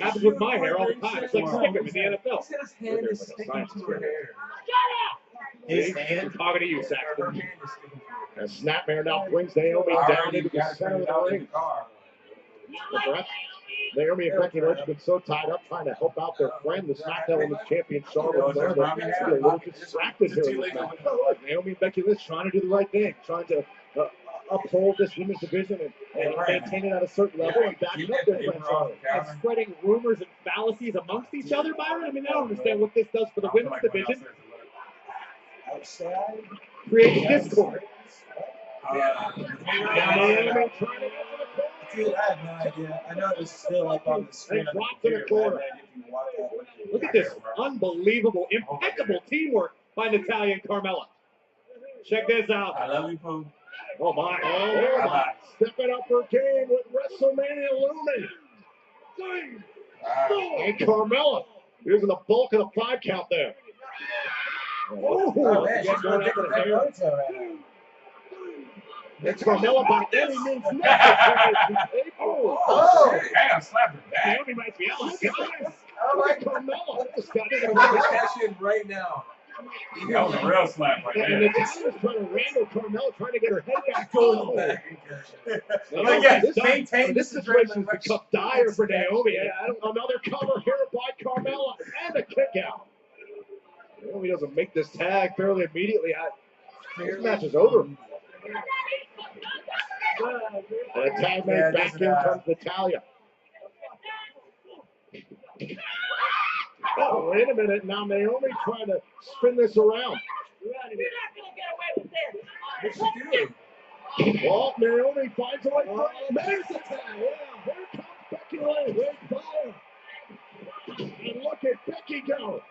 Happens with my hair all the time. It's like sticking in the NFL. His hand is sticking to her hair. His hand talking to you, Saxton. And Snapmare now brings Naomi down into the center of the ring. Naomi and Becky Lynch have been so tied up trying to help out their friend, the SmackDown Women's Champion Charlotte Flair. They're a little distracted here in this match. Naomi and Becky Lynch trying to do the right thing, trying to uphold this women's division and maintain it at a certain level and back up their friend Charlotte. And spreading rumors and fallacies amongst each other, Byron? I mean, I don't understand what this does for the women's division. Outside. Creates discord. Naomi trying to I have no idea. I know it was still up on the screen. Look at this unbelievable, impeccable teamwork by Natalya and Carmella. Check this out. I love you, Pooh. Oh my. Stepping up her game with WrestleMania looming. And Carmella using the bulk of the 5 count there. Oh, man, she's going to get the hair. It's Carmella by any means necessary. Oh, damn, slap her back. Naomi might be out. I like Carmella. Cash in right now. That was a real slap right And there. Natalya's trying to wrangle Carmella, trying to get her head back. This situation's become dire for Naomi. Another cover here by Carmella and a kick out. Naomi doesn't make this tag fairly immediately. This match is over. And a tag made back in comes Natalya. Oh, wait a minute. Now Naomi trying to spin this around. You're not going to get away with this. What's she doing? Oh, Naomi finds a way for it. There's the tag. Yeah, here comes Becky Lynch with fire. And look at Becky go.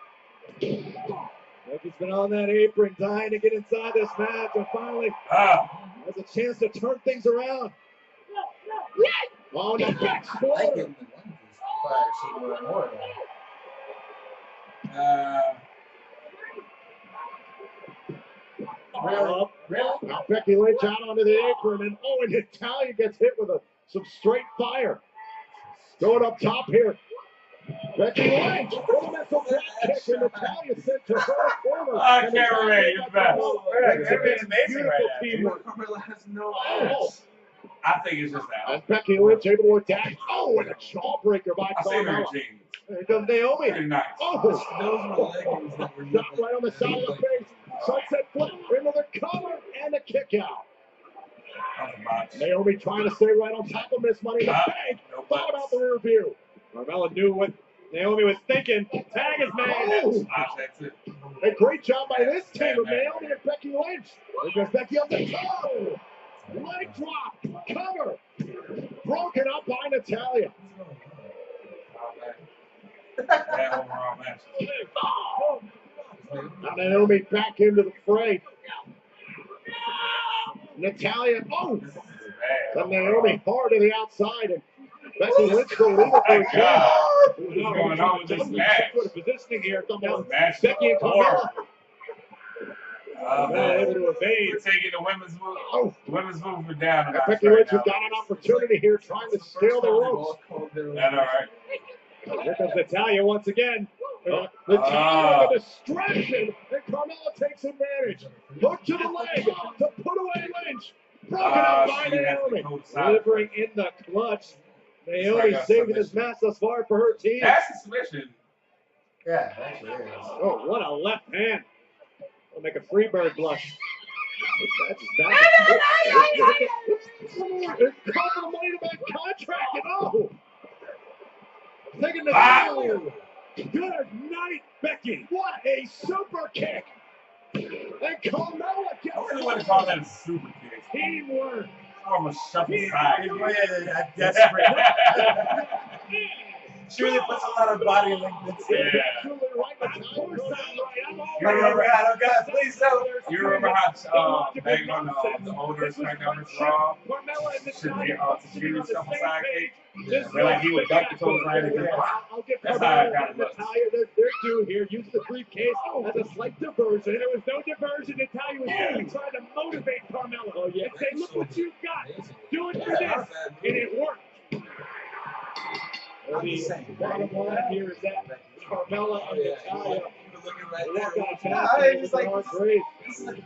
Becky's been on that apron, dying to get inside this match, and finally has a chance to turn things around. Oh, the back exploder. Now Becky Lynch out onto the apron, and Natalia gets hit with some straight fire. Going up top here. Becky Lynch, missile drop kick, and Natalia sent to her corner. I can't remember your best. It's amazing right now. Teamwork. I think it's just that. And Becky Lynch able to attack. Oh, and a jawbreaker by Carmella. Here comes Naomi. Nice. Oh, those were leggings that were right on the side of the face. Sunset flip into the cover and a kick out. Naomi trying to stay right on top of Miss Money in the Bank. Thought about the rear view. Carmella knew what Naomi was thinking. Tag is made. Oh. A great job by this team of Naomi and Becky Lynch. There goes Becky up the toe. Leg drop. Cover. Broken up by Natalia. Now Naomi back into the fray. Natalia, and Naomi hard to the outside, and Becky Lynch the leader for a change. What's going on with this match? Positioning here. Now Becky and Carmella. Able to evade. We're taking the women's move. The women's move are down. Becky Lynch has got an opportunity here, trying to scale the ropes. That's all right. Here comes Natalia once again. Natalia with a distraction, and Carmella takes advantage. Hook to the leg to put away Lynch. Broken up by Naomi. Delivering in the clutch. Naomi saving this match thus far for her team. That's a submission. Yeah, actually is. Oh, what a left hand. Will make a free bird blush. That's back. It's cover money to that contract and taking the good night, Becky. What a super kick. And Carmella gets I really want to call that a super kick. Teamwork. From a shuffle side. Desperate. She really puts a lot of body length into it. Yeah. You remember how to God, please don't. You remember how back on the older SmackDown vs. Raw, should be security shuffle sidekick? Where like he would duck the toes right and just that's how it kind of looks. They're due here. Use the briefcase as a slight diversion. There was no diversion. Natalia was trying to motivate Carmella and say, look what you've got. Do it for this. And it worked. The bottom line here is that Carmella and Natalia This is like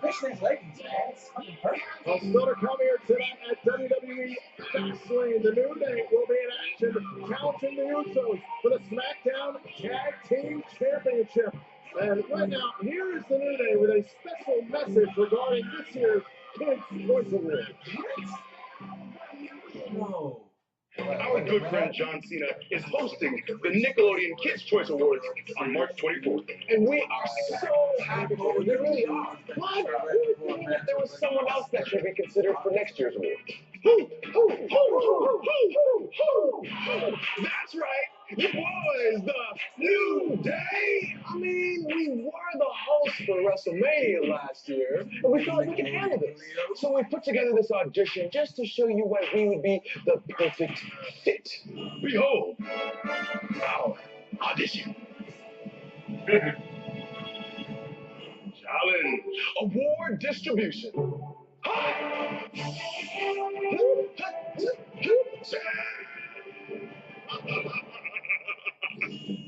Fishley's leggings, man. It's fucking perfect. Well, still to come here tonight at WWE Fastlane. The New Day will be in action, challenging the Usos for the SmackDown Tag Team Championship. And right now, here is the New Day with a special message regarding this year's Kids' Choice Award. Whoa. Our good friend John Cena is hosting the Nickelodeon Kids' Choice Awards on March 24th. And we are so happy for you. We really are. But there was someone else that should be considered for next year's award. That's right. It was the New Day. I mean, we were the hosts for WrestleMania last year, and we thought we could handle this. So we put together this audition just to show you why we would be the perfect fit. Behold, our audition. Challenge. Award distribution.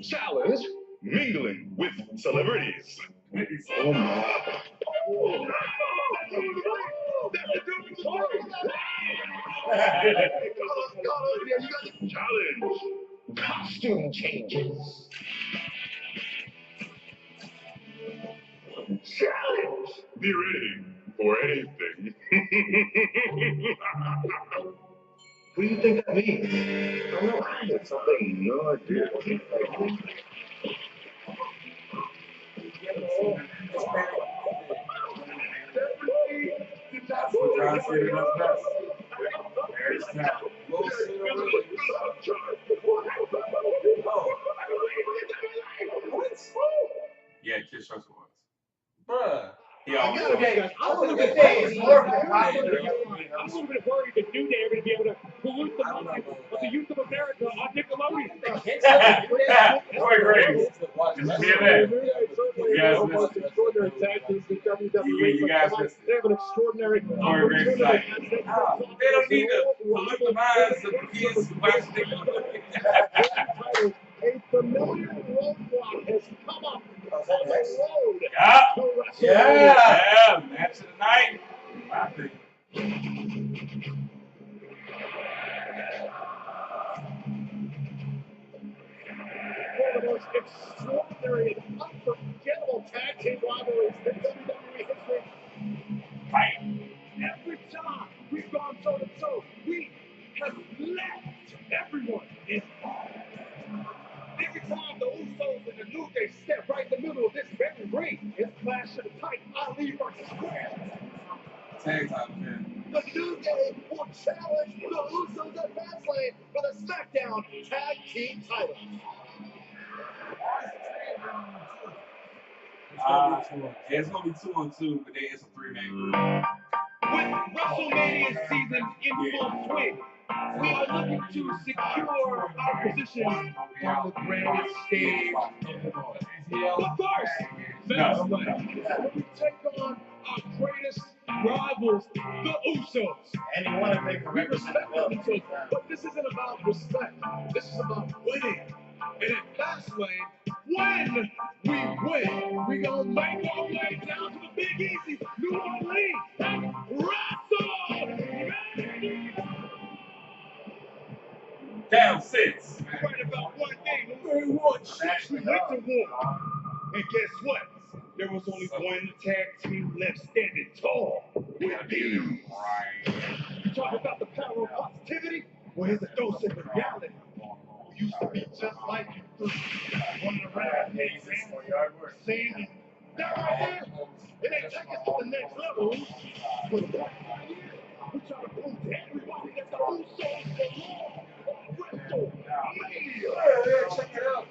Challenge. Mingling with celebrities. Oh my. Challenge. Costume changes. Challenge. Be ready for anything. What do you think that means? I don't know. It's something no idea. John Cena does best. There's that. Yeah, Kiss Russell was. Bruh. He always was. I'm a little bit worried that New Day are going to be able to pollute the mind of the youth of America on Nickelodeon. Corey Graves. Just hear that. You guys missed it. Extraordinary tag teams in WWE. You guys missed They have an extraordinary Corey Graves is like, they don't need to pollute the minds of the kids who watch Nickelodeon. A familiar roadblock has come up on the road Yeah. to WrestleMania. Yeah. Match of the night. I think. One of the most extraordinary and unforgettable tag team rivalries in WWE history. Fight. Every time we've gone toe to toe, we have left everyone in awe. Every time the Usos and the New Day step right in the middle of this very ring, it's Clash of the Titans, Ali versus Square. Tag time, man. The New Day will challenge the Usos at Fastlane for the SmackDown Tag Team titles. It's gonna be 2-on-2, but it's a 3-man group. With WrestleMania season in full swing, we are looking to secure our position on the grandest stage. But first, we take on our greatest rivals, the Usos. And you want to make a We respect the Usos, but this isn't about respect. This is about winning. And at Fastlane, when we win, we gonna make our way down to the Big Easy, New Orleans, and WrestleMania. Down 6. Right about one thing, we went to war. And guess what? There was only one tag team left standing tall with these. You talk about the power of positivity? Well, here's a dose of reality. We used to be just like you. Running around, singing. That right there, it ain't take us to the next level. But right here, we try to prove to everybody that the Usos belong on WrestleMania. Check it out.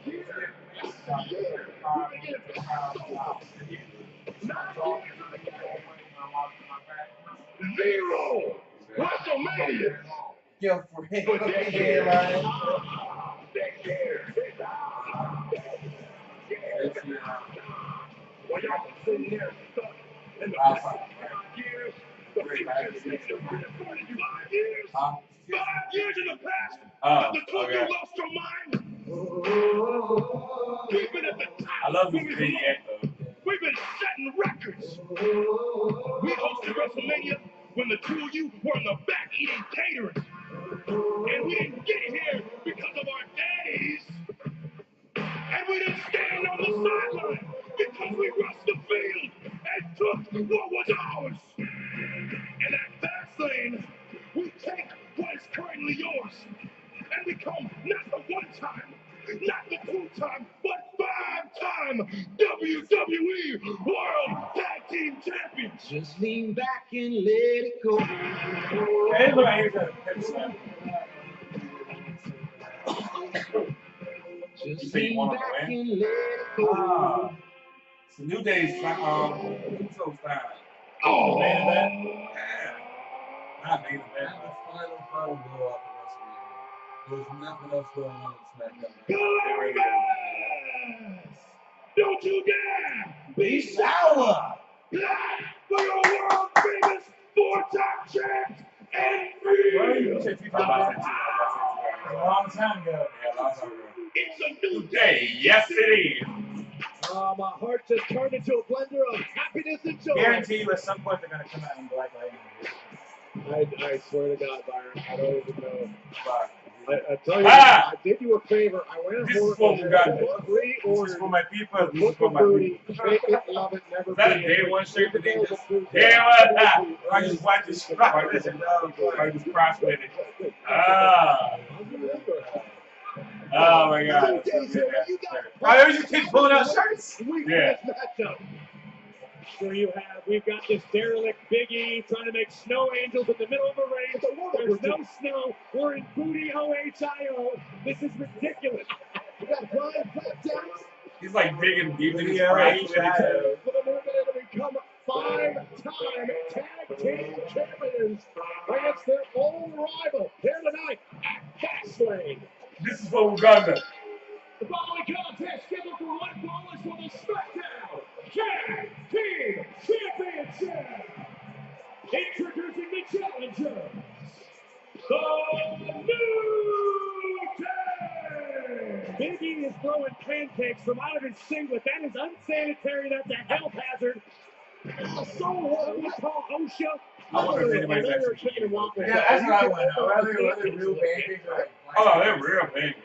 Zero WrestleMania. Yo, for him. But they care. Well, y'all been sitting there stuck in the past 5 years. The future is 5 years. 5 years in the past. The two of you lost your mind. We've been at the top. I love this vignette though. We've been setting records. We hosted WrestleMania when the two of you were in the back eating catering. And we didn't get here because of our daddies. And we didn't stand on the sideline because we rushed the field and took what was ours. And at Fastlane, we take what is currently yours. And become not the 1-time, not the 2-time, but 5-time WWE World Tag Team Champions. Just lean back and let it go. Hey, look, I hear that. Just lean back and let it go. Ah, it's a New Day's Uso style. Oh, man, that. Yeah. Not main event. Final blow off of WrestleMania. There was nothing else going on in SmackDown. Glass! Don't you dare Be sour! Black for your world famous 4-time champs and free! A long time ago. Yeah, long time ago. It's a new Day, yes it is. My heart just turned into a blender of happiness and joy. Guarantee you at some point they're gonna come out in Black Lightning. I swear to God, Byron, I don't even know. But I tell you, I did you a favor. I went this is for reordered for my people. This is Book for of my Booty, people. Fake It, Love It, Never Is that a Be day It. one shirt that they just I just watched this I just crossfit it. Oh my God. Oh, there you keep pulling out shirts. We Yeah. matchup. Sure you have. We've got this derelict Big E trying to make snow angels in the middle of a rain. There's no snow. We're in booty OHIO. This is ridiculous. We got flying touchdowns. He's like digging deep in his brain. For the New Day to become 5-time tag team champions against their old rival here tonight at Fastlane. This is for Uganda. The following contest scheduled for one fall is for the SmackDown Tag Team Championship. Introducing the challenger, the New Day. Big E is throwing pancakes from out of his singlet. That is unsanitary. That's a health hazard. So what we call OSHA. I wonder if anybody's actually chicken and waffles. Yeah, that's what I want to know. Are they real pancakes? Oh, they're real pancakes.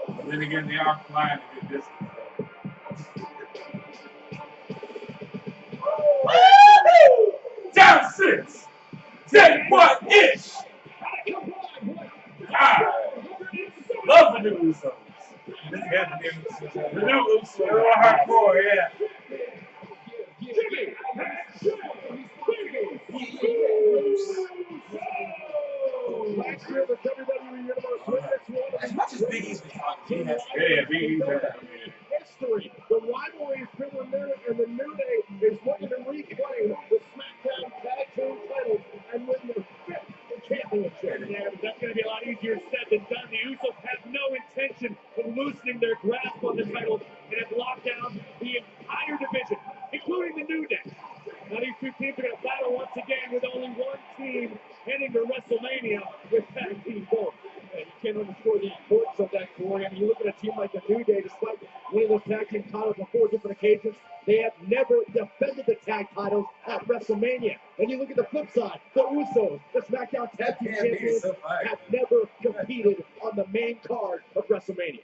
But then again, they are flying a good distance. Down 6. Say what ish. God. Love the new Usos. This got the new Usos. They're all hardcore, yeah. Last year, the WWE Universe Women's One. As much as Big E's been talking, Yeah, Big E's history. The rivalry has been renewed, and the New Day is looking to reclaim the SmackDown Tag Team titles and win their 5th championship. Yeah, but that's going to be a lot easier said than done. The Usos have no intention of loosening their grasp on the titles and have locked down the entire division, including the New Day. Now these two teams are going to battle once again with only one team heading to WrestleMania with tag team gold. And you can't underscore the importance of that, Corey. I mean, you look at a team like the New Day, despite winning those tag team titles on 4 different occasions, they have never defended the tag titles at WrestleMania. And you look at the flip side, the Usos, the SmackDown Tag Team Champions, have never competed on the main card of WrestleMania.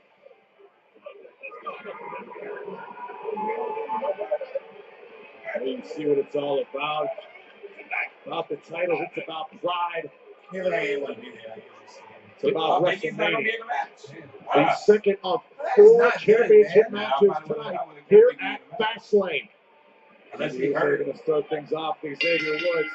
Let's see what it's all about. About the titles, it's about pride. It's about WrestleMania. The second of 4 championship matches tonight here at Fastlane. Unless he They're hurt. going to start things off. Xavier Woods.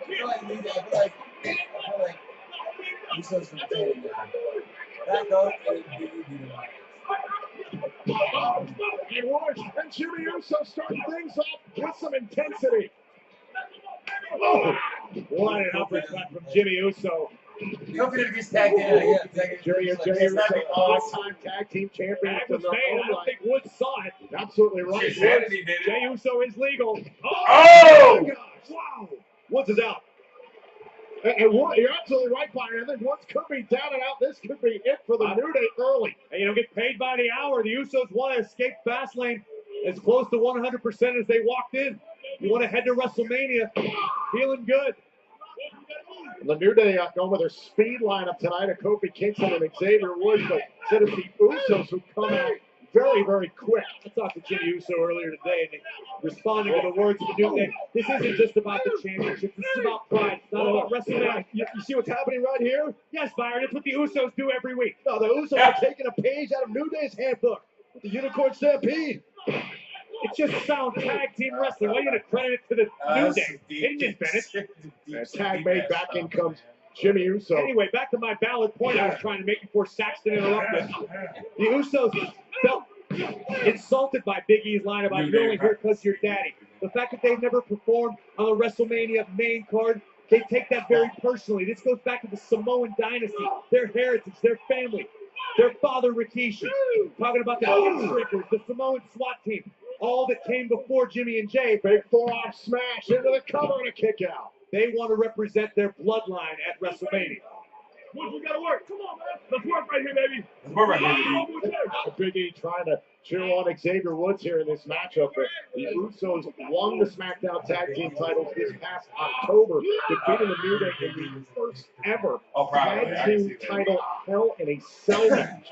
I feel like Usos can tell you that goes and Big E beat him up. And Woods and Jimmy Uso start things off with some intensity. Oh, what an uppercut from Jimmy Uso. Don't forget to be tagged in. Jimmy Uso, five-time tag team champion. That was made. I don't think Woods saw it. Absolutely right. Sanity did it. Jey Uso is legal. Oh! My gosh. Wow. Woods is out. And Woods, you're absolutely right, Byron. I think Woods could be down and out. This could be it for the New Day early. And you don't get paid by the hour. The Usos want to escape Fastlane as close to 100% as they walked in. You want to head to WrestleMania feeling good. The New Day going with their speed lineup tonight of Kofi Kingston and Xavier Woods, but instead of the Usos who come out very, very quick. I talked to Jimmy Uso earlier today, and responding to the words of the New Day, this isn't just about the championship. This is about pride. It's not about WrestleMania. You see what's happening right here? Yes, Byron, it's what the Usos do every week. No, the Usos are taking a page out of New Day's handbook with the Unicorn Stampede. It's just sound tag team wrestling. Why are you going to credit it to the New Day? They didn't invent it. As tag made back in comes Jimmy Uso. Anyway, back to my valid point I was trying to make before Saxton interrupted. The Usos felt insulted by Big E's line about you're only here because you're daddy. The fact that they've never performed on the WrestleMania main card, they take that very personally. This goes back to the Samoan dynasty, their heritage, their family, their father Rikishi. Talking about the Shrinkers, the Samoan SWAT team, all that came before Jimmy and Jay. Big forearm smash into the cover and a kick out. They want to represent their bloodline at WrestleMania. We gotta work. Come on, man. Let's work right here, baby. Let's work right here. Big E trying to cheer on Xavier Woods here in this matchup. But the Usos won the SmackDown Tag Team titles this past October, defeating the New Day in the first ever Tag Team title Hell in a Cell match.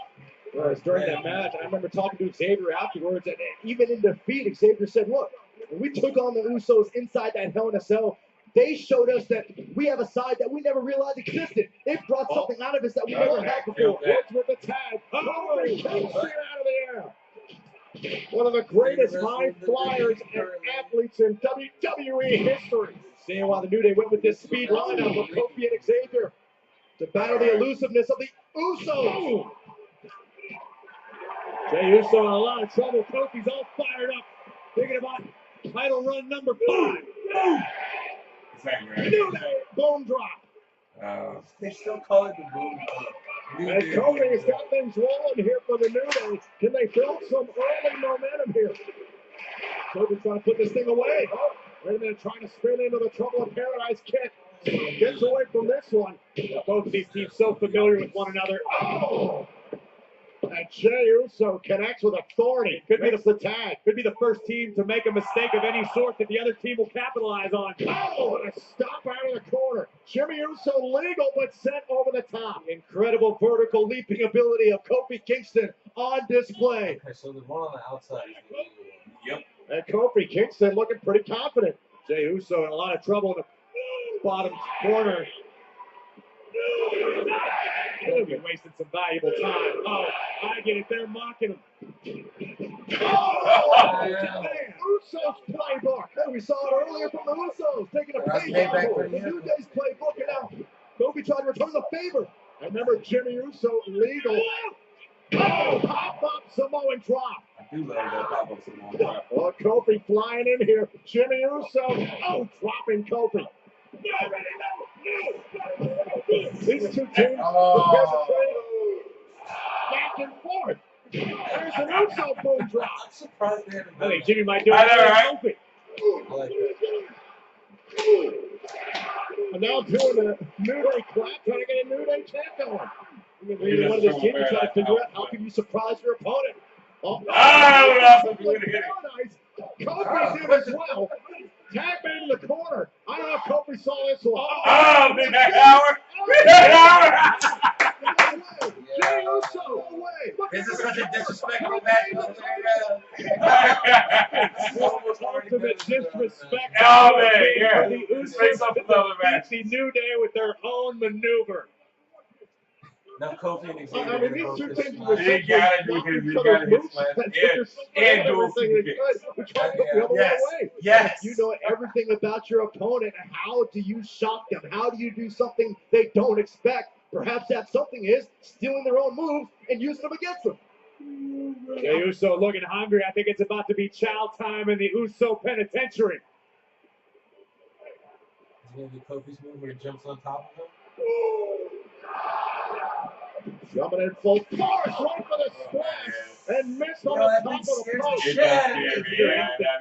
Whereas during that match, I remember talking to Xavier afterwards, and even in defeat, Xavier said, look, when we took on the Usos inside that Hell in a Cell, They showed us that we have a side that we never realized existed. They brought something out of us that we never had before. Woods with the tag. Kofi Kingston out of the air. One of the greatest high flyers and athletes in WWE history. Seeing why the New Day went with this speed lineup of Kofi and Xavier to battle the elusiveness of the Usos. Jey Uso in a lot of trouble. Kofi's all fired up. Thinking about title run number 5. New Day bone drop. They still call it the boom drop. And Kofi has got things rolling here for the New Day. Can they build some early momentum here? Kofi's trying to put this thing away. Oh, wait a minute, trying to spin into the Trouble in Paradise kick. Gets away from this one. Both of these teams so familiar with one another. Oh! And Jey Uso connects with authority. Could be the tag. Could be the first team to make a mistake of any sort that the other team will capitalize on. Oh, and a stop out of the corner. Jimmy Uso legal, but sent over the top. Incredible vertical leaping ability of Kofi Kingston on display. Okay, so the one on the outside is the illegal one. Yep. And Kofi Kingston looking pretty confident. Jey Uso in a lot of trouble in the bottom corner. He'll be wasting some valuable time. Oh, I get it. They're mocking him. Oh, man. Usos playbook. Hey, we saw it earlier from the Usos taking a payback for the New Day's playbook, and now Kofi tried to return the favor. I remember Jimmy Uso legal. Oh, pop-up Samoan drop. I do love that pop-up Samoan drop. Oh, Kofi flying in here. Jimmy Uso. Oh, dropping Kofi. These two teams prepare to trade back and forth. There's an Uso boom drop. I'm surprised they haven't I done think that. Jimmy might do it. I know, right? Kofi. I like that. And now doing the New Day clap, trying to get a New Day chant going. Either one of these teams trying to figure out how can you surprise your opponent. Oh, Kofi's in as well. Tag man in the corner. I don't know if Kofi saw this one. Oh, Midnight Hour! Midnight Hour! Jey Uso away. This is such a disrespectful match. Ultimate disrespect. Oh, man, yeah. The Let's make something of it, man. the New Day with their own maneuver. Now Kofi and Xavier. I mean, these two teams You gotta do his, you gotta hit smash. And do some kicks. Yes. You know everything about your opponent. How do you shock them? How do you do something they don't expect? Perhaps that something is stealing their own moves and using them against them. Jey Uso looking hungry. I think it's about to be chow time in the Uso Penitentiary. Is he gonna do Kofi's move where he jumps on top of him? Jumping in full force, right for the splash, and missed on the top of the post.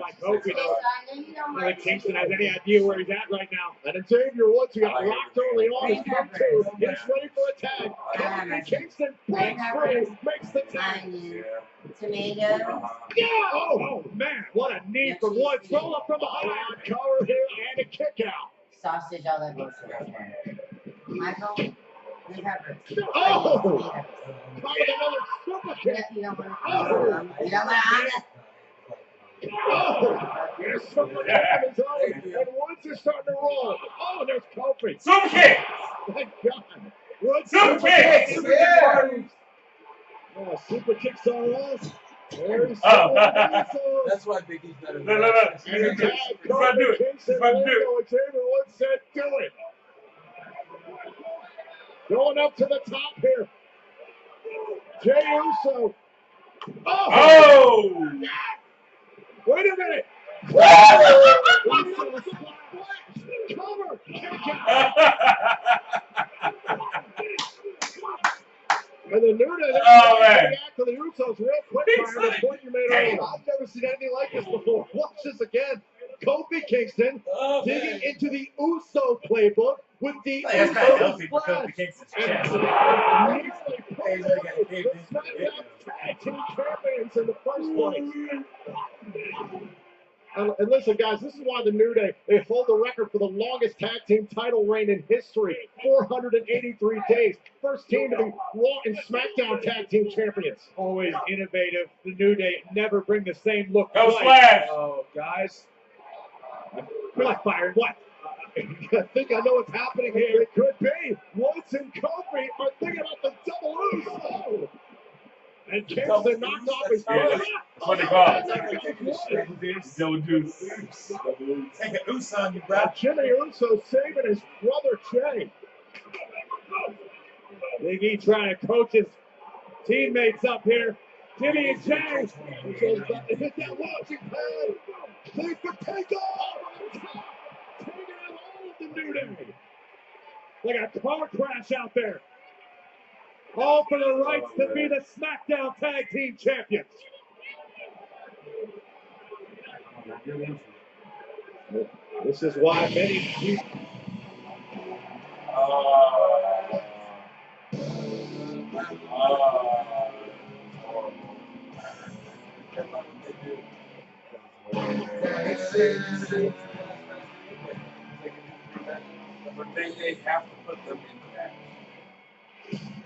By Kofi, though. I don't think Kingston has any idea where he's at right now. And Xavier Woods, who got locked early on, is come to. Gets ready for a tag. And Kingston breaks free, makes the tag. Tomato. Yeah! Oh, man, what a knee from Woods. Roll up from behind. Cover here and a kick out. Sausage all that bullshit. Michael. Oh! Caught another super kick. You don't want Oh! You don't want to. Oh! There's someone on his own, and Woods is starting to roll. Oh, and there's Kofi. Super kick! Thank God. Woods Super kick! Yeah! Oh, super kicks on us. There's That's why Big E's better than No. and He's gonna do it. He's gonna do it. Xavier Woods said, do it. Going up to the top here. Jey Uso. Oh! Wait a minute. Cover. And the New Day, oh, man. back to the Usos real quick. The point you made earlier. I've never seen anything like this before. Watch this again. Kofi Kingston digging into the Uso playbook with the Uso splash. Tag team champions in the first place. And listen, guys, this is why the New Day, they hold the record for the longest tag team title reign in history, 483 days. First team to be Raw and SmackDown tag team champions. Always innovative. The New Day never bring the same look. Go Slash! Oh, guys. We're not firing. What? I think I know what's happening here. It could be. Woods and Kofi are thinking about the double loose. Oh. And kicks the knockoff his Yeah, foot. that's what they call it. Double deuce. Take an Uso on you, bro. Jimmy Uso saving his brother Jay. Big E trying to coach his teammates up here. Jimmy and Jay. Uso's about to hit that launching pad. They could take off on top. Taking out all of the New Day. Like a car crash out there. All for the rights to be the SmackDown Tag Team Champions. This is why many. But they have to put them in the match.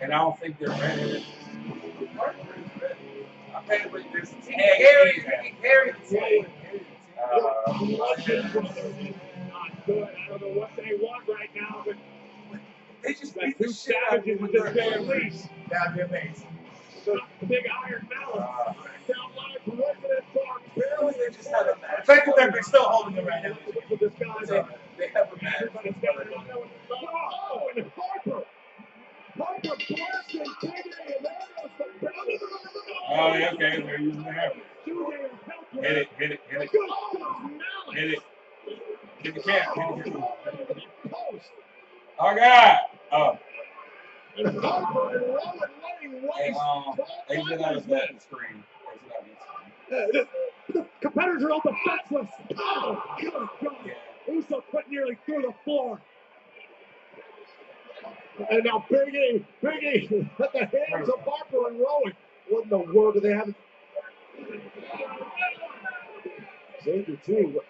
And I don't think they're ready. Okay, but this Harry the team. Not good. I don't know what they want right now, but they just beat the shit out of them just their release. That'd be amazing. The big iron mallet. Down live President Park. Barely they just had a match. The fact that they're still holding them right now. This guy, they have a match. Oh, and Harper. Harper blasting Big A, and there goes the belly. Oh, yeah, okay, they're using the hammer. Hit it. Hit it. Hit the cap. Oh, God. Oh. And Harper and Rowan letting Rice. Exit out of that screen. The competitors are all defenseless. Oh, good God. Uso put nearly through the floor. And now Big E at the hands of Harper and Rowan. What in the world do they have? Xavier too.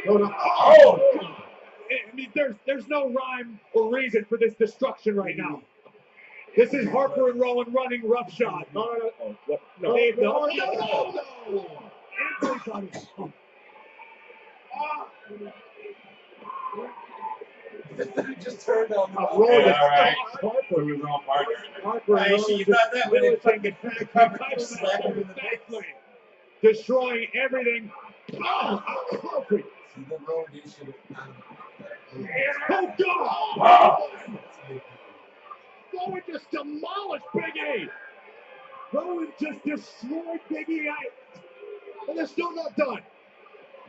Oh! I mean, there's no rhyme or reason for this destruction right now. This is Harper and Rowan running roughshod. No. Everybody. Just turned on the Harper was on fire. Harper and Rowan you thought that when they fucking slap him in the face. Destroying everything. Oh, Kofi. Oh, God! Rowan just demolished Big E. Rowan just destroyed Big E. And they're still not done.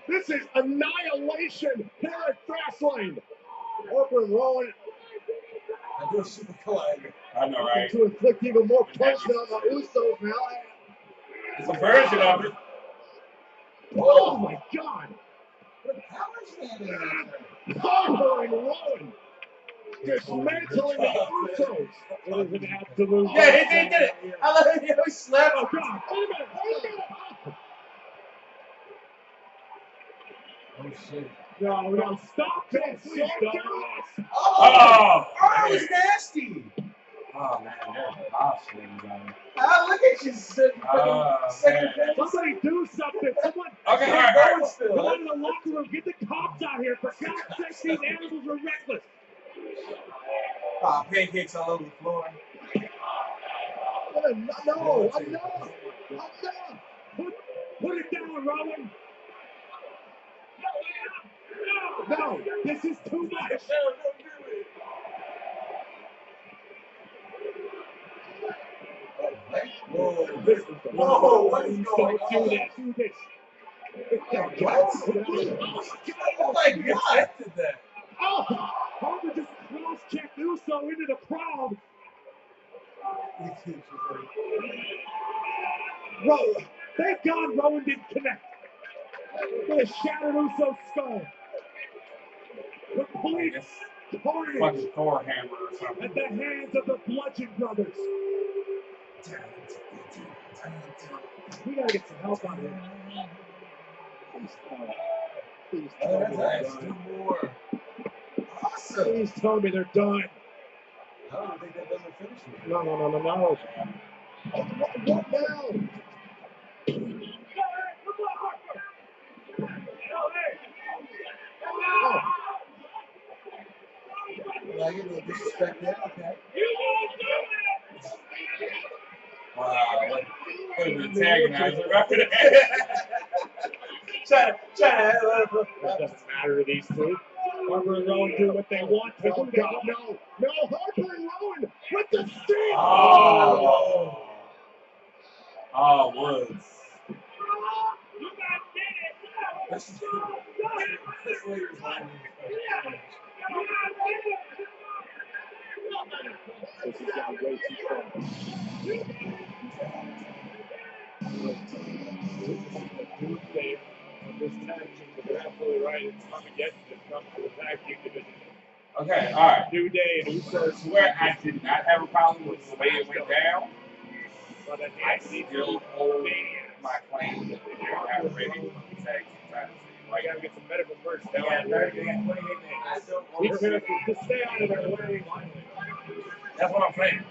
This is annihilation here at Fastlane. Harper and Rowan. I do a super collider. I know, right? To inflict even more punishment on the Usos now. It's a version of it. Oh my God! How much man Harper and Rowan dismantling the Usos. It is an absolute. Yeah, they did it. I love it. He always slapped. Oh, God. Wait a minute. Oh shit. No, stop this. Stop this. Oh, that was nasty. Oh, man, there's options on it. Ah, look at you, second Somebody do something. Someone. Okay, all right. Come on in the locker room. Get the cops out here. For God's sake, these animals are reckless. Pancakes all over the floor. No. Put it down, Rowan. No, this is too much. Whoa, what is going on? Do this. What? Oh my God! Oh, Harper just cross-checked Uso into the crowd. Thank God Rowan didn't connect. With a shattered Uso skull. Complete carnage Like a Thor hammer or something. at the hands of the Bludgeon Brothers. We gotta get some help on here. Please tell me they're done. Awesome. Please tell me they're done. I don't think that doesn't finish it. No. What now? like it, no disrespect there. Okay. Wow. What an antagonizer after that. Try to. It doesn't matter to these two. Harper and Rowan do what they want to do. No, Harper and Rowan with the steam. Woods. This lady's lying. This has got way too far. Tuesday on this tag team, but they're absolutely right. It's Armageddon that comes to the tag team division. Okay, all right. New Day and I swear I did not have a problem with the way it went down. But I still hold my claim that they're not ready for the tag team title. I gotta get some medical first. Yeah, 28 minutes. Be careful. Just stay out of their way. That's what I'm saying.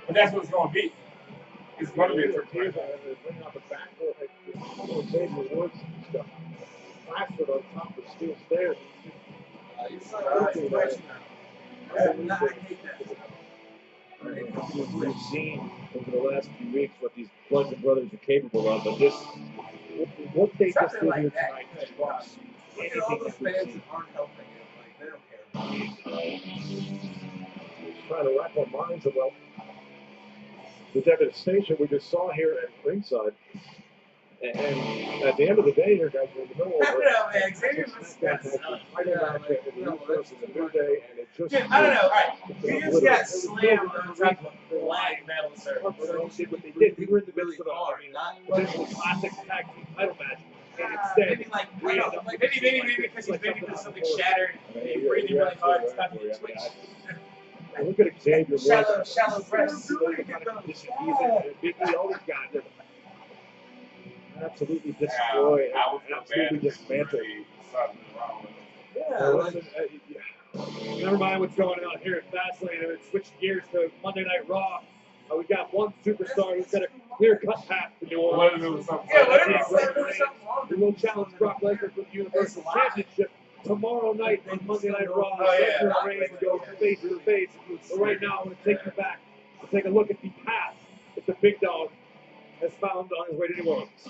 But that's what it's going to be. It's going to be a triple threat. They're bringing out the back door. Xavier Woods and stuff. Blasted on top of steel stairs. You saw that situation now. I hate that. We've seen over the last few weeks what these Bludgeon Brothers are capable of, but this, what they just did here tonight, trumps Look at all those fans that aren't helping him. Like, they don't care. Trying to wrap our minds about the devastation we just saw here at ringside. And at the end of the day here, guys, we're in the middle of it. Man. Xavier was got I don't know. All right. He just got slammed on top of the live metal circle. did what they did. We were in the midst of a potential classic tag team title match. And instead, Maybe because he's maybe because something shattered. He's breathing really hard. It's not to twitch. Look at Xavier. Shallow press. All these guys are absolutely destroyed. Absolutely dismantled. Never mind what's going on here at Fastlane. And switch gears to Monday Night Raw. We've got one superstar who's got a clear-cut path to New Orleans. He will challenge Brock Lesnar for the Universal Championship tomorrow night on Monday Night Raw. Lesnar and Reigns go face to face. But right now, I'm going to take you back to take a look at the path that the Big Dog has found on his way to New Orleans.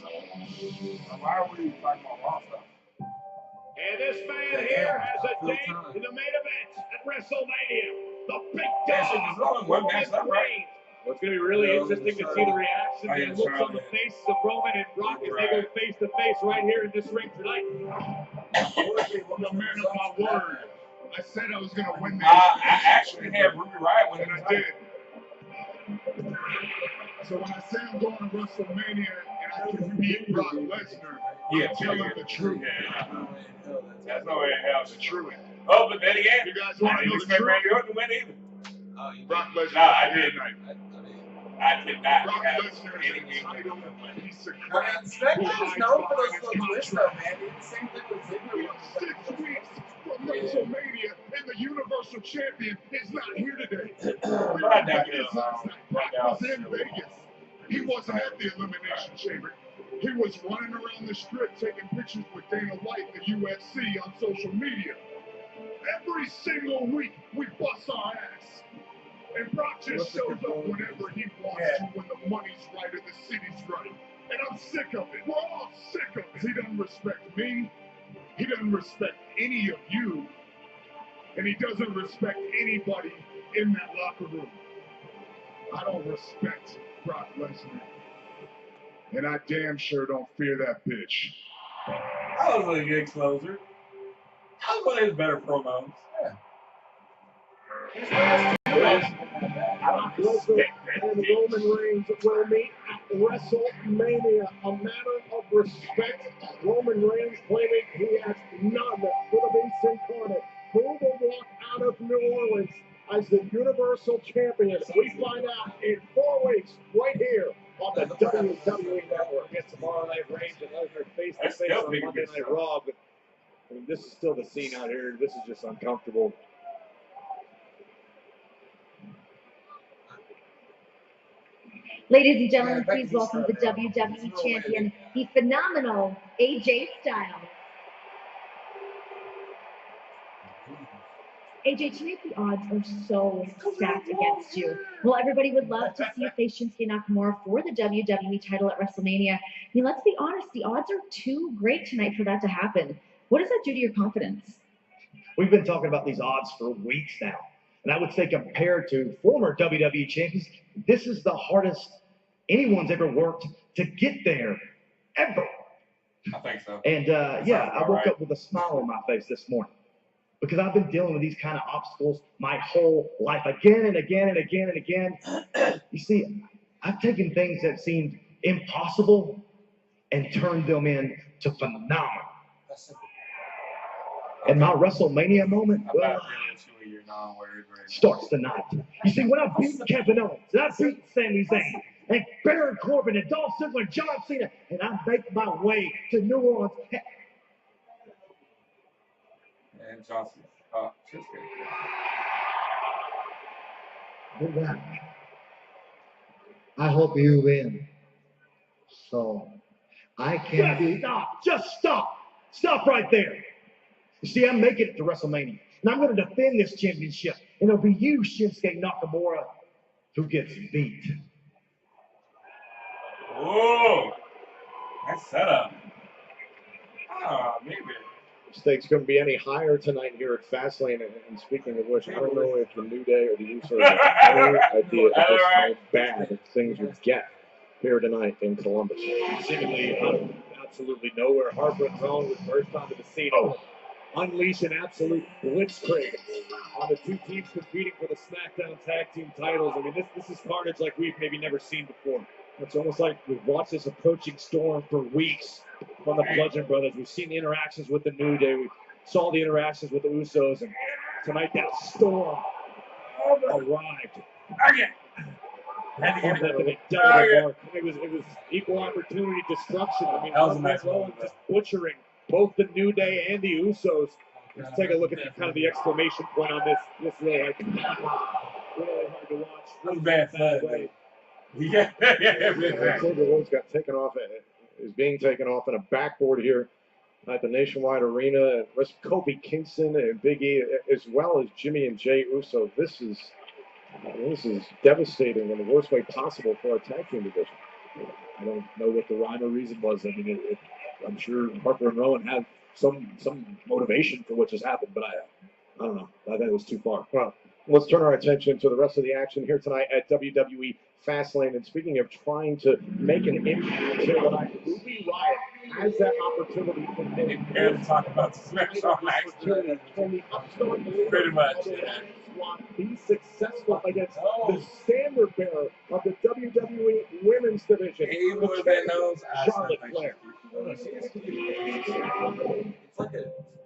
Why are we talking about Raw stuff? And this man here has a date in the main event at WrestleMania. The Big Dog, Roman Reigns. Well, it's going to be really interesting to see the reactions and looks on the faces of Roman and Brock as they go face to face right here in this ring tonight. I'm a man of my word. I said I was going to win this. I actually had Ruby Riott winning, and I did. So when I say I'm going to WrestleMania and I can beat Brock Lesnar, I'm telling the truth. That's no way in hell the truth. Oh, but then again, you guys want to know the truth? Randy Orton to win either. Brock Lesnar. No, I didn't. I did not. Brock Lesnar is a title piece of crap. SmackDown's known for those little twists, though, man. Same thing with Ziggler. 6 weeks from WrestleMania, and the Universal Champion is not here today. Brock was in Vegas. He wasn't at the Elimination Chamber. He was running around the strip taking pictures with Dana White, the UFC, on social media. Every single week, we bust our ass. And Brock just shows up whenever he wants to, when the money's right and the city's right. And I'm sick of it. We're all sick of it. He doesn't respect me. He doesn't respect any of you. And he doesn't respect anybody in that locker room. I don't respect Brock Lesnar. And I damn sure don't fear that bitch. That was a good closer. That was one of his better promos. And Roman Reigns will meet at WrestleMania. A matter of respect. Roman Reigns claiming he has none for the Beast Incarnate, who will walk out of New Orleans as the Universal Champion. We find out in 4 weeks, right here on the WWE Network. Get tomorrow night Reigns and Lesnar face to face on Monday Night Raw. But I mean, this is still the scene out here. This is just uncomfortable. Ladies and gentlemen, please welcome the WWE Champion, the phenomenal AJ Styles. AJ, tonight the odds are so stacked against you. Well, everybody would love to see you face Shinsuke Nakamura for the WWE title at WrestleMania. I mean, let's be honest, the odds are too great tonight for that to happen. What does that do to your confidence? We've been talking about these odds for weeks now. And I would say compared to former WWE champions, this is the hardest anyone's ever worked to get there, ever. I think so. And yeah, I woke up with a smile on my face this morning because I've been dealing with these kind of obstacles my whole life, again and again and again and again. You see, I've taken things that seemed impossible and turned them into phenomenal. And my WrestleMania moment, well, starts tonight. You see, when I beat Kevin Owens, and I beat Sami Zayn, and Baron Corbin, and Dolph Ziggler, and John Cena, and I make my way to New Orleans. And Johnson. Oh, just kidding. Good luck. I hope you win. So, I can Just stop. Stop right there. You see, I'm making it to WrestleMania, and I'm going to defend this championship, and it'll be you, Shinsuke Nakamura, who gets beat. Whoa! That's setup. Oh, maybe. Stakes couldn't be any higher tonight here at Fastlane. And speaking of which, I don't know if the New Day or the Usos have any idea just how bad things would get here tonight in Columbus. Seemingly out of absolutely nowhere, Harper and Rowan would burst onto the scene, unleash an absolute blitzkrieg on the two teams competing for the SmackDown Tag Team titles. I mean, this is carnage like we've maybe never seen before. It's almost like we've watched this approaching storm for weeks from the Bludgeon Brothers. We've seen the interactions with the New Day. We saw the interactions with the Usos. And tonight that storm arrived. It was equal opportunity destruction. I mean, that was a nice one, just butchering both the New Day and the Usos. Let's take a look at kind of the exclamation point on this. This really hard to watch. That was bad fun. Yeah. Xavier Woods got taken off, is being taken off in a backboard here at the Nationwide Arena. With Kofi Kingston and Big E, as well as Jimmy and Jey Uso. This is devastating in the worst way possible for our tag team division. I don't know what the rhyme or reason was. I mean, I'm sure Harper and Rowan had some motivation for what just happened, but I don't know. I think it was too far. Well, let's turn our attention to the rest of the action here tonight at WWE Fastlane. And speaking of trying to make an impact here tonight, Ruby Riott has that opportunity to make barely talk about the SmackDown match. Pretty much. Be successful against the standard bearer of the WWE Women's Division, Charlotte Flair.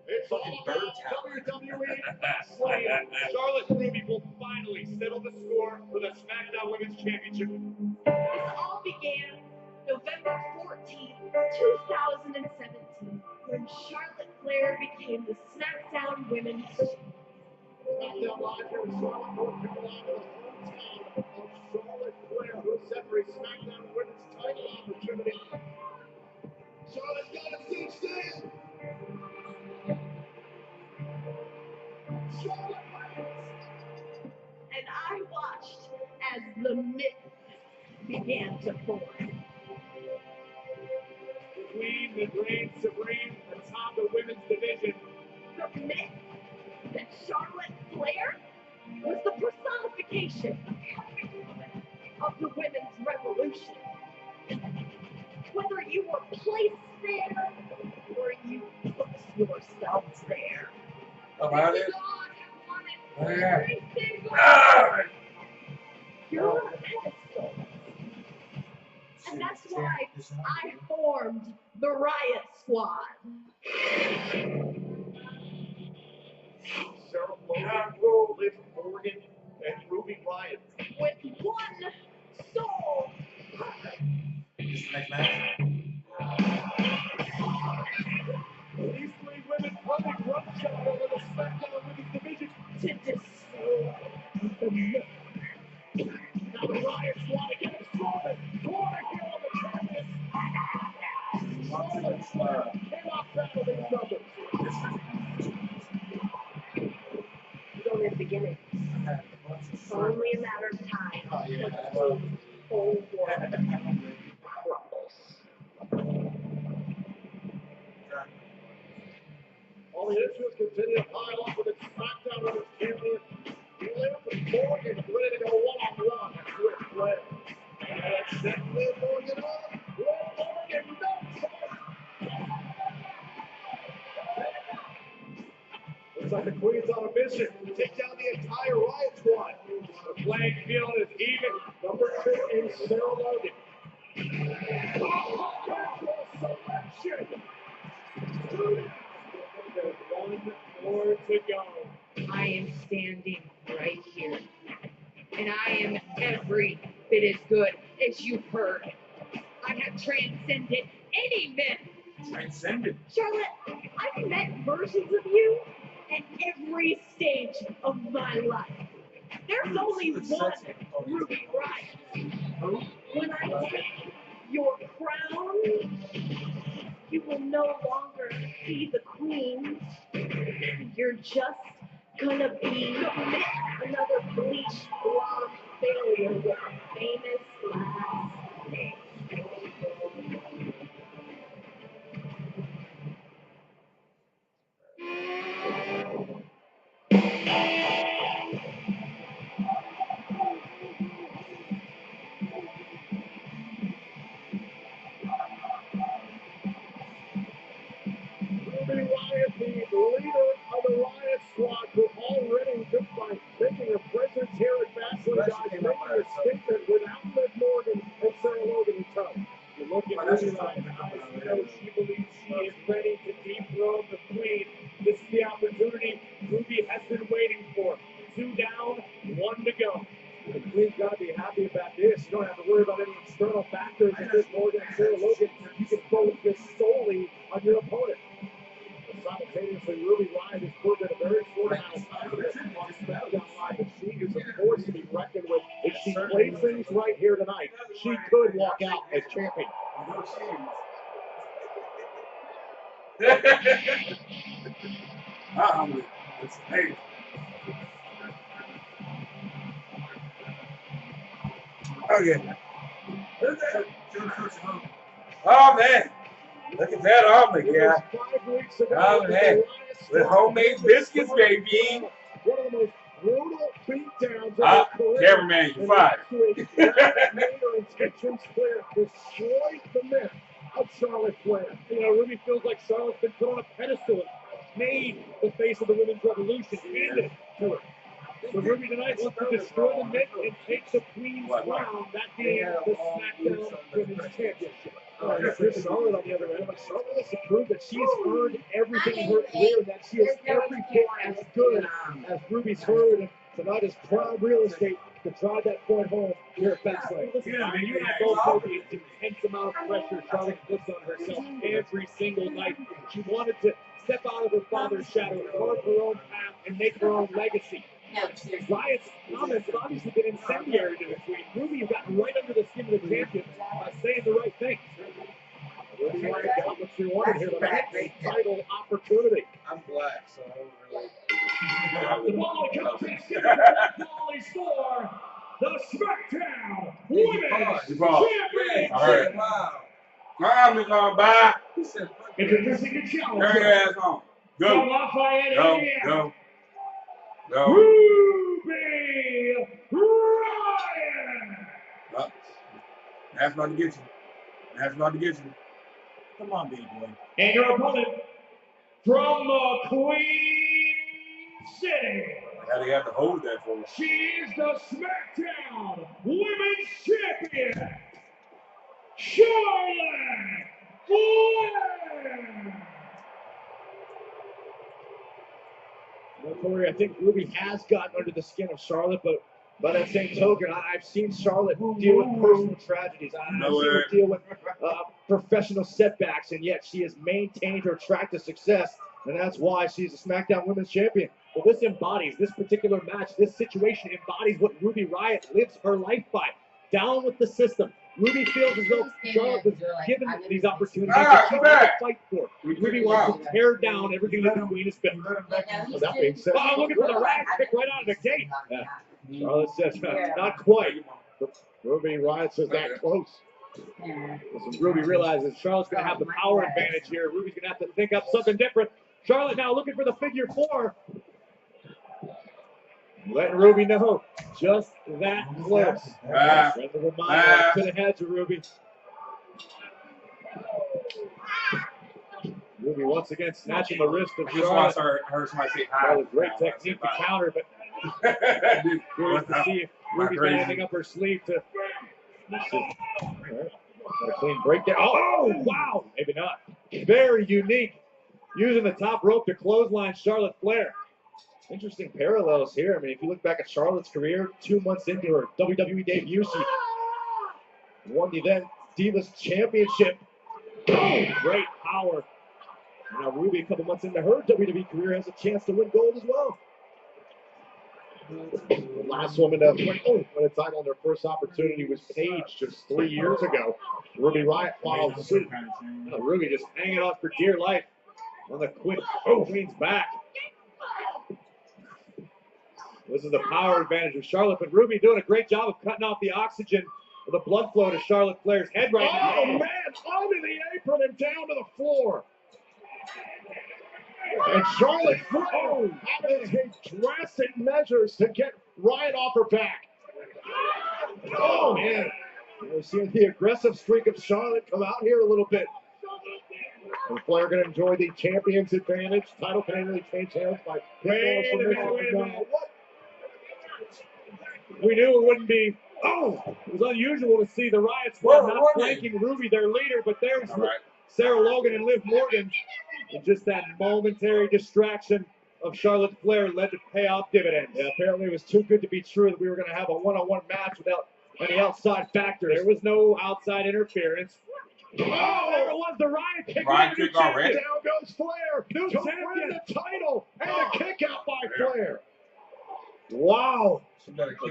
It's all about WWE Fastlane. Charlotte and Ruby will finally settle the score for the SmackDown Women's Championship. This all began November 14th, 2017, when Charlotte Flair became the SmackDown Women's Championship. SmackDown Live here in Charlotte, North Carolina, the hometown of Charlotte Flair, who set for a SmackDown Women's title opportunity. Charlotte's got a seat stand. And I watched as the myth began to form. The queen that reigns supreme atop the women's division. The myth that Charlotte Flair was the personification of the women's revolution. Whether you were placed there or you put yourselves there. About it. You're on a pedestal. And that's why I formed the Riot Squad. Sarah Logan, Liv Morgan, and Ruby Riott. With one sole purpose. This next match. These three women running roughshod over the SmackDown Women's Division To destroy the myth. Now the Riot Squad against Charlotte. Corner here on the canvas. Charlotte Flair cannot battle these numbers. in the beginning. It's only a matter of time before the whole world crumbles. All the issues continue to pile up with its SmackDown Women's Champion. Liv Morgan is ready to go one-on-one with Flair. Let's set Liv Morgan up. Liv Morgan knocks her. Looks like the Queen's on a mission to take down the entire Riot Squad. The playing field is even. Number 2 is Sarah Logan. Selection. There's one more to go. I am standing right here, and I am every bit as good as you've heard. I have transcended any myth. Transcended. Charlotte, I've met versions of you at every stage of my life. There's only one Ruby Riott. When I take your crown, you will no longer be the queen. You're just gonna be another bleached blonde failure with a famous last name. Ruby Riott, the leader of the Riot Squad, who already, just by making her presence here at Fastlane, guys, making a statement without Liv Morgan and Sarah Logan in tow. You look at Ruby Riott, guys, you know she believes she is ready to dethrone the Queen. This is the opportunity Ruby has been waiting for. 2 down, 1 to go. The Queen's got to be happy about this. You don't have to worry about any external factors with Liv Morgan and Sarah Logan. You can focus solely on your opponent. Simultaneously, Ruby Riott has proven a very short amount of time on SmackDown Live that she is a force to be reckoned with. If she plays things right here tonight, she could walk out as champion. It's amazing. Okay. Oh man, look at that omelet, yeah. Oh man, with homemade biscuits, baby. One of the most brutal beatdowns of her career. Cameraman, you're fired. Her intentions clear, destroyed the myth of Charlotte Flair. You know, Ruby feels like Charlotte's been put on a pedestal, made the face of the women's revolution, handed it to her. So Ruby tonight wants to destroy the myth and take the Queen's crown, that being the SmackDown Women's Championship. Here's Charlotte on the other end, but Charlotte has to prove that she has earned everything in her career, and that she is every bit as good as Ruby's heard. And tonight is prime real estate to drive that point home here at Fastlane. Listen, I mean, you and I both know the intense amount of pressure Charlotte puts on herself every single night. She wanted to step out of her father's shadow, carve her own path, and make her own legacy. Riot's comments have obviously been incendiary to the Queen. Ruby has gotten right under the skin of the champion by saying the right things. Ruby Riott got what she wanted here, but a title opportunity. I'm black, so I don't really. The following contest is for the SmackDown Women's Championship. All right. I'm going back. Introducing the challenger. Turn your ass on. Go. From Lafayette, Indiana. Go. Ruby Riott. That's about to get you. That's about to get you. Come on, big boy. And your opponent from the Queen City. How do you have to hold that for? She is the SmackDown Women's Champion, Charlotte Flair. Well, Corey, I think Ruby has gotten under the skin of Charlotte, but by that same token, I've seen Charlotte deal with personal tragedies. I've seen her deal with professional setbacks, and yet she has maintained her track to success, and that's why she's a SmackDown Women's Champion. Well, this particular match, this situation embodies what Ruby Riott lives her life by. Down with the system, Ruby feels as though Charlotte was given these opportunities Ah, that she come wants to back. fight for. Ruby wants to tear down everything that the Queen has built. So that being said, Oh, looking for the Riot kick right out of the gate. Charlotte says, not quite. Ruby Riott says that close. Listen, Ruby realizes Charlotte's going to have the power advantage here. Ruby's going to have to think up something different. Charlotte now looking for the figure 4. Letting Ruby know just that close. Send the reminder to the head to Ruby. Ruby once again snatching the wrist of Charlotte. Her somebody say hi. Charlotte, great technique to counter, but curious to see if Ruby's got anything up her sleeve to. Got a clean breakdown. Oh, wow. Maybe not. Very unique. Using the top rope to clothesline Charlotte Flair. Interesting parallels here. I mean, if you look back at Charlotte's career, 2 months into her WWE debut, she won the then Divas Championship. Oh, great power. Now Ruby, a couple months into her WWE career, has a chance to win gold as well. The last woman to win a title on their first opportunity was Paige just 3 years ago. Ruby Riott followed suit. Ruby just hanging on for dear life on the quick. Oh, Queen's back. This is the power advantage of Charlotte, but Ruby doing a great job of cutting off the oxygen with the blood flow to Charlotte Flair's head right now. Oh, man, onto the apron and down to the floor. And Charlotte Flair having to take drastic measures to get Riott off her back. Oh, man. We're seeing the aggressive streak of Charlotte come out here a little bit. And Flair going to enjoy the champion's advantage. Title can only change hands by Wait a minute. We knew it wouldn't be. Oh, it was unusual to see the Riott Squad not flanking Ruby, their leader, but there's Sarah Logan and Liv Morgan. And just that momentary distraction of Charlotte Flair led to payoff dividends. Yeah, apparently it was too good to be true that we were going to have a one-on-one match without any outside factors. There was no outside interference. Oh, there it was, the Riott kick. Riott kick already. Down goes Flair New to champion. win the title, and a kick out by Flair. Wow.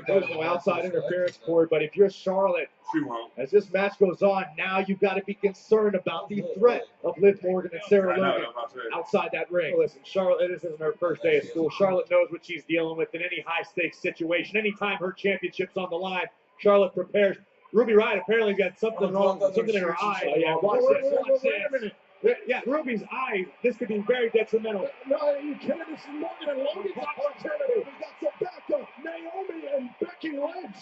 There's no outside interference, Corey, but if you're Charlotte, as this match goes on, now you've got to be concerned about the threat of Liv Morgan and Sarah Logan outside that ring. Listen, Charlotte, this isn't her first day of school. Charlotte knows what she's dealing with in any high-stakes situation. Anytime her championship's on the line, Charlotte prepares. Ruby Riott apparently got something wrong, something in her eye. Oh, yeah, watch this. Wait a minute. Yeah, Ruby's eye, this could be very detrimental. No, you can't. This is Morgan and Logan's opportunity. We got some backup. Naomi and Becky Lynch.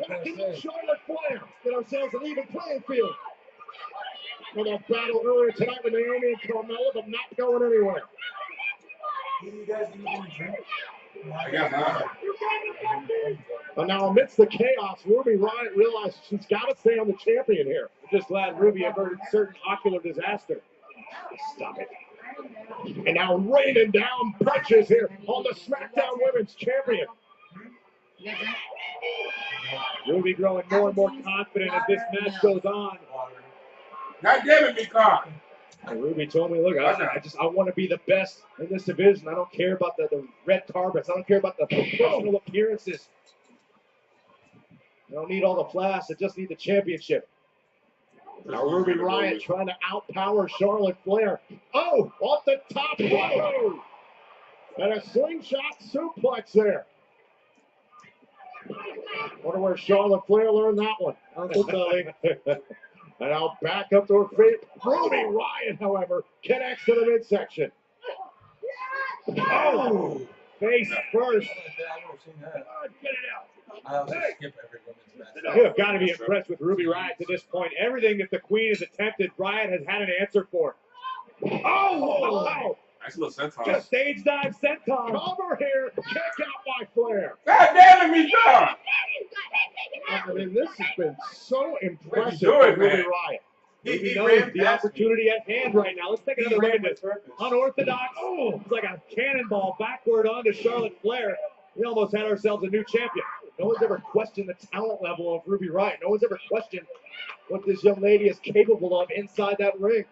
Backing up Charlotte Flair. Get ourselves an even playing field. For that battle earlier tonight with Naomi and Carmella, but not going anywhere. I got mine. But now, amidst the chaos, Ruby Riott realized she's got to stay on the champion here. I'm just glad Ruby averted certain ocular disaster. Stop it. And now raining down punches here on the SmackDown Women's Champion. Ruby growing more and more confident as this match goes on. God damn it, Mika. And Ruby told me, look, I want to be the best in this division. I don't care about the red carpets. I don't care about the professional appearances. I don't need all the flash. I just need the championship. Now Ruby Riott trying to outpower Charlotte Flair. Oh, off the top rope. And a slingshot suplex there. Wonder where Charlotte Flair learned that one. Uncle Billy. And now back up to her feet. Ruby Riott, however, connects to the midsection. Oh! Face first. Get it out. I also skip every women's match. You have got to be impressed with Ruby Riott to this point. Everything that the Queen has attempted, Riott has had an answer for. Oh! Wow. Nice little senton. Just stage dive senton. Cover here. Kick out by Flair. God damn it, Mika. I mean, this has been so impressive doing, for Ruby man? Riott. He knows the opportunity at hand right now. Let's take another look at this. Unorthodox. Oh, it's like a cannonball backward onto Charlotte Flair. We almost had ourselves a new champion. No one's ever questioned the talent level of Ruby Riott. No one's ever questioned what this young lady is capable of inside that ring.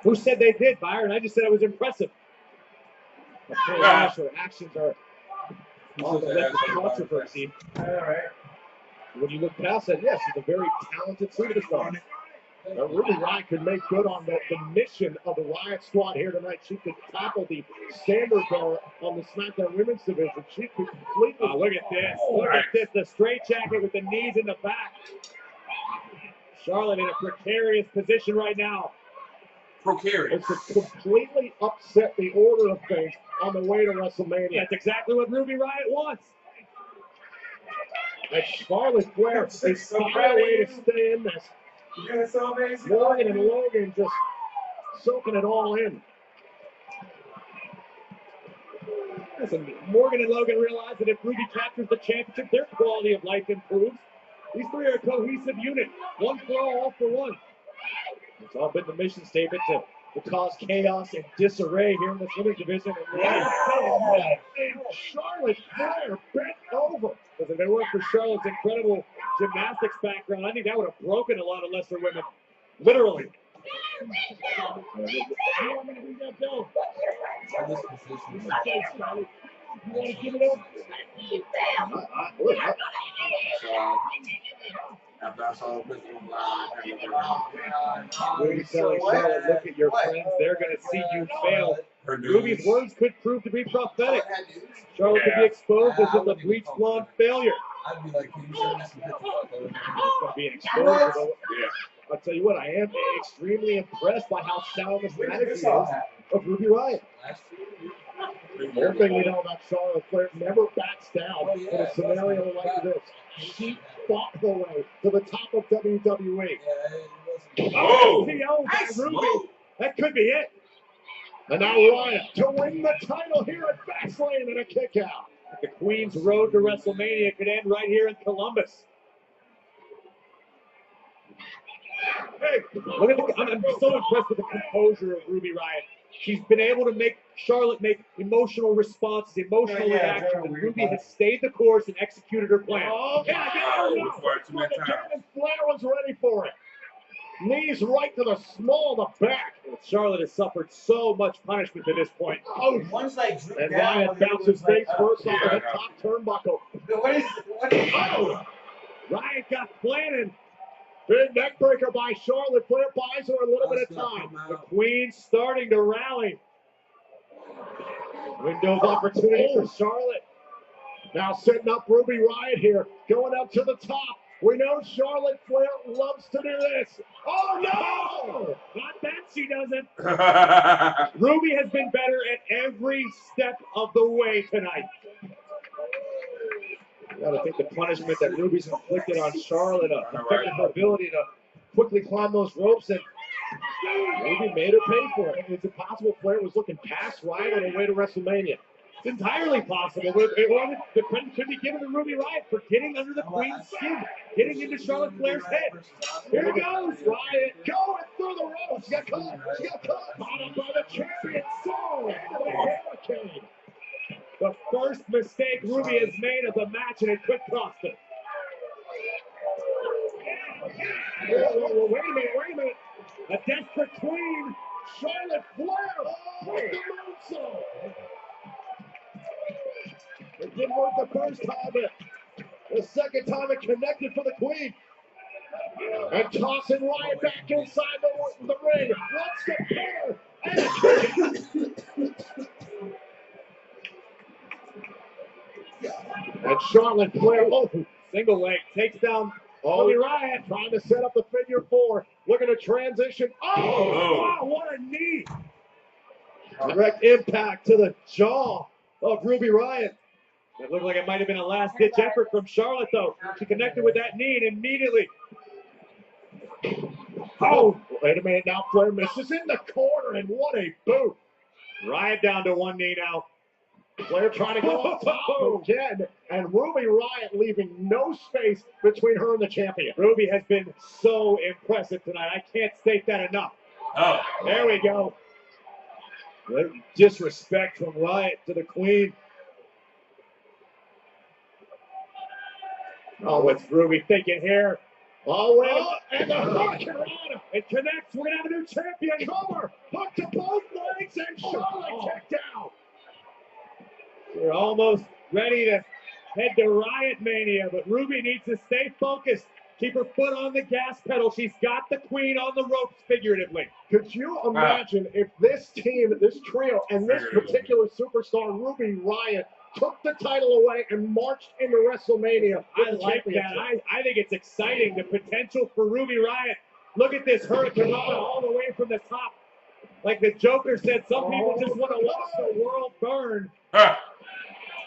Who said they did, Byron? I just said it was impressive. Okay, her actions are on the list of controversy. All right. When you look past that, yes, he's a very talented superstar. Ruby Riott could make good on the mission of the Riott Squad here tonight. She could tackle the standard bearer on the SmackDown Women's Division. She could completely. Oh, Look at this. Look at this. The straight jacket with the knees in the back. Charlotte in a precarious position right now. Precarious. It could completely upset the order of things on the way to WrestleMania. That's exactly what Ruby Riott wants. And Charlotte Flair is finding a way to stay in this. You're so amazing. Morgan and Logan just soaking it all in. Listen, Morgan and Logan realize that if Ruby captures the championship, their quality of life improves. These three are a cohesive unit. One for all for one. It's all been the mission statement to cause chaos and disarray here in this women's division. And Charlotte Flair bent over. Because if it weren't for Charlotte's incredible gymnastics background, I think that would have broken a lot of lesser women. Literally. You want me to bring that down? You want to give it up? Ruby's telling Charlotte, look at your friends. They're going to see you fail. Ruby's words could prove to be prophetic. Charlotte could be exposed as just a bleached blonde failure. I'd be like, can you show me some pictures of It's going to be an exposure. I'll tell you what, I am extremely impressed by how sound the strategy is of Ruby Riott. One thing we know about Charlotte Flair, never backs down in a scenario like this. She fought her way to the top of WWE. Oh, by Ruby. That could be it. And now Riott to win the title here at Fastlane and a kick out. The Queen's road to WrestleMania could end right here in Columbus. Hey, look at I'm so impressed with the composure of Ruby Riott. She's been able to make Charlotte make emotional responses, emotional reactions, and Ruby has stayed the course and executed her plan. Oh, yeah, and Flair was ready for it. Knees right to the small of the back. Charlotte has suffered so much punishment to this point. Oh, one's like and Riott bounces face first off of the top turnbuckle. Oh! Riott got planted. Big neck breaker by Charlotte. Flair buys her a little bit of time. The Queen's starting to rally. Window of opportunity for Charlotte. Now setting up Ruby Riott here. Going up to the top. We know Charlotte Flair loves to do this. Oh, no! Not that she doesn't. Ruby has been better at every step of the way tonight. You got to think the punishment that Ruby's inflicted on Charlotte affected her ability to quickly climb those ropes, and Ruby made her pay for it. It's impossible Flair was looking past Riott on the way to WrestleMania. It's entirely possible. The credit could be given to Ruby Riott for getting under the Queen's skin, getting into Charlotte Flair's head. Here goes Riott going through the ropes. She got caught. Bottom by the champion. So into the hurricane. The first mistake Ruby has made of the match, and it could cost her. Whoa, wait a minute. A desperate Queen. Charlotte Flair with the moonsault. It didn't work the first time, but the second time it connected for the Queen. And tossing Riott back inside the ring. What's the pair? And a kick. And Charlotte Flair, single leg, takes down Ruby Riott, trying to set up the figure four. Looking to transition. Wow, what a knee. Direct impact to the jaw of Ruby Riott. It looked like it might have been a last-ditch effort from Charlotte, though. She connected with that knee and immediately. Oh, wait a minute now. Flair misses in the corner, and what a boot. Riott down to one knee now. Flair trying to go on top again, and Ruby Riott leaving no space between her and the champion. Ruby has been so impressive tonight. I can't state that enough. Oh, there we go. Disrespect from Riott to the Queen. Oh, what's Ruby thinking here? Oh, and the Hurricanrana. It connects. We're going to have a new champion. Cover. Hook to both legs, and Charlotte kicked out. We're almost ready to head to Riot Mania, but Ruby needs to stay focused. Keep her foot on the gas pedal. She's got the queen on the ropes, figuratively. Could you imagine if this team, this trio, and this particular superstar, Ruby Riott, took the title away and marched into WrestleMania? I like that. I think it's exciting. The potential for Ruby Riott. Look at this hurricane all the way from the top. Like the Joker said, some people just want to watch the world burn.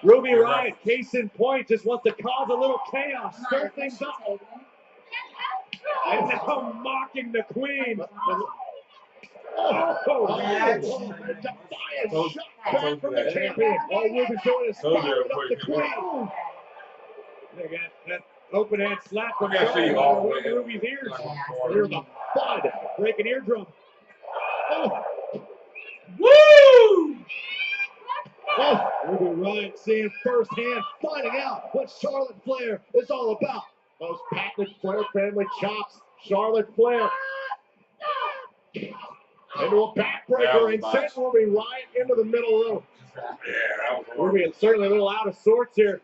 Ruby Riott, case in point, just wants to cause a little chaos, stir things up. And now mocking the queen. Defiant shot back from the champion. All Ruby's doing is firing up the queen. They got that open hand slap from Ruby's ears. Hear the thud, break an eardrum. Woo! Ruby Riott seeing firsthand, finding out what Charlotte Flair is all about. Those patented Flair family chops. Charlotte Flair into a backbreaker and sent Ruby Riott into the middle rope. Ruby is certainly a little out of sorts here.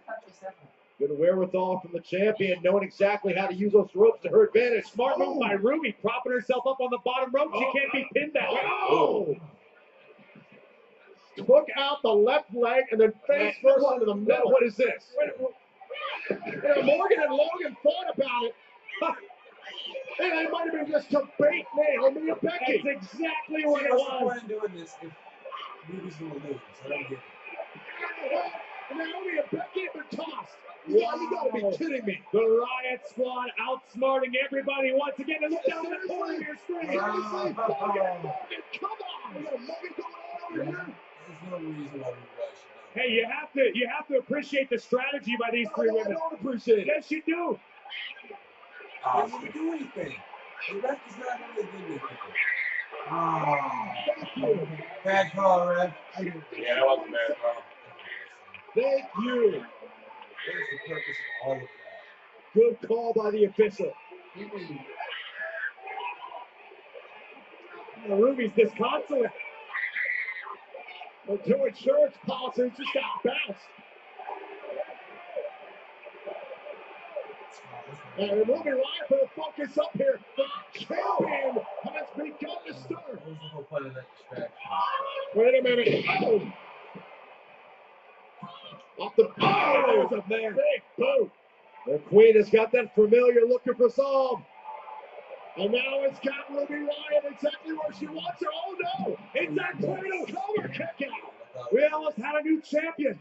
Good wherewithal from the champion, knowing exactly how to use those ropes to her advantage. Smart move by Ruby, propping herself up on the bottom rope. She can't be pinned that way. Took out the left leg and then face first into the middle. What is this? Morgan and Logan thought about it. And they might have been just to bait Naomi and Becky. That's exactly what it was. What's the point of doing this if Ruby's going to lose? I don't get it. Naomi and Becky have been tossed. Yeah, you gotta be kidding me. The Riot Squad outsmarting everybody once again. And look down the corner of your screen. Come on. We got a Morgan going on over here. There's no reason why we rush. Hey, you have to appreciate the strategy by these three women. I don't appreciate it. Yes, you do. They didn't do anything. The ref is not going to do anything. Bad call, ref. Yeah, that wasn't a bad call. Thank you. There's the purpose of all of that. Good call by the official. Ruby's disconsolate. The two insurance policies just got bounced. And Ruby Riott better focus up here. The champion has begun to stir. Where's the whole point of that distraction? Wait a minute. Oh! Off the there's a man. Big boot. The queen has got that familiar look of resolve. And now it's got Ruby Riott exactly where she wants her. Oh no! It's that Cradle cover kick out. We almost had a new champion.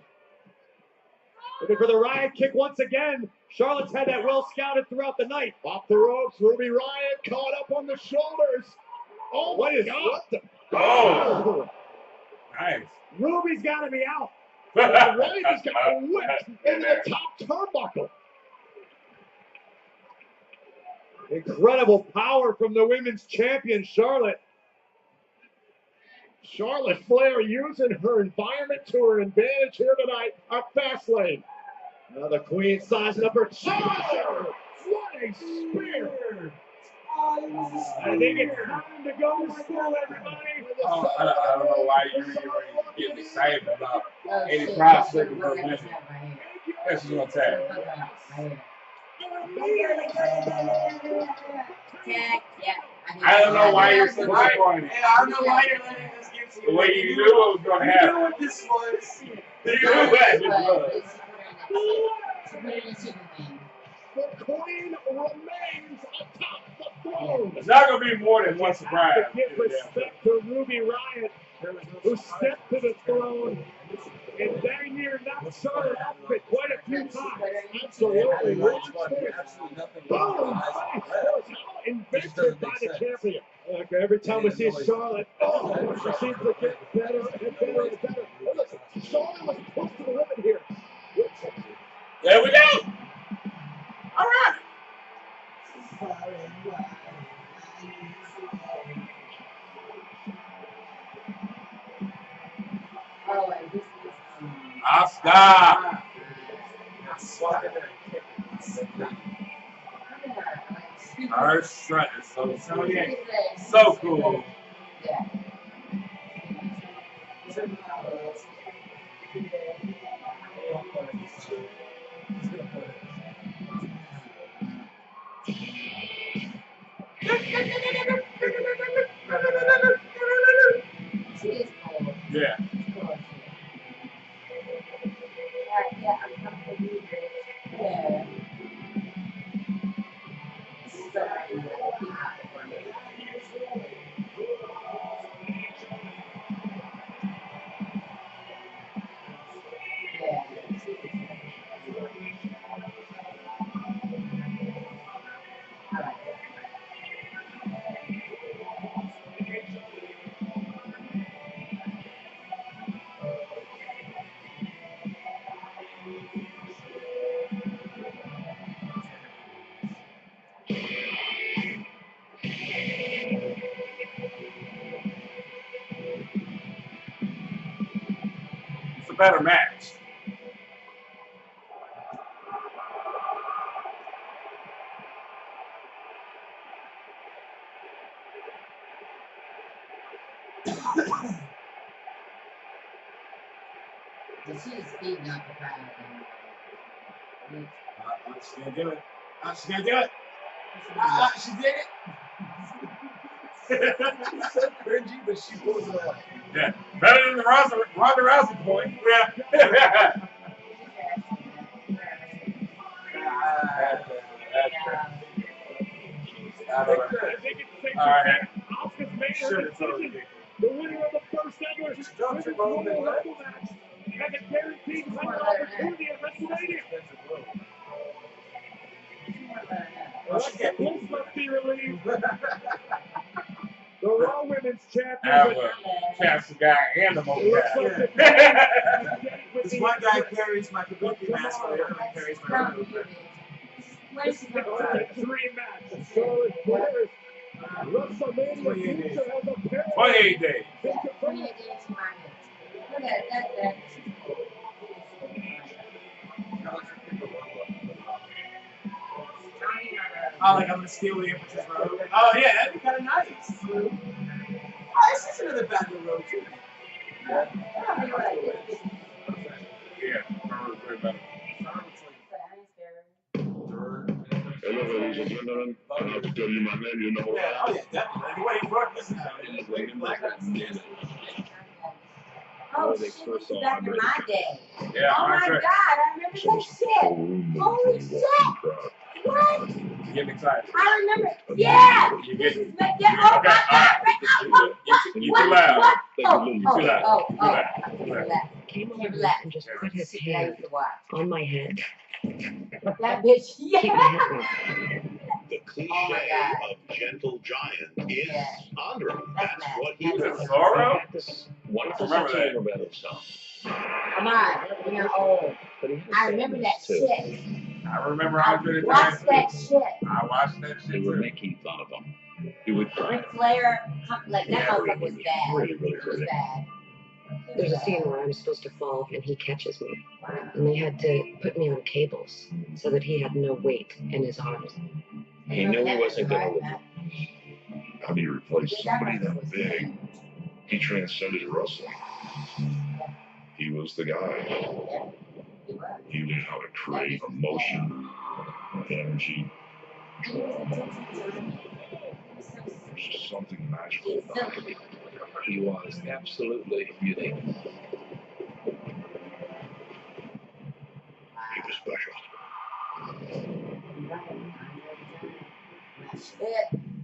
Looking for the Riot kick once again. Charlotte's had that well scouted throughout the night. Off the ropes, Ruby Riott caught up on the shoulders. Oh my God! Oh! Nice. Ruby's got to be out. Riott has got whipped into the top turnbuckle. Incredible power from the women's champion, Charlotte. Charlotte Flair using her environment to her advantage here tonight at Fastlane. Now the queen sizing up her chest. What a spear! I think it's time to go to school, everybody. Oh, I don't know why you're getting excited about any prospect of her winning. That's just gonna tag. I don't know why you're so disappointed. I don't know why you're letting this get to you. The way you knew what was going to happen. You knew what this was. You knew what this was. The queen remains atop the throne. It's not going to be more than one surprise. To give respect to Ruby Riott, who stepped to the throne and dang near knocked Charlotte out of it quite a few times. Absolutely. Boom! Invented by the champion. Every time we see Charlotte, she seems to get better and better and better. Listen, Charlotte was pushed to the limit here. There we go. All right. Oscar. Our strut is so cool. She is cold. Yeah. Yeah, I'm coming to you, bitch. Yeah. So, It's a better match. she's beating up the crowd. She's gonna do it. She's gonna do it. She did it. She's so cringy, but she pulls it off. Yeah. Better than the Ronda Rousey point. Yeah. I think it's safe to say Asuka's made her decision. The winner of the first ever Royal Rumble match has a guaranteed title opportunity at WrestleMania. Let the Pulse must be relieved. The Raw Women's Champions. Catch the guy and the mobile guy. This one guy carries my Kabuki mask, while the other one carries my other. This is a dream match. Charlotte Flair's WrestleMania future has appeared. 28 days. 28 days to my head. Look at that. Oh, like I'm gonna steal the Empress's robe. Oh yeah, that'd be kind of nice. Oh, this is another bad little robe too. Yeah, very better. Hello, ladies and gentlemen. I have to tell you my name, you know. Yeah, oh yeah, definitely. Everybody brought this now. Oh shit, this is back in my day. Yeah, oh my god, I remember that shit. Holy shit. What? You're getting excited. I remember. Yeah. You're getting. Oh my god. You're too loud. Oh. Came over Relax. and just put his I hand used to watch. on my head. That bitch. Yeah. Keep my head warm. The cliche Oh my God. of gentle giant is Andre. That's That's what he Was was. it Zorro? This wonderful Remember that. song about himself. Come on. You're old. But he I remember that too. shit. I remember I Andre the watched Giant. that shit. I watched that They shit were too. making fun of him. He would Ric Flair, like that motherfucker was bad. really It was hurt. bad. There's a scene where I'm supposed to fall and he catches me. And they had to put me on cables so that he had no weight in his arms. He knew he wasn't going to win. How do you replace somebody that big? He transcended wrestling. He was the guy. He knew how to create emotion, energy, drama. There's just something magical about him. He was absolutely unique. He was special.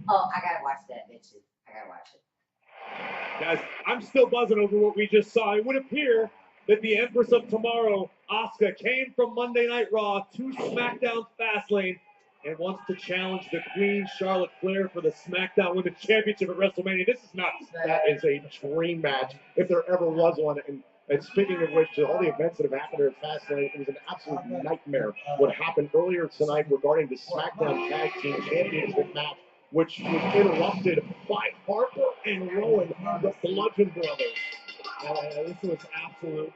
Oh, I gotta watch that, bitches. I gotta watch it. Guys, I'm still buzzing over what we just saw. It would appear that the Empress of Tomorrow, Asuka, came from Monday Night Raw to SmackDown Fastlane and wants to challenge the Queen, Charlotte Flair, for the SmackDown Women's Championship at WrestleMania. This is nuts. That is a dream match, if there ever was one. And speaking of which, all the events that have happened here at Fastlane, it was an absolute nightmare what happened earlier tonight regarding the SmackDown Tag Team Championship match, which was interrupted by Harper and Rowan, the Bludgeon Brothers. This was absolute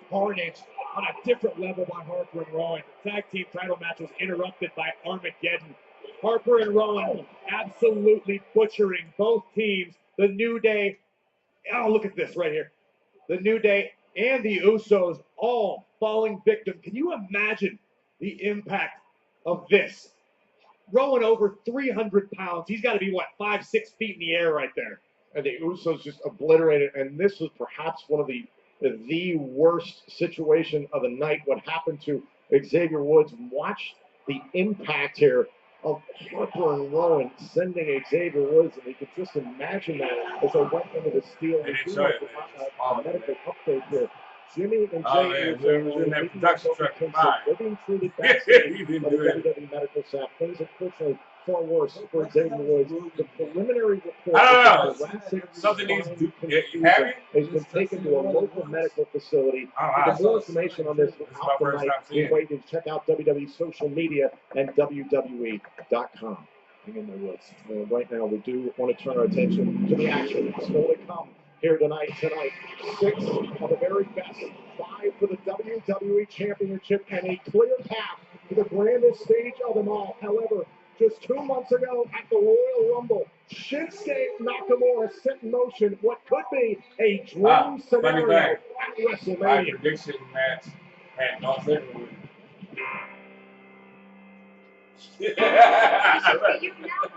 carnage on a different level by Harper and Rowan. The tag team title match was interrupted by Armageddon. Harper and Rowan absolutely butchering both teams. The New Day, oh, look at this right here. The New Day and the Usos all falling victim. Can you imagine the impact of this? rowing over 300 pounds. He's got to be, what, 5, 6 feet in the air right there. And the Usos just obliterated, and this was perhaps one of the worst situation of the night. What happened to Xavier Woods? Watch the impact here of Harper and Rowan sending Xavier Woods, and you can just imagine that as they went into the steel. We do have a medical update here. Jimmy and Jay they're being treated backstage by the WWE medical staff. Things unfortunately far worse for Xavier Woods. The preliminary report something needs to has been taken to a local medical facility. For more information on this throughout the night, we invite you to check out WWE social media and WWE.com. In the woods. Right now, we do want to turn our attention to the action still to come here tonight. 6 of the very best, 5 for the WWE Championship, and a clear path to the grandest stage of them all. However, just 2 months ago at the Royal Rumble, Shinsuke Nakamura set in motion what could be a dream scenario at WrestleMania. My prediction match had no Ziggler. You now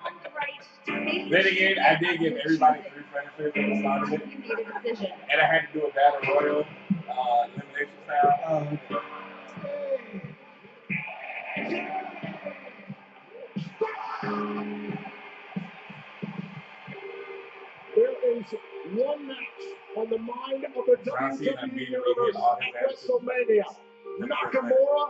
own the right to make Then again, I did give everybody 3 finishes at the start of it. You made a decision. And I had to do a battle royal elimination style. There is one match on the mind of the WWE Universe at WrestleMania. Nakamura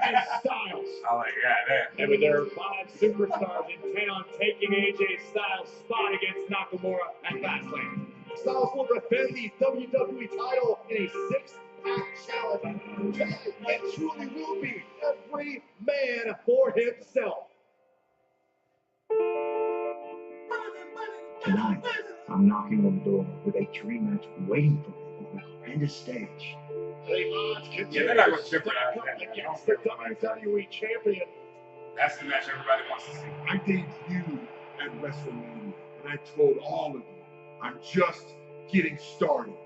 and Styles. Oh my God, And with their 5 superstars in town taking AJ Styles' spot against Nakamura at Fastlane. Styles will defend the WWE title in a 6-pack challenge. It truly will be every man for himself. Tonight, I'm knocking on the door with a dream match waiting for me on the grandest stage. The odds continue they're not to going to stack jeopardize up that. against the WWE Champion. That's the match everybody wants to see. I debuted at WrestleMania, and I told all of you, I'm just getting started.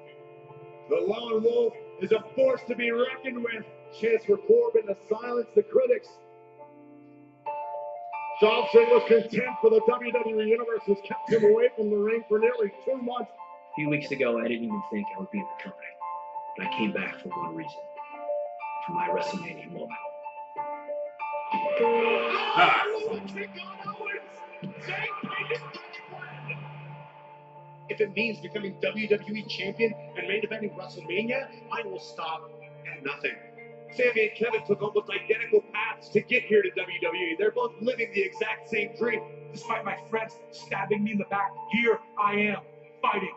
The Lone Wolf is a force to be reckoned with. Chance for Corbin to silence the critics. Dolph Ziggler's contempt for the WWE Universe has kept him away from the ring for nearly 2 months. A few weeks ago, I didn't even think I would be in the company. But I came back for one reason. For my WrestleMania moment. If it means becoming WWE champion and main eventing WrestleMania, I will stop at nothing. Sami and Kevin took almost identical paths to get here to WWE. They're both living the exact same dream. Despite my friends stabbing me in the back, here I am, fighting.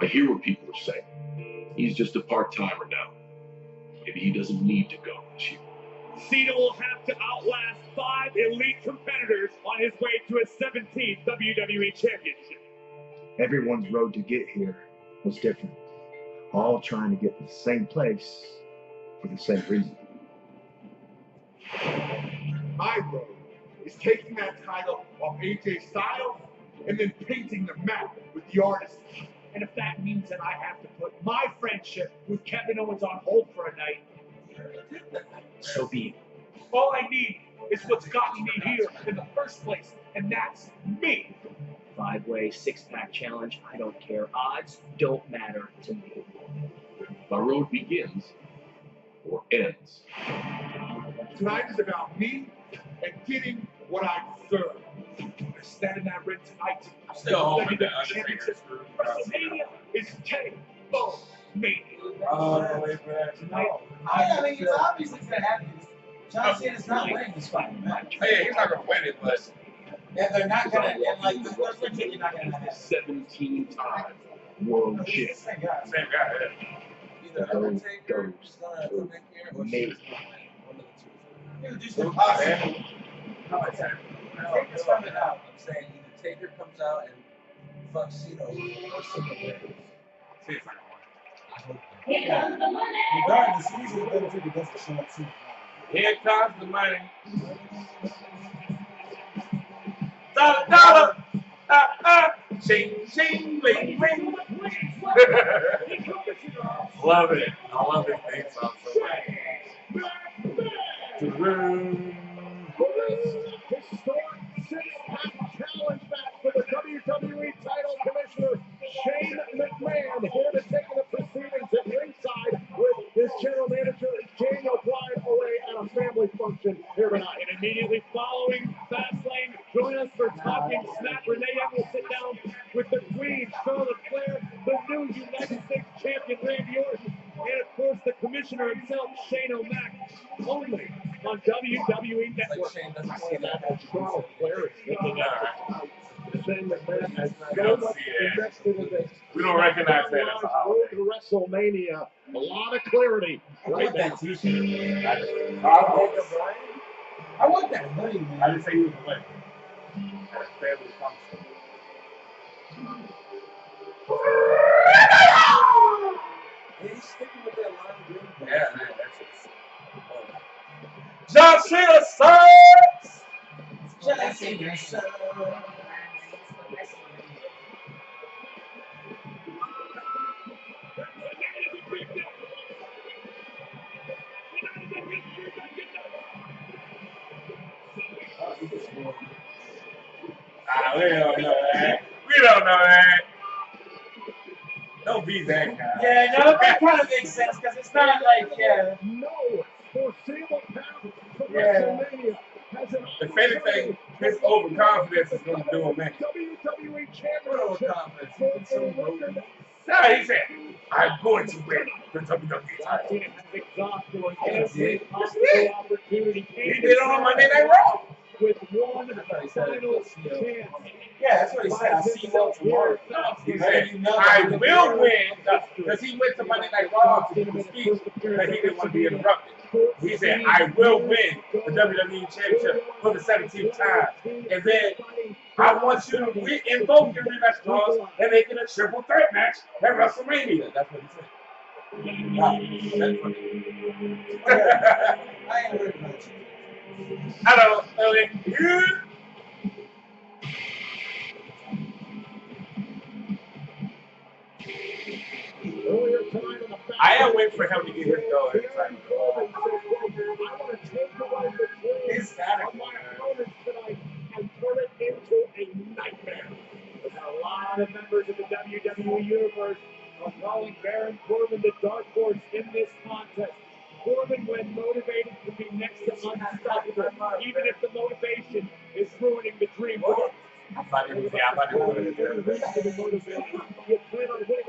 I hear what people are saying. He's just a part-timer now. Maybe he doesn't need to go this year. Cena will have to outlast 5 elite competitors on his way to his 17th WWE Championship. Everyone's road to get here was different. All trying to get to the same place for the same reason. My road is taking that title off AJ Styles and then painting the map with the artist. And if that means that I have to put my friendship with Kevin Owens on hold for a night, So be it. all I need is what's gotten me here in the first place, and that's me. 5-way, 6-pack challenge, I don't care. Odds don't matter to me. My road begins or ends. Tonight is about me and getting what I deserve. I stand in that ring tonight. I'm still hoping that WWE Championship. WrestleMania is K-Bone Mania. Oh, wait for that. Tonight, I mean, it's obviously going to happen. John Cena's not winning this fight, man. Hey, he's not going to win it, but And they're not going to, and like, there's legit, you're not going to have 17-time world champion. same guy, yeah. either Undertaker is going to come in here or Me. she's one of the two. Dude, just impossible. Taker's coming out. I'm saying either Taker comes out and fucks Cena or Cena wins. Here comes the money. Regardless, he's the Undertaker doesn't show up too. Here comes the money. Dollar, dollar. Shing, shing, bling, bling. Love it. I love this theme song so much. fully function here tonight. And immediately following Fastlane, join us for Talking Smack. Renee Young will sit down with the Queen, Charlotte Flair, the new United States Champion, Randy Orton, and of course the Commissioner himself, Shane O'Mac, only on WWE Network. Charlotte Flair is looking at Shane McMahon has so much invested in this. We don't recognize that. Road to WrestleMania. A lot of clarity. I want that t-shirt. I want that hoodie, man. I didn't say he was winning. That's family function. He's sticking with that line of green. Yeah, man, that's just. John Cena sucks! John Cena sucks. We don't know that. We don't know that. Don't be that guy. Yeah, no, that kind of makes sense because it's not like, No foreseeable path to WrestleMania. If anything, his overconfidence is going to do him in. WWE Championship. No, he said, I'm going to win the WWE title. Every possible opportunity. He did it on Monday Night Raw. With one final chance. Yeah, that's what he said. I'll see you all tomorrow. He said, I will win, because he went to Monday Night Raw to give a speech, but he didn't want to be interrupted. He said, I will win the WWE Championship for the 17th time. And then I want you to invoke your rematch clause and make it a triple threat match at WrestleMania. That's what he said. I ain't worried about you. Hello, Ellie. I am waiting for him to get his goal every time. He's got it. My opponents tonight and turn it into a nightmare. There's a lot of members of the WWE Universe are calling Baron Corbin the dark horse in this contest. Corbin, when motivated, can be next to unstoppable, even if the motivation is ruining the dream world. You plan on winning the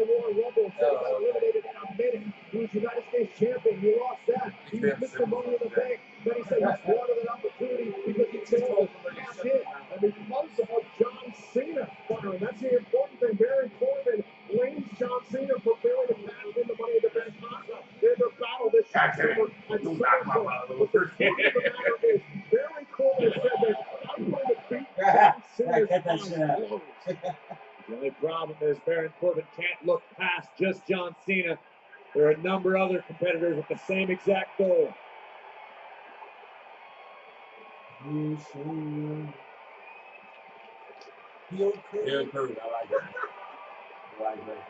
Royal Rumble, so he got eliminated in a minute. He was United States champion. He lost that. He was Mr. Money in the Bank. Then he said he squandered an opportunity because he failed to cash in. And because of John Cena, and that's the important thing. Baron Corbin blames John Cena for failing to cash in the Money in the Bank contract. They're their battle this summer at SummerSlam. But the truth of the matter is, Baron Corbin said that I'm going to beat John Cena's eyes. The only problem is Baron Corbin can't look past just John Cena. There are a number of other competitors with the same exact goal. He'll improve. I like that. I like that.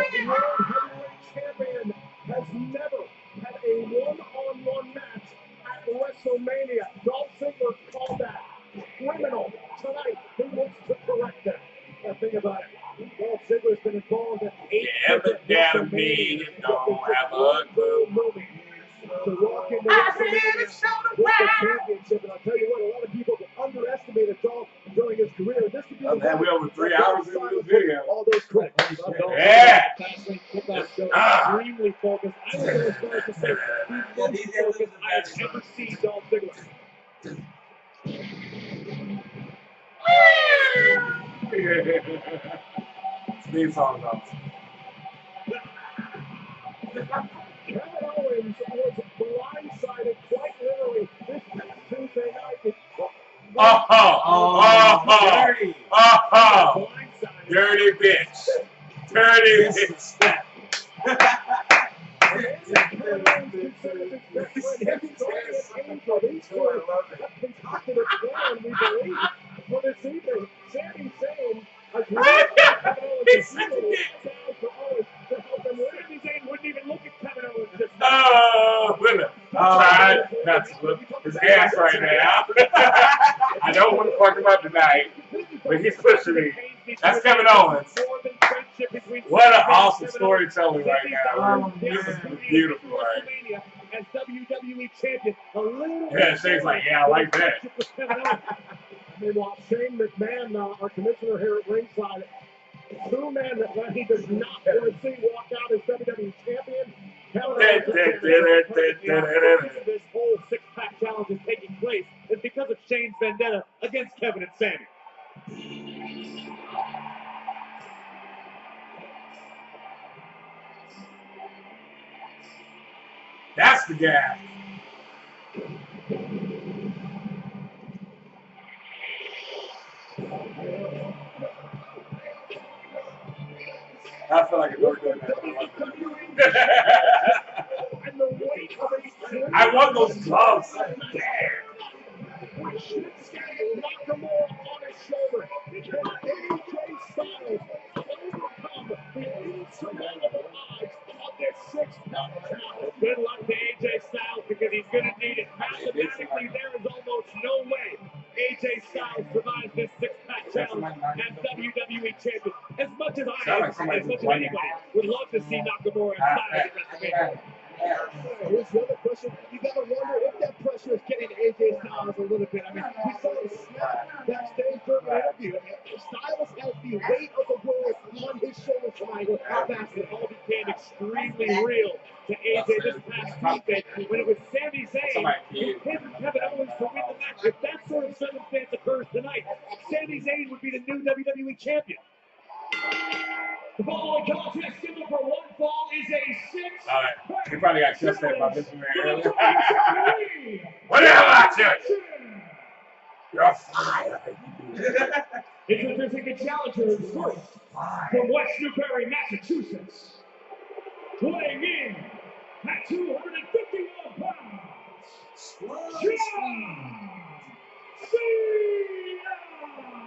The World Heavyweight Champion has never had a one-on-one match at WrestleMania. Dolph Ziggler called that criminal tonight. He wants to correct that. Now think about it. Dolph Ziggler's been involved in 8 different WrestleMania. Don't have a movie. To walk into WrestleMania with the championship, and I'll tell you what, a lot of people underestimated Dolph during his career. This could be we're over 3 hours into this video. all those critics. Yeah. Extremely focused. I was going to start to say the most focused I've ever seen Dolph Ziggler. Theme song songs. Kevin Owens was blindsided quite literally this past Tuesday night. Dirty bitch. Dirty bitch. Concocted a plan, we believe, for this evening. Sami Zayn has Sami Zayn wouldn't even look at Kevin Owens just now. Trying not to look his ass right now. I don't want to fuck him up tonight. But he's pushing me. That's Kevin Owens. What an awesome storytelling right now. This is beautiful, right? As WWE champion, a little Yeah, Shane's like, yeah, I like that. Meanwhile, Shane McMahon, our commissioner here at ringside, two men that he does not want to see walk out as WWE champion. This whole six-pack challenge is taking place is because of Shane's vendetta against Kevin and Sammy. That's the guy. I feel like a dork doing that. I want those gloves. Nakamura on his shoulder. Can AJ Styles overcome the insurmountable odds of this six-pack challenge? Good luck to AJ Styles because he's going to need it. Mathematically, there is almost no way AJ Styles survives this six-pack challenge as WWE champion. As much as anybody would love to see Nakamura and Styles at WrestleMania. Here's the other question. You gotta wonder if that pressure is getting AJ Styles a little bit. I mean, we saw him snap backstage during the interview. Styles has the weight of the world on his shoulders tonight. How fast it all became extremely real to AJ this past Tuesday when it was Sami Zayn who pinned Kevin Owens to win the match. If that sort of circumstance occurs tonight, Sami Zayn would be the new WWE champion. The following contest scheduled for one fall is a six. All right. You probably got just that about this man earlier. What the hell I tell you? You're fired. Introducing the challengers first from West Newbury, Massachusetts. Weighing in at 251 pounds.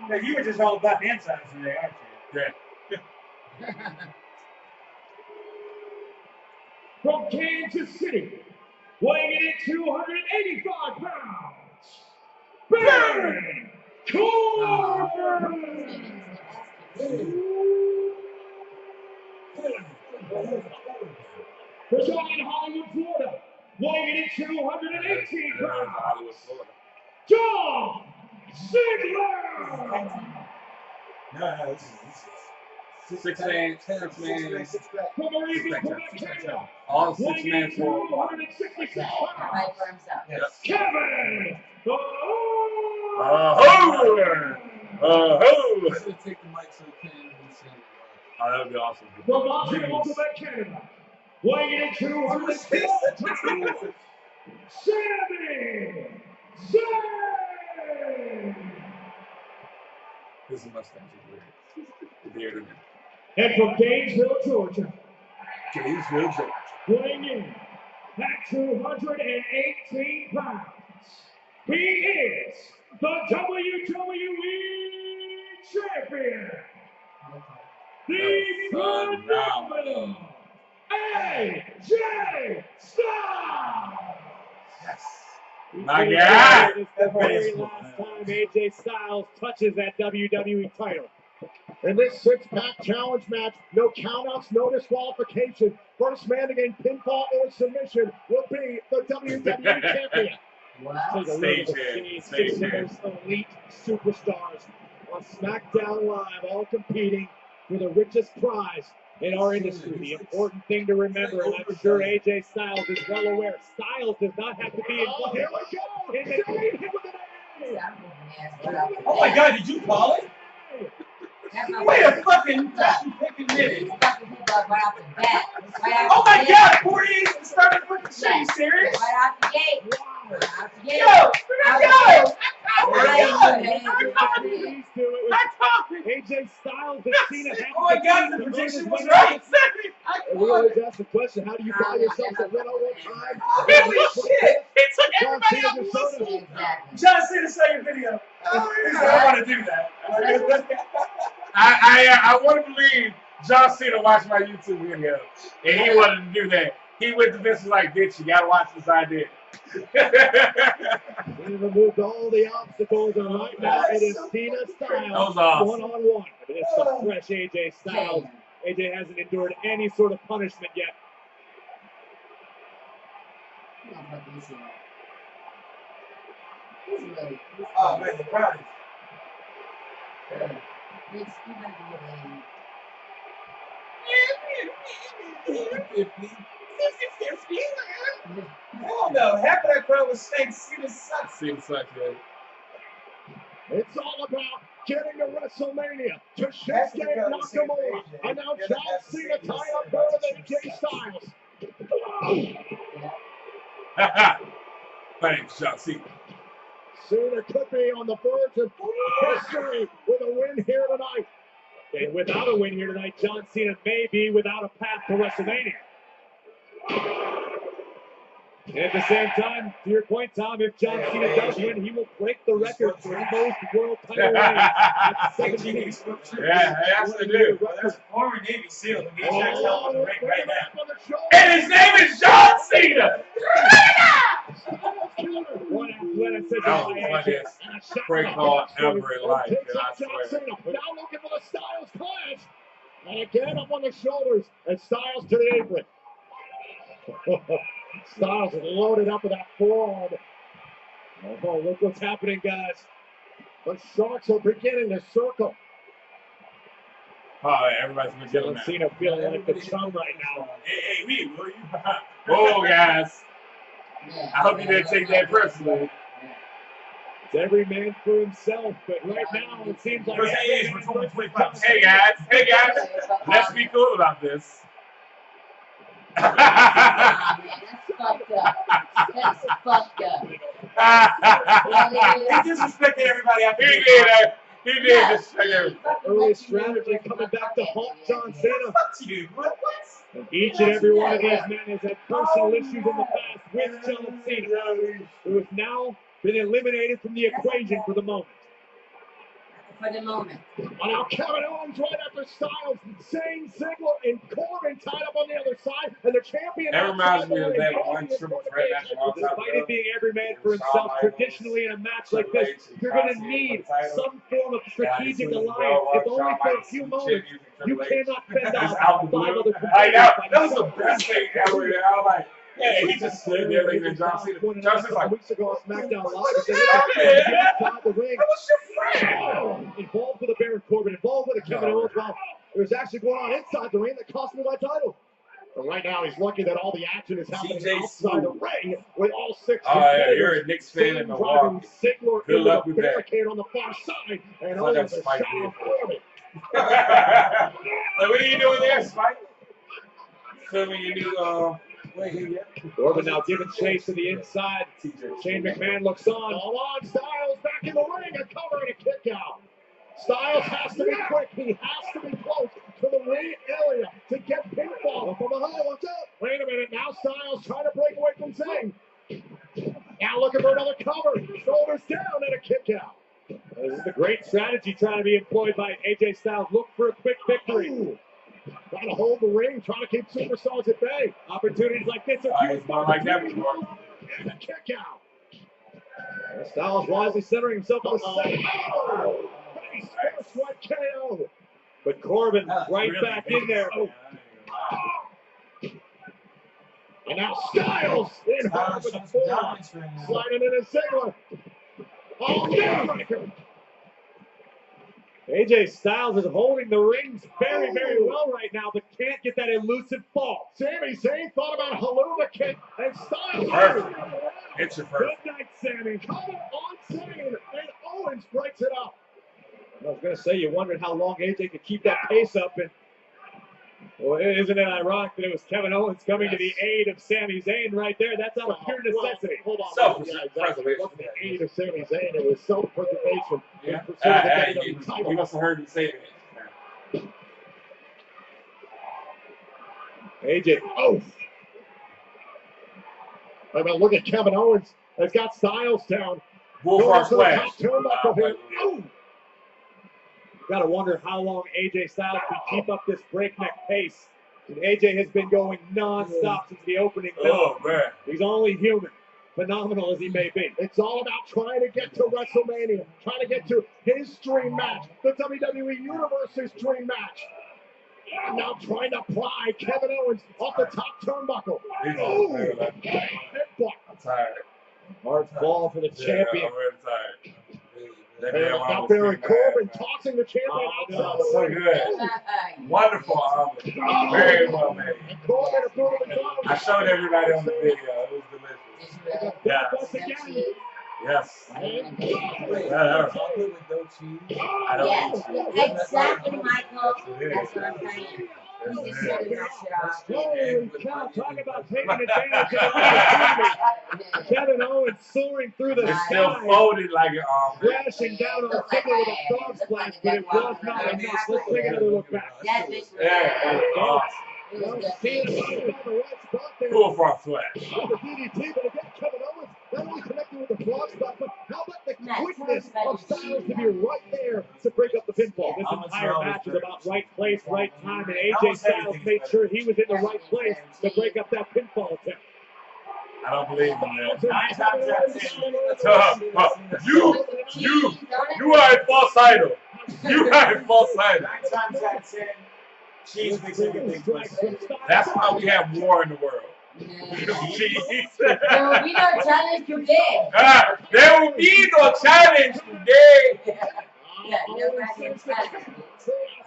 Yeah, you were just all about hand signs today, aren't you? Yeah. From Kansas City, weighing in at 285 pounds, Baron Corbin! Residing in Hollywood, Florida, weighing in at 218 pounds, John Ziggler! No, this is Six man. From Arabian Quebec, Canada, All 6 man for 266 pounds, Yes. Kevin! Take the mic so we can Oh, that would be awesome. From Montreal, Quebec, Canada, weighing in at 204 pounds, Sami Zayn! This is mustache. The beard in it. And from Gainesville, Georgia, Gainesville, Georgia. weighing in at 218 pounds, he is the WWE Champion, the phenomenal AJ Styles! Yes. My God! It's the very last time AJ Styles touches that WWE title. In this six-pack challenge match, no countouts, no disqualification. First man to gain pinfall or submission will be the WWE champion. Let's take a look at the six elite superstars on SmackDown Live, all competing for the richest prize in our industry. The important thing to remember, and I'm sure AJ Styles is well aware, Styles does not have to be involved. Here we go! Oh my God, did you call it? Wait a fucking minute. Oh my God, 48 started fucking shit. Are you serious? Right off the gate. Yo, go! AJ Styles has seen it. Oh my God, the prediction was right. We always ask the question, how do you buy yourself a win all one time? Holy shit! It took everybody out listening. John Cena saw your video. I want to do that. I want to believe John Cena watched my YouTube video, and he wanted to do that. He went to Vince and was like, bitch, you got to watch this I did. He removed all the obstacles, and right now it is Cena Styles one-on-one. It's the fresh AJ Styles. AJ hasn't endured any sort of punishment yet. Oh man, the crowd is. Hell no, half of that crowd was saying Cena sucks. Cena sucks, man. It's all about getting to WrestleMania to Shinsuke Nakamura. And now John Cena tying up better than AJ Styles. Thanks, John Cena. Cena could be on the verge of history with a win here tonight. And without a win here tonight, John Cena may be without a path to WrestleMania. And at the same time, to your point, Tom, if John Cena does win, he will break the record for most world title reigns at 17. Yeah, he has to do. That's former Navy SEAL. He needs to help him right now. And his name is John Cena! One athleticism That was the funniest prank call ever in life, and I swear. Now looking for the Styles clash. And again up on the shoulders, and Styles to the apron. Styles is loaded up with that forearm. Oh, look what's happening, guys. The Sharks are beginning to circle. Oh, everybody's been getting that. Cena feeling like the chum right now. Hey, me, will you? Whoa, guys. I hope you didn't take that personally. It's every man for himself, but right now it seems like Hey guys, let's be cool about this. That's fucked up. He disrespected everybody out there. He did disrespect everybody. Early strategy coming back to haunt John Cena. Fuck you. What? And each and every one of these men has had personal issues in the past with John Cena, who has now been eliminated from the equation for the moment. For the moment. And now Kevin Owens right after Styles, Zayn, Ziggler, and Corbin tied up on the other side, and the champion. That reminds me of that one triple threat match. Despite it being every man for himself, traditionally in a match like this, you're going to need some form of strategic alliance. If only for a few moments, you cannot fend off 5 other competitors. I know, that was the best thing ever. I was like, yeah, he just stood there looking at John Cena. John Cena's like, weeks ago on SmackDown Live, he said, inside the ring. Involved with a Baron Corbin, involved with a Kevin Owens. Well, it was actually going on inside the ring that cost me my title. But right now, he's lucky that all the action is happening outside the ring with all 6 yeah, you're a Knicks fan in Milwaukee. Good luck with that. Barricade on the far side, and Owens is shot off Corbin. Like, what are you doing there, Spike? Filming your new, Corbin now giving chase to the inside. Shane McMahon looks on. All on. Styles back in the ring. A cover and a kick out. Styles has to be quick. He has to be close to the ring area to get pinfall from behind. What's up? Wait a minute. Now Styles trying to break away from Zayn. Now looking for another cover. Shoulders down and a kick out. This is a great strategy trying to be employed by AJ Styles. Look for a quick victory. Trying to hold the ring, trying to keep superstars at bay. Opportunities like this are it's not like that before. And a kick out. Styles wisely centering himself on the second. Oh, first right KO. But Corbin right really back in there. Oh. And now Styles in hard with the forearm. Sliding in a Ziggler. Oh, neckbreaker. AJ Styles is holding the rings very, very well right now, but can't get that elusive fall. Sami Zayn thought about a Helluva kick, and Styles. Perfect. It's your first. Good night, Sami. Coming on Zayn, and Owens breaks it up. I was going to say, you wondered how long AJ could keep that pace up, and well, isn't it ironic that it was Kevin Owens coming to the aid of Sami Zayn right there? That's out of pure necessity. Hold on. Self-preservation. It wasn't the aid of Sami Zayn. It was self-preservation. Yeah. You must have heard me say that. AJ, oh! I mean, look at Kevin Owens. Has got Styles down. Bullfrog splash. Got to wonder how long AJ Styles can keep up this breakneck pace. And AJ has been going non-stop since the opening bell. Oh, man. He's only human. phenomenal as he may be. It's all about trying to get to WrestleMania, trying to get to his dream match, the WWE Universe's dream match. And now trying to pry Kevin Owens off the top turnbuckle. Oh, headbutt. I'm tired. Hard fall for the champion. I'm really tired. Now Baron Corbin tossing the champion outside. So good. Wonderful. Very well made. I showed everybody on the video. It was delicious. Yeah. Yes. Chocolate with no cheese. I don't eat cheese. Exactly, Michael. That's what I'm saying. Holy cow, talk about taking advantage of the Kevin Owens soaring through the It's still sky, folded like an crashing down on Ziggler with a frog splash, but it was not enough. Let's take another look back. Yeah. Cool frog splash. DDT, but again, Kevin Owens not only connected with the frog spot, but how about the quickness of Styles to be right there to break up the pinfall? This entire match is about right place, right time, and AJ Styles made sure he was in the right place to break up that pinfall attempt. I don't believe in that. You are a false idol. You are a false idol. 9 times out of 10, cheese makes everything place. That's why we have war in the world. Cheese. There will be no challenge today. There will be no challenge today. Yeah, no challenge.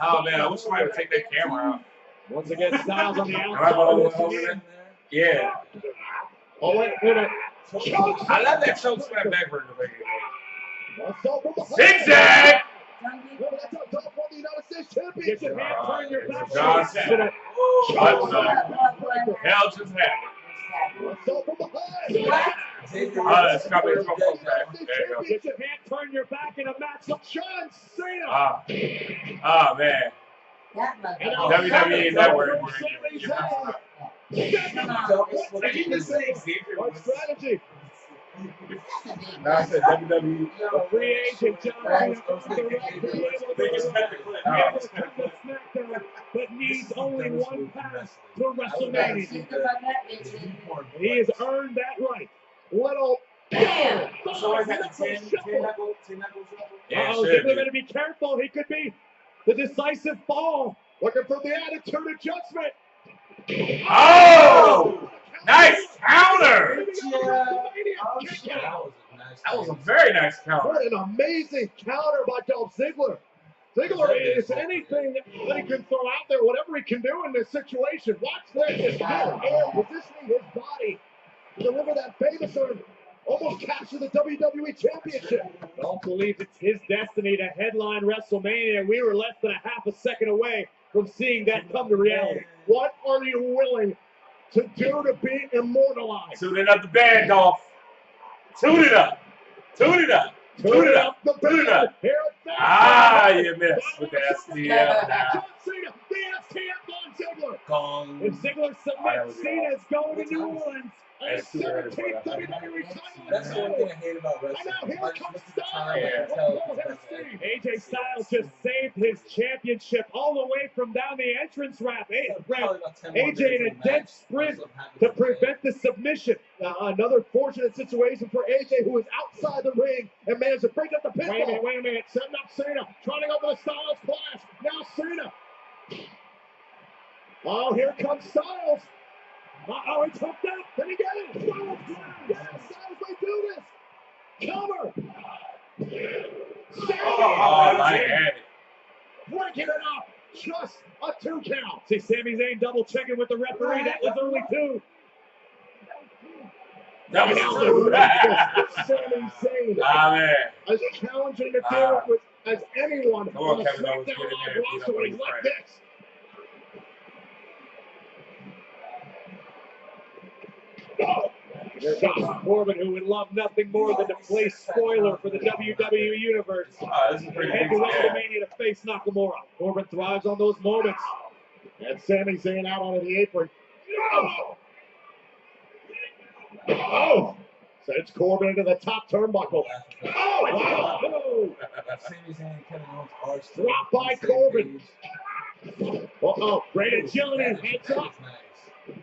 Oh man, I wish somebody would take that camera out. Once again, Styles on the Am I going over there? Yeah. Oh, wait a minute. I love that choke slam backward. Zigzag! Get your hand, turn your back. God said it. What the hell just happened? It's coming from back. There you go. Get your hand, turn your back in a match of John Cena. Oh man. WWE Network. What did you say? What strategy? Now I said WWE. Free agent John Cena but needs only one pass to WrestleMania. He has earned that right. Little Bam! Ziggler better be careful. He could be the decisive fall. Looking for the attitude adjustment. Oh! Nice counter! That was a very nice counter. What an amazing counter by Dolph Ziggler. Ziggler is anything that he can throw out there, whatever he can do in this situation. Watch this. Air positioning his body to deliver that famous almost capture the WWE Championship. Dolph believes it's his destiny to headline WrestleMania. We were less than a half a second away from seeing that come to reality. What are you willing to do to be immortalized? Tune it up the band, Dolph. Tune it up. Tune it up. Tune it up. Tune it up. Ah, you missed with the STL. John Cena, the STL on Ziggler. Gong. If Ziggler submits, Cena's going to New Orleans. That's too early for that. That's the one thing I hate about wrestling. And now here comes Styles. AJ Styles just saved his championship all the way from down the entrance ramp. AJ in a dead sprint to prevent the submission. Another fortunate situation for AJ, who is outside the ring and managed to break up the pinfall. Wait a minute. Setting up Cena, trying to go for the Styles Clash. Now Cena. Oh, here comes Styles. Uh-oh, he took that. Did he get it? Styles Clash. Yes, Styles may do this. Cover. Oh, my head. Breaking it up. Just a 2 count. See, Sami Zayn double checking with the referee. That was only 2. That was Sami Zayn. Ah, man. As challenging to deal with as anyone Come on, on Kevin the Owens, get in there and beat up roster on is his like friend. this. Here comes Corbin, who would love nothing more than to play spoiler for the WWE Universe. This is pretty Head to good. WrestleMania to face Nakamura. Corbin thrives on those moments. And Sami Zayn out onto the apron. Oh! Sends Corbin into the top turnbuckle. Oh! Sami Zayn and Kevin Owens are still Drop by Corbin. Uh-oh. Great agility. Heads up.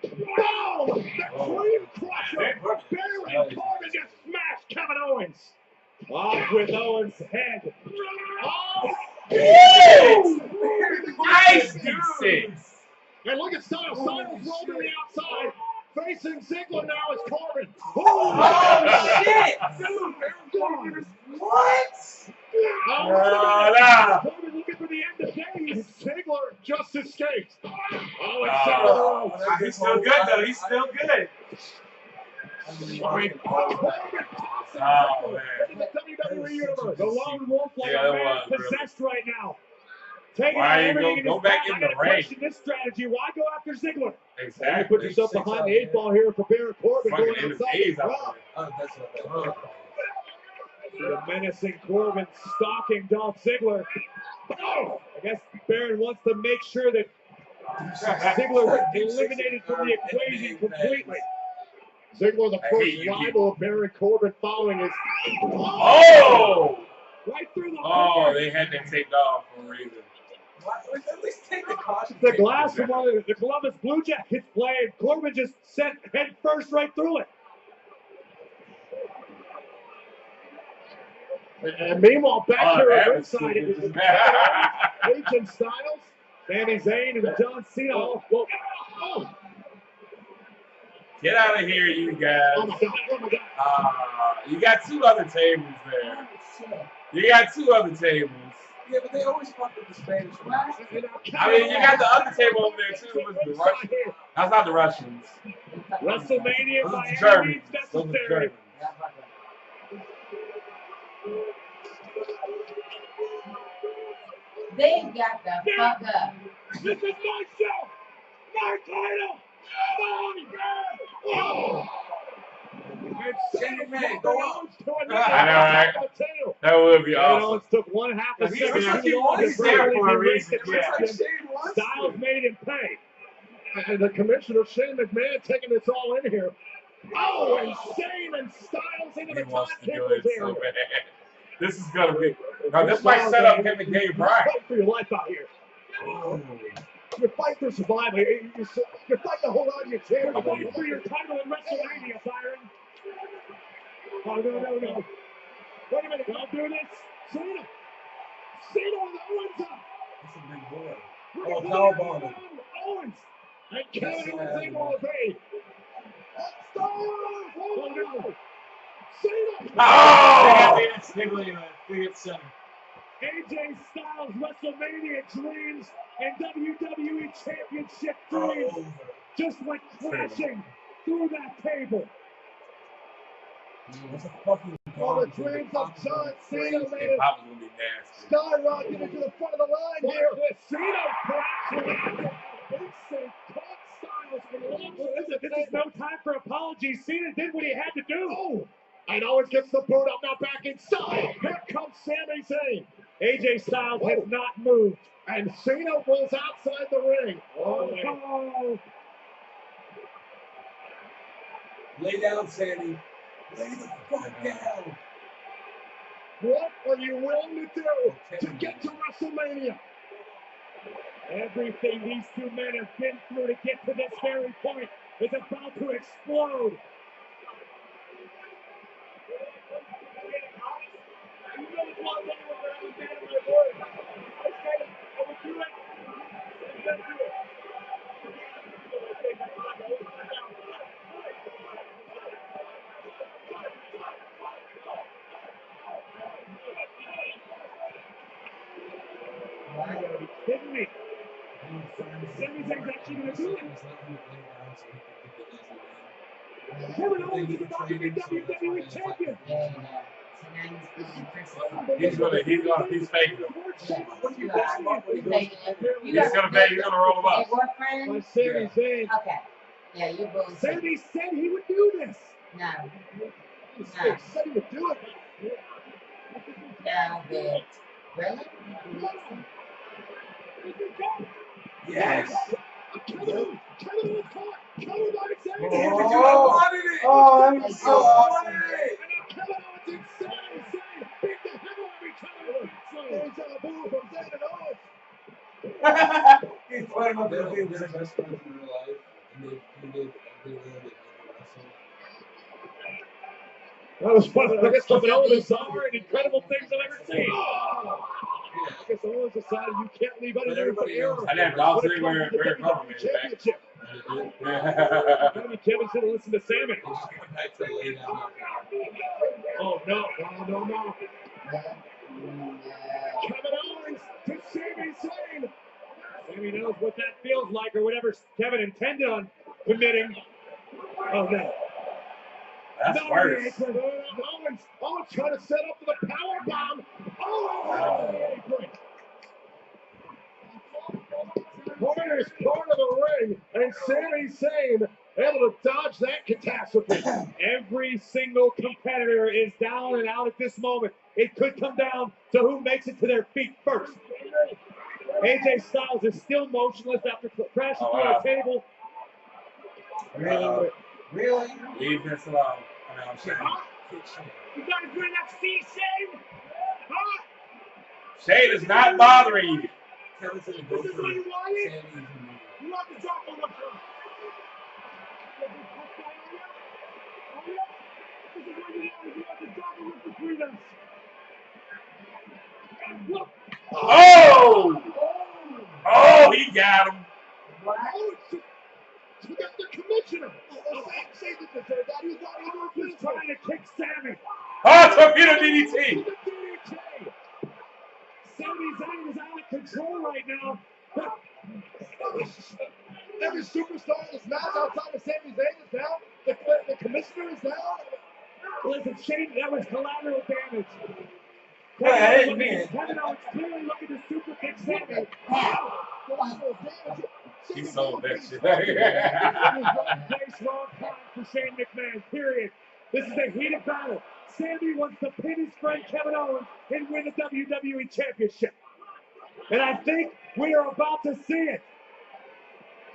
Boom! The Dream Crusher! Baron Corbin just smashed Kevin Owens. Off with Owens' head. Oh! Nice defense. And look at Styles. Styles rolled to the outside. Facing Ziggler now is Corbin. Oh, shit! Dude, Baron what? Corbin looking for the end of days. Ziggler just escaped. Oh, it's Ziggler. He's still good, though. He's still good. Corbin in the WWE Universe. The lone wolf like a man possessed right now. Taking out everything in his back. I gotta question this strategy. Why go after Ziggler? Exactly. You put yourself behind the 8 ball here for Baron Corbin going outside. The menacing Corbin stalking Dolph Ziggler. Oh, I guess Baron wants to make sure that Ziggler is eliminated from the equation completely. Ziggler, the first rival of Baron Corbin following his... Oh! Right through the... Oh, they had that taped off for a reason. At least take the caution. The glass from one of the Columbus Blue Jackets played. Corbin just sent head first right through it. And meanwhile, back here at ringside, it is Agent Styles, Sami Zayn, and John Cena. Oh. Get out of here, you guys. Oh my God. You got 2 other tables there. You got 2 other tables. Yeah, but they always fuck with the Spanish ones. I mean, you got the other table over there, too, with the Russians. That's not the Russians. WrestleMania by any Germans. means Necessary. They got the fuck up. This is my show! My title! Man, go on. I know, right? That would be awesome. Owens took 1/2 a second. He's there for a reason. Styles made him pay. And the commissioner, Shane McMahon, taking this all in here. Oh, and Shane and Styles into the top tables area. This is going to be... Now, this might set up him and Dave Bryan. Fight for your life out here. You fight for survival. You fight to hold on to your chair. You fight for your title in WrestleMania, Byron. Oh, no. Wait a minute. Don't do this. Cena with Owens up. That's a big boy. Oh, powerbomb him. Owens. And Kevin Owens able to pay. Oh, no. Cena. Oh! AJ Styles WrestleMania dreams and WWE Championship dreams just went crashing through that table. All the dreams of John Cena made it skyrocketed to the front of the line here. Cena crashed. This is no time for apologies. Cena did what he had to do. And Owens gets the boot up, now back inside. Here comes Sami Zayn. AJ Styles has not moved. And Cena rolls outside the ring. Oh. Lay down, Sammy. Lay the fuck down. What are you willing to do to get to WrestleMania? Everything these 2 men have been through to get to this very point is about to explode. Are you kidding me? Sami's actually going to do it. Kevin Owens is about to be WWE champion. He's faking him. He's gonna roll him up. Boyfriend? Sami Zayn. Okay. Yeah, you're both. Sami said he would do this. No. He said he would do it. No, but really? Yes. Kevin was caught. Kevin by Sami. Oh, I'm so wanted it. And now Kevin Owens and Sami Zayn beat the hell out of each other. There's a boo from Zayn and Owens. He's fighting about the best friends in real life, and they That was one of the biggest bizarre and incredible things I've ever seen. I guess Owens decided you can't leave any room for error. I didn't know where government is Championship. Maybe Kevin should have listened to Sammy. Oh, no. No. Kevin Owens to Sami Zayn. Sammy knows what that feels like, or whatever Kevin intended on committing. Oh, no. That's worse. Owens trying to set up for the power bomb. Oh, corner is part of the ring, and Sami Zayn able to dodge that catastrophe. Every single competitor is down and out at this moment. It could come down to who makes it to their feet first. AJ Styles is still motionless after crashing through a table. Really? Leave this alone. I'm saying. You guys bring that see Shane? Huh? Shane is not bothering you. This is what you wanted? You want to drop on the floor. This is what you wanted. You want to drop on the between us. Oh! Oh, he got him. What? We got the commissioner. Say this to her. That he's trying to kick Sammy. Oh, torpedo DDT. Sami Zayn is out of control right now. Every superstar in this match outside of Sami Zayn is down. The commissioner is down. Listen, Shane, that was collateral damage. Kevin Owens clearly looking to super kick Sammy. He sold that shit. Wrong time for Shane McMahon, period. This is a heated battle. Sammy wants to pin his friend Kevin Owens and win the WWE Championship. And I think we are about to see it.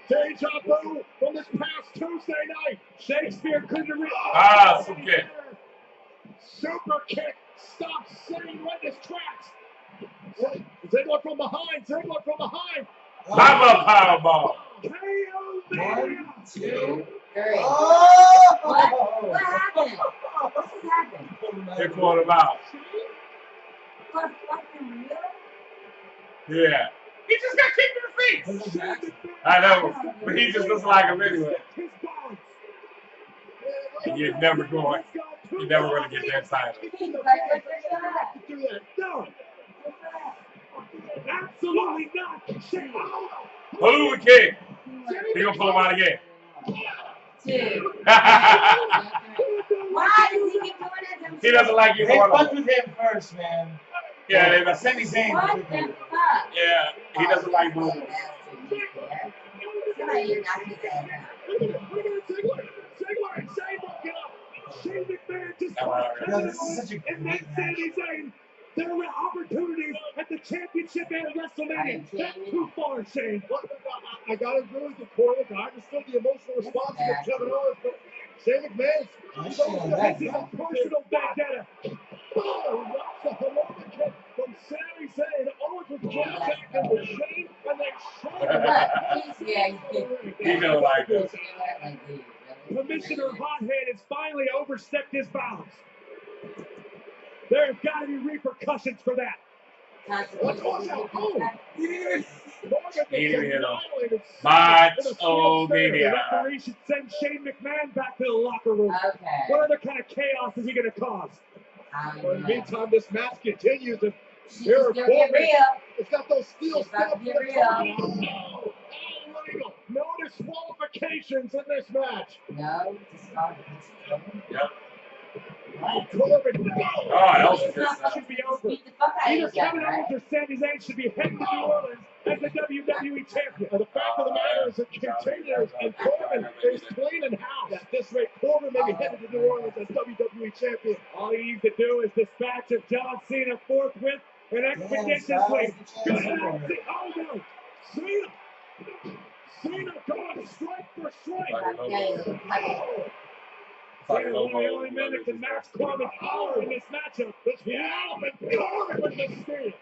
Deja vu from this past Tuesday night. Shakespeare couldn't have written some kick. Super kick stops Zayn right in his tracks. Ziggler from behind. Pop-up powerball. One, two, three. Oh! What happened? What just happened? They pulled him out. What fucking real? Yeah. He just got kicked in the face. I know, but he just looks like him anyway. You're never going to get that title. No. Absolutely not. Who kick? He gonna pull him out again. Two. Why does he keep doing it? He doesn't like you. They fucked with him first, man. Yeah, Sami Zayn. What the fuck? Yeah, he doesn't like moving. Shane McMahon just and that's Sami Zayn. There were opportunities at the championship and WrestleMania. That's too far, Shane. I gotta agree with the Corey. I understood the emotional response of Kevin Owens, but Shane McMahon is a personal vendetta. Oh, that's the heroic kick from Sami Zayn. Owens was jam-packed with Shane, and then He don't like this. Commissioner Hothead has finally overstepped his bounds. There have got to be repercussions for that. What's going on? Oh! He didn't hit him. Match-O-Mania. The referee should send Shane McMahon back to the locker room. Okay. What other kind of chaos is he going to cause? Well, in the meantime, this match continues. And here are four men. It's got those steel steps. No disqualifications in this match. No disqualifications. Yep. Corbin, that was good stuff. Should be over. Either Kevin Owens or Sami Zayn should be heading to New Orleans as the WWE champion. And the fact of the matter is it continues, and Corbin is cleaning house. At this rate, Corbin may be headed to New Orleans as WWE champion. All he needs to do is dispatch of John Cena forthwith and expeditiously. Oh no! Cena going strike for strike. Cena, one of the only men that can match Corbin's power in this matchup. Corbin with the steal.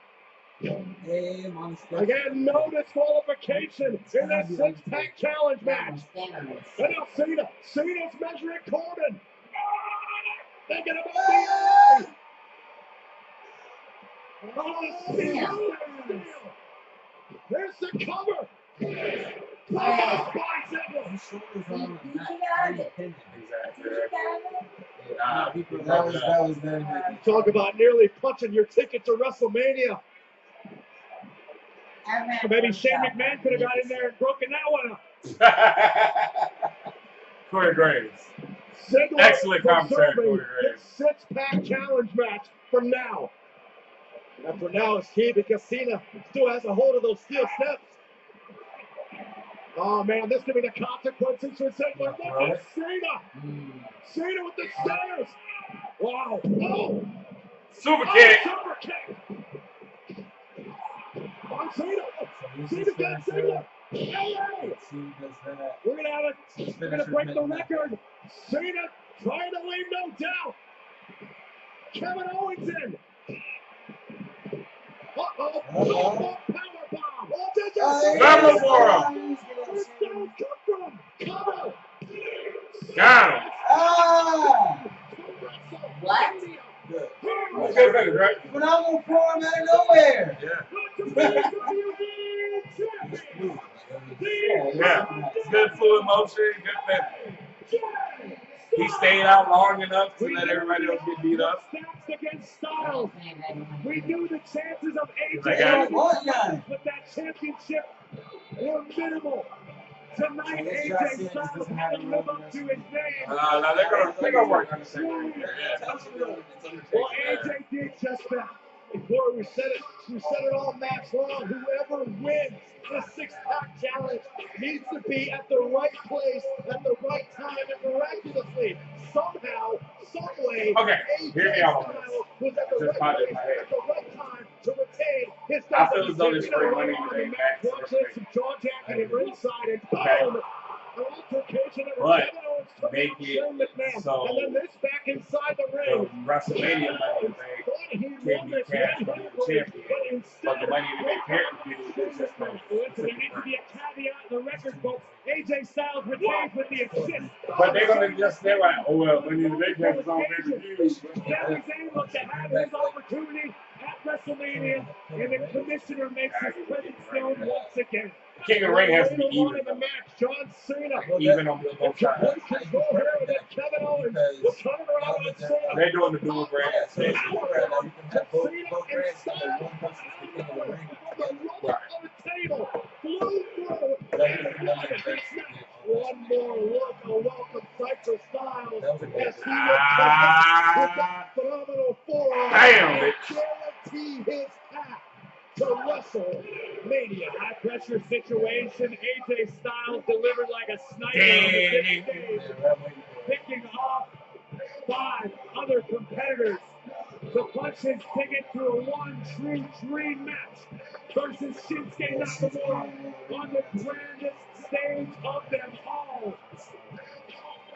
Again, no disqualification in this six-pack challenge match. And now Cena's measuring Corbin. Thinking about the there's the cover. That was them. Talk about nearly punching your ticket to WrestleMania. Or maybe Shane McMahon could have got in there and broken that one up. Corey Graves. Excellent commentary, Corey Graves. Six-pack challenge match from now. And for now, it's key because Cena still has a hold of those steel steps. Oh, man, this could be the consequences for Cena. Cena with the stairs. Wow. Oh. Super kick. Super kick. On Cena. Cena got Cena. We're going to have it. We're going to break the record. Cena trying to leave no doubt. Kevin Owens in. Uh-oh. Power bomb. Number for him. Where's Styles come from? Cover. Got him. What? Good finish, right? Phenomenal form out of nowhere. Yeah. Good fluid motion, good finish. He stayed out long enough to let everybody else get beat up. Against Styles. We knew the chances of AJ with that championship were minimal. Tonight, AJ Styles had to live up to his name. No, they're gonna work on the second. Well, AJ did just that. And Corey, we said it all match long. Whoever wins this six-pack challenge needs to be at the right place at the right time, and miraculously, somehow, someway, AJ Styles was at the right place at the right time to retain his I feel as though this free money today back to watch this, some jaw jacking and ringside, and boom! An altercation that was But Kevin Owens took make out Shane McMahon. it so And then this back inside the ring. the WrestleMania money they can be cashed by the champion, but the money that they pay-per-view is just money. Listen, there needs to be a caveat in the record books. AJ Styles retains with the assist. But they're gonna just say like, oh well, money that they pay is on pay-per-view. Now he's able to have his opportunity at WrestleMania, and the commissioner makes his presence known once again. King of the Ring has to be even. In the match, John Cena. Even on both sides. Control here with that Kevin Owens. Will turn it around on Cena. They're doing the dual brand. Cena and Styles. The rope on the table. Flew through. One more look, a welcome sight for Styles. As he looks with that phenomenal forearm. Damn, bitch. Guarantee his path to WrestleMania. High pressure situation. AJ Styles delivered like a sniper on the big stage, picking off 5 other competitors to punch his ticket to a one true dream match versus Shinsuke Nakamura on the grandest stage of them all.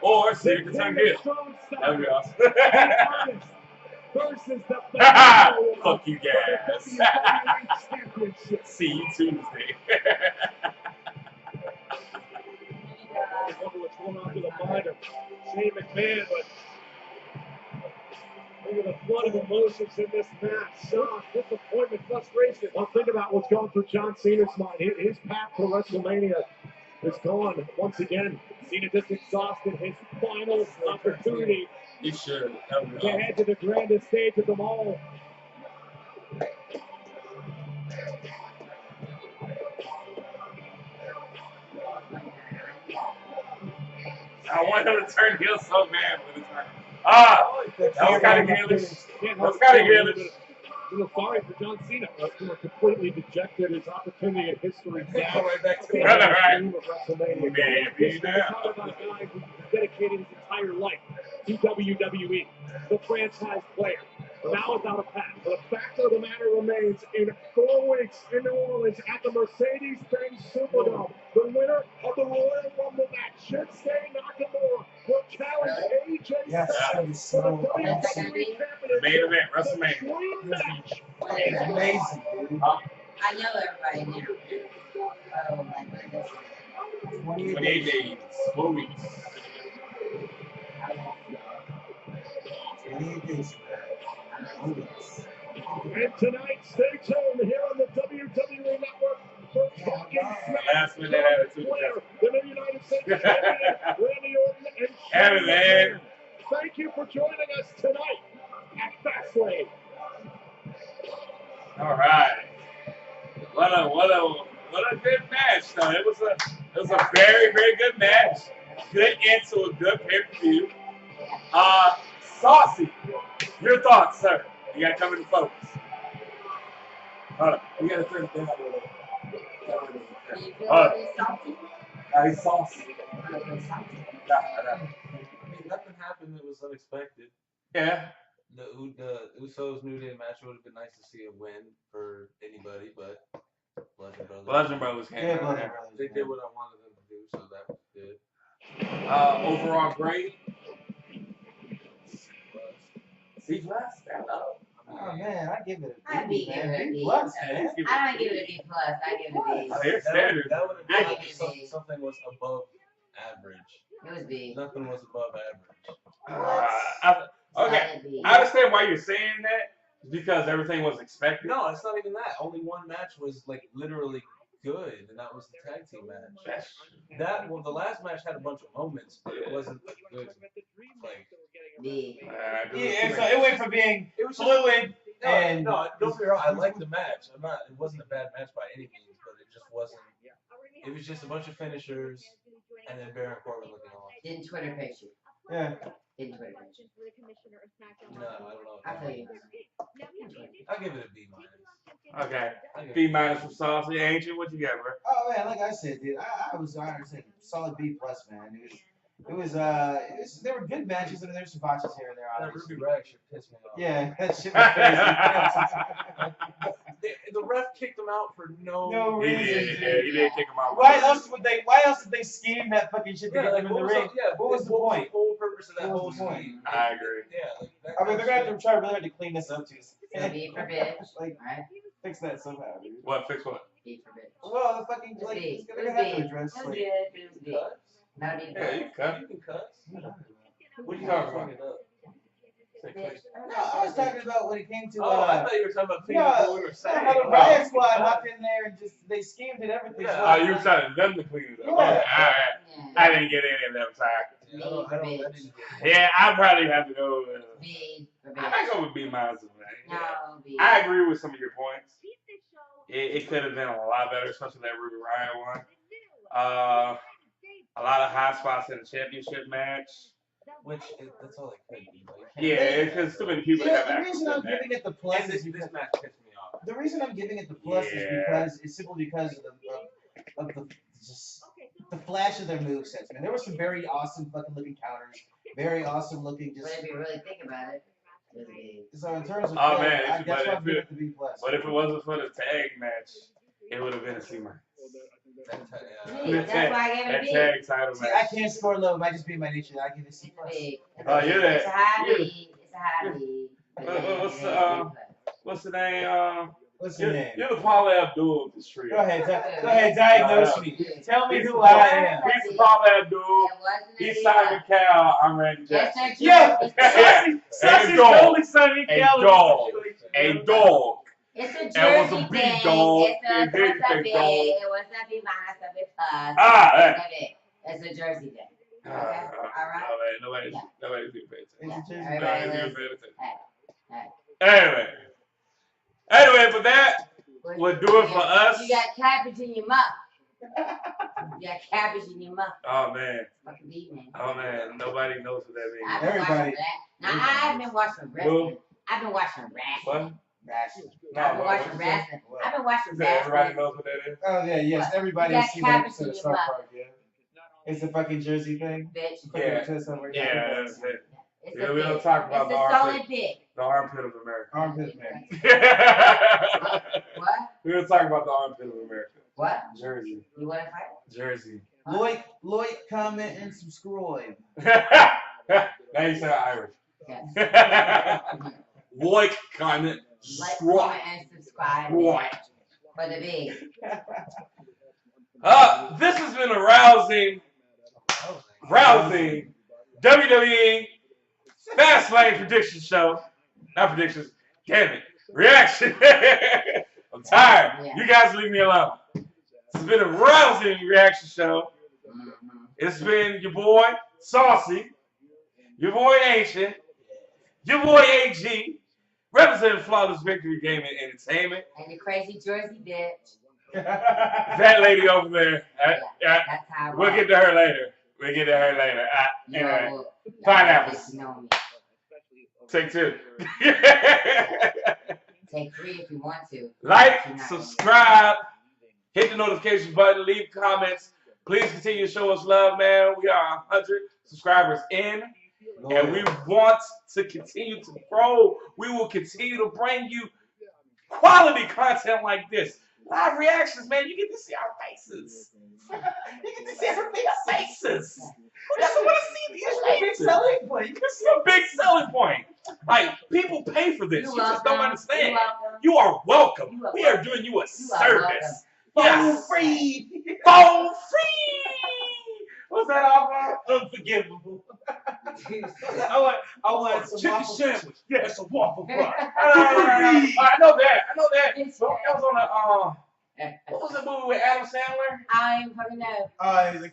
Or Cedric the Tongue Hill. That would be awesome. Versus the fuck you guys. See you Tuesday. I wonder what's going on to the mind of Shane McMahon, but look at the flood of emotions in this match. Shock, disappointment, frustration. Well, think about what's going through John Cena's mind. His path to WrestleMania is gone once again. Cena just exhausted his final opportunity. He should. To head to the grandest stage of them all. I want him to turn heel so bad for the time. That was kind of heelish. That was kind of heelish. A little sorry for John Cena. We're completely dejected. His opportunity in history. Go right back to WrestleMania. Talk about a guy who dedicated his entire life to WWE, the franchise player. Now without a path. The fact of the matter remains, in 4 weeks in New Orleans at the Mercedes-Benz Superdome, the winner of the Royal Rumble match, Shinsuke Nakamura, will challenge AJ Styles for the WWE Championship. Main event, WrestleMania. It's amazing, dude. I know everybody now. Oh my goodness. 28 days, 4 weeks. And tonight, stay tuned here on the WWE Network for Talking Smack. Last minute attitude. The new United States Champion, Randy Orton and Kevin, Shane man. McMahon. Thank you for joining us tonight at Fastlane. All right. What a good match, though. It was a very, very good match. Good end to a good pay-per-view. Saucy, your thoughts, sir? You gotta come into focus. Hold on. You gotta turn it down a little. He's saucy. I mean, nothing happened that was unexpected. Yeah. The Usos New Day match would have been nice to see a win for anybody, but Bludgeon Brothers came out there. They did what I wanted them to do, so that was good. Overall grade. C+? Stand up. Oh man, I give it I'd a be B, giving it a man. B. B plus, man. I don't give it a B plus. I give it a B. Oh, here's standard. That would I have give been it a B. something was above average. It was B. Nothing was above average. Okay, I understand why you're saying that. Because everything was expected. No, it's not even that. Only one match was like literally good, and that was the tag team match. The last match had a bunch of moments, but it wasn't a good like. Yeah, so it went from being fluid and no, don't be wrong. I liked the match. It wasn't a bad match by any means, but it just wasn't. It was just a bunch of finishers, and then Baron Corbin looking on. Didn't Twitter face you? Yeah. Didn't Twitter face you? No, I don't know. I feel you. I'll give it a B minus. Okay. B minus for Saucy. Ancient, what you got, bro? Oh man, like I said, dude, I was honestly solid B plus, man. It was there were good matches. I mean, there's some botches here and there. That Obviously. Ruby Rag shit pissed me off. Yeah, that shit was crazy. The ref kicked him out for no reason. He did kick him out. Why else did they scheme that fucking shit to get them in the ring? What was the point? The whole purpose of that whole scheme? I agree. Yeah. I mean, they're gonna have to try really hard to clean this up too. So B for bitch. Like, fix that somehow, dude. What? Fix what? B for bitch. Well, the fucking like, B. they're gonna have to address. It was Like, good, but it was B. Not a B. Yeah, you can You can cuss. What are you talking about? no, I was talking about when it came to. I thought you were talking about things no, that we were saying. how the Riot Squad hopped in there and just they schemed and everything. Yeah. Oh, you were telling them to clean it up. Yeah. Okay, all right. I didn't get any of them, sorry. Yeah, I probably have to go with B for I bitch. might go with B minus. No, B. I agree with some of your points. It could have been a lot better, especially that Ruby Riot one. A lot of high spots in the championship match. That's all it could be. Like, Yeah, because too many people You know, have the access reason to I'm that. giving it the plus and is this because match pissed me off. the reason I'm giving it the plus is because it's simply because of the just the flash of their movesets. Man, there were some very awesome fucking looking counters, very awesome looking just. But if you really think about it, it's B. So in terms of Oh play, man, that's why I'm giving it the B plus. but if it wasn't for the tag match, it would have been a C minus. That's why I gave it a That B. tag title See, match. I can't score low. It might just be my nature. I give it a C plus. B. Oh, you're that. It's a high you're- B. It's a high B. What's the name? What's You're, the name? you're the Paula Abdul of this trio. Go ahead, diagnose me. Tell me who I am. He's Paula Abdul. He's Simon Cowell. I'm Randy Jackson. Yeah, Sassy's the only Simon A Cowell. dog. A dog. It's a That was Jersey a big thing. dog. It's a It did plus a big B. dog. It was a B minus a B plus. Ah, It's a Jersey thing. Okay, all right. Nobody's Yeah. even paying attention. Yeah. Nobody's Everybody even listen. paying attention. Hey. Anyway, but that would do it for us. You got cabbage in your mouth. You got cabbage in your mouth. Oh man. Fucking beat, man. Oh man. Nobody knows what that means. I've been watching that. Now I've been watching wrestling. Who? I've been watching wrestling. What? Wrestling. I've been watching wrestling. I've been watching Everybody wrestling. knows what that is. Oh yeah, yes. What? Everybody You has got seen that cabbage episode in of your South mouth. Park, yeah. It's the fucking Jersey thing. Bitch. Yeah. Yeah. That's it. It's Yeah, a we don't pig. talk about It's the a armpit. solid pig. The armpit of America. Armpit man. What? We don't talk about the armpit of America. What? Jersey. You want to fight? Jersey. Lloyd comment and subscribe. Now you sound Irish. Yes. Like, comment, Like, subscribe. comment, and subscribe. Right. For the big. This has been a rousing WWE Fastlane prediction show. Not predictions. Damn it. Reaction. I'm tired. Yeah. You guys leave me alone. It's been a rousing reaction show. It's been your boy, Saucy, your boy, Ancient, your boy, AG, representing Flawless Victory Gaming Entertainment. And the crazy Jersey bitch. That lady over there. That's how We'll get to her later. Anyway, pineapples. Take 2. Take 3 if you want to. Like, subscribe, hit the notification button, leave comments. Please continue to show us love, man. We are 100 subscribers in, and we want to continue to grow. We will continue to bring you quality content like this. Live reactions, man. You get to see our faces. You get to see our big faces. Who doesn't want to see these faces? Selling point. This is a big selling point. Like, people pay for this. You just don't understand. You are welcome. We are doing you a service. Phone free. Phone free. What's that all about? Unforgivable. I want some chicken sandwich. Yeah, some waffle fry. I know that. That was on the what was the movie with Adam Sandler? I don't fucking know.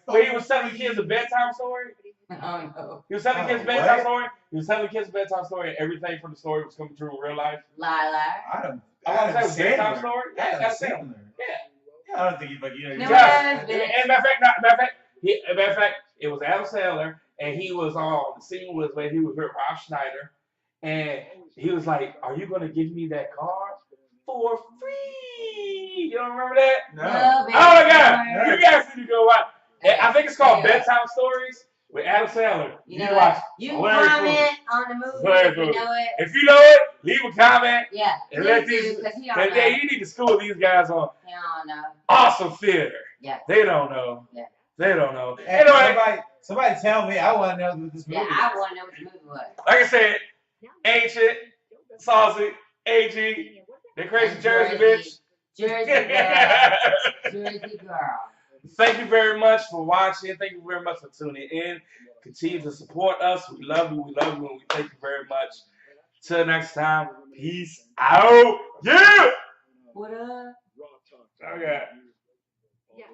Where he was telling kids a bedtime story. Oh no. He was telling kids a bedtime story. He was telling kids a bedtime story, and everything from the story was coming true in real life. Lie. I want to say it was a bedtime story. Yeah, Adam Sandler. Yeah. I don't think you know. And matter of fact, it was Adam Sandler, and he was on the scene was when he was with Rob Schneider, and he was like, "Are you gonna give me that car for free?" You don't remember that? No. Oh my God! You guys need to go watch. I think it's called Bedtime Stories with Adam Sandler. You know what? You can comment on the movie if you know it. If you know it, leave a comment. Yeah. And let these. You need to school these guys on. They don't know. Awesome theater. Yeah. They don't know. Yeah. They don't know. Hey, Anyway, somebody tell me. I want to know what this movie is. Yeah, I want to know what the movie was. Like I said, Ancient, Saucy, AG, the crazy Jersey bitch. Jersey girl. Jersey girl. Thank you very much for watching. Thank you very much for tuning in. Continue to support us. We love you. And we thank you very much. Till next time, peace out. Yeah. What up? Okay. Yeah.